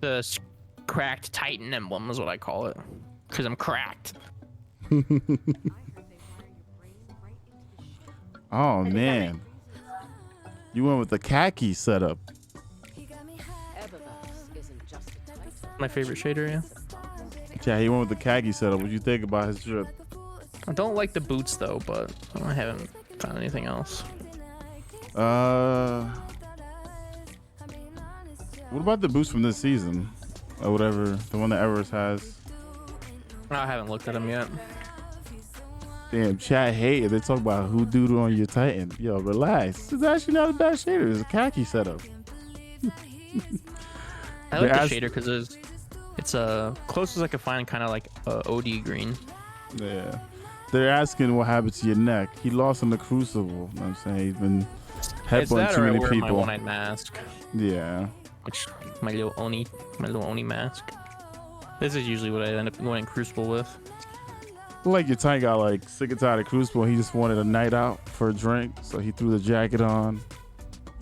The cracked Titan emblem is what I call it, because I'm cracked.
Oh man, you went with the khaki setup.
My favorite shader, yeah.
Yeah, he went with the khaki setup. What do you think about his drip?
I don't like the boots though, but I haven't found anything else.
What about the boots from this season, or whatever, the one that Everest has?
I haven't looked at them yet.
Damn, chat hate. They talk about who doodle on your Titan. Yo, relax. It's actually not a bad shader. It's a khaki setup.
I like the shader because it's close as I can find, kind of like OD green.
Yeah. They're asking what happened to your neck. He lost in the Crucible. You know what I'm saying? He's been headbutting too many people.
My one-eyed mask.
Yeah.
Which my little Oni mask. This is usually what I end up going in Crucible with.
Like your Titan got like sick and tired of Crucible. He just wanted a night out for a drink, so he threw the jacket on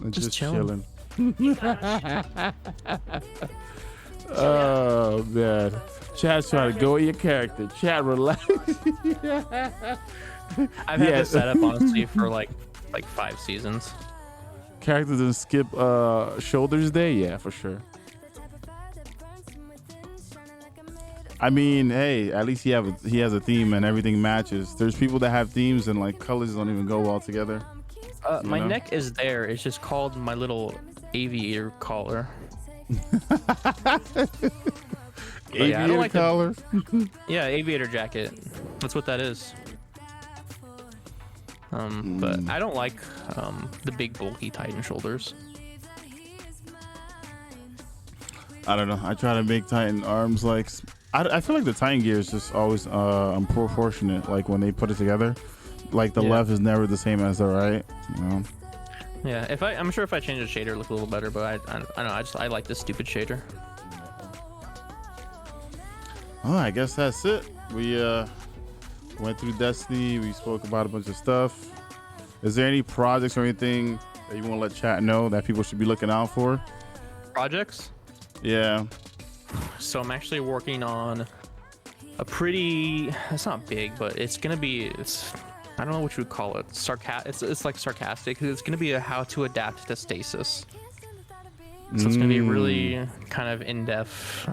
and just chilling. Oh man, Chat's trying to go with your character. Chat, relax.
I've had this setup honestly for like 5 seasons.
Characters didn't skip Shoulders Day, yeah, for sure. I mean, hey, at least he has a theme and everything matches. There's people that have themes and like colors don't even go well together.
My neck is there. It's just called my little aviator collar.
Aviator collar?
Yeah, aviator jacket. That's what that is. But I don't like the big bulky Titan shoulders.
I don't know. I try to make Titan arms like I feel like the Titan gear is just always unproportionate. Like when they put it together, like the left is never the same as the right. You know?
Yeah. I'm sure if I change the shader, it'll look a little better. But I don't know. I like this stupid shader.
Oh, I guess that's it. We went through Destiny. We spoke about a bunch of stuff. Is there any projects or anything that you want to let chat know that people should be looking out for?
Projects?
Yeah.
So I'm actually working on a pretty. It's not big, but it's gonna be. I don't know what you would call it. It's like sarcastic. It's gonna be a how to adapt to Stasis. So it's gonna be really kind of in-depth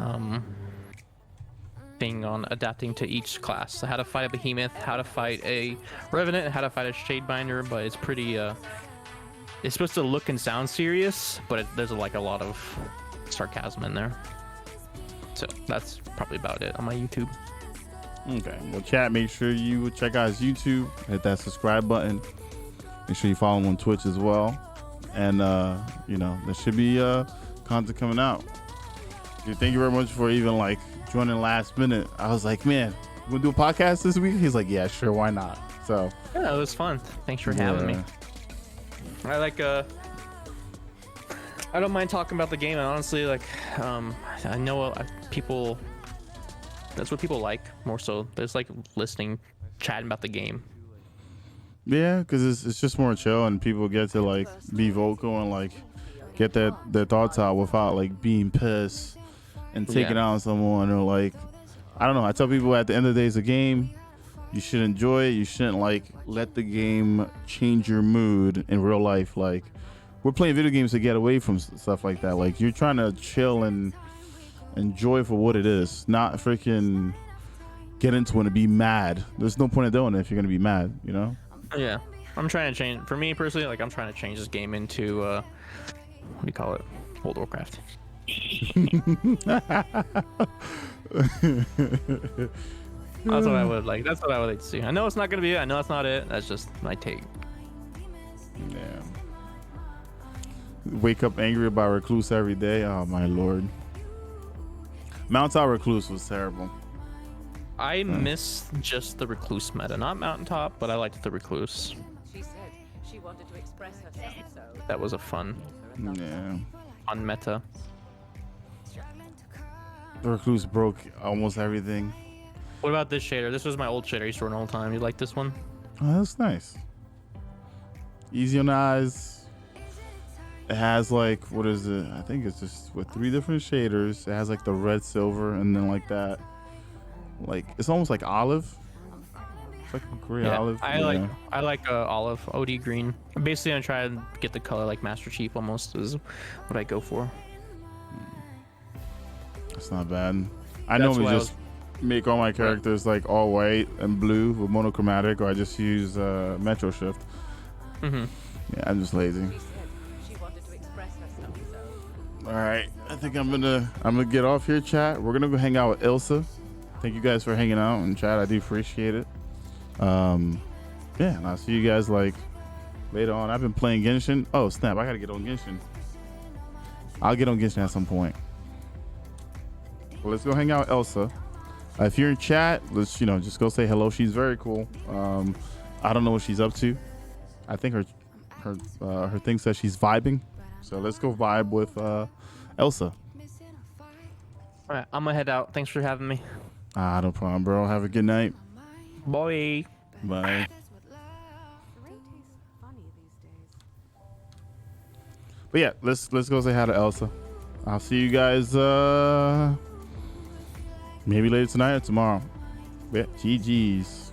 thing on adapting to each class. So how to fight a behemoth, how to fight a revenant, and how to fight a shadebinder. But it's pretty. It's supposed to look and sound serious, but there's like a lot of sarcasm in there. So that's probably about it on my YouTube.
Okay. Well, chat, make sure you check out his YouTube. Hit that subscribe button. Make sure you follow him on Twitch as well. And, there should be content coming out. Dude, thank you very much for even, like, joining last minute. I was like, man, we'll do a podcast this week? He's like, yeah, sure, why not? So.
Yeah, it was fun. Thanks for having me. I don't mind talking about the game. And honestly, like, I know people. That's what people like more so. There's like listening, chatting about the game.
Yeah, because it's just more chill, and people get to like be vocal and like get their thoughts out without like being pissed and taking out on someone, or like, I don't know. I tell people at the end of the day, it's a game. You should enjoy it. You shouldn't like let the game change your mood in real life. Like, we're playing video games to get away from stuff like that. Like, you're trying to chill and enjoy for what it is, not freaking get into it and be mad. There's no point in doing it if you're gonna be mad, you know?
Yeah, I'm trying to change. For me personally, like, I'm trying to change this game into what do you call it? World of Warcraft. That's what I would like. That's what I would like to see. I know it's not gonna be it. I know it's not it. That's just my take.
Yeah. Wake up angry about Recluse every day. Oh my lord. Mountaintop Recluse was terrible.
I miss just the Recluse meta, not Mountaintop, but I liked the Recluse.
She said she wanted to express herself, so
That was a fun meta.
The Recluse broke almost everything.
What about this shader? This was my old shader I used to run all the time. You like this one?
Oh, that's nice. Easy on the eyes. It has like, what is it? I think it's just with 3 different shaders. It has like the red, silver, and then like that. Like, it's almost like olive. It's like a gray olive.
I like olive, OD green. Basically, I try to get the color like Master Chief almost is what I go for.
It's not bad. I normally just make all my characters like all white and blue with monochromatic, or I just use Metro Shift. Yeah, I'm just lazy. All right, I think I'm gonna get off here, chat. We're gonna go hang out with Ilsa. Thank you guys for hanging out and chat. I do appreciate it. Yeah, and I'll see you guys like later on. I've been playing Genshin. Oh snap! I gotta get on Genshin. I'll get on Genshin at some point. Well, let's go hang out with Elsa. If you're in chat, let's just go say hello. She's very cool. I don't know what she's up to. I think her thing says she's vibing. So let's go vibe with Elsa.
All right, I'm gonna head out. Thanks for having me.
No problem, bro. Have a good night.
Bye.
Bye. But yeah, let's go say hi to Elsa. I'll see you guys maybe later tonight or tomorrow. Yeah, GG's.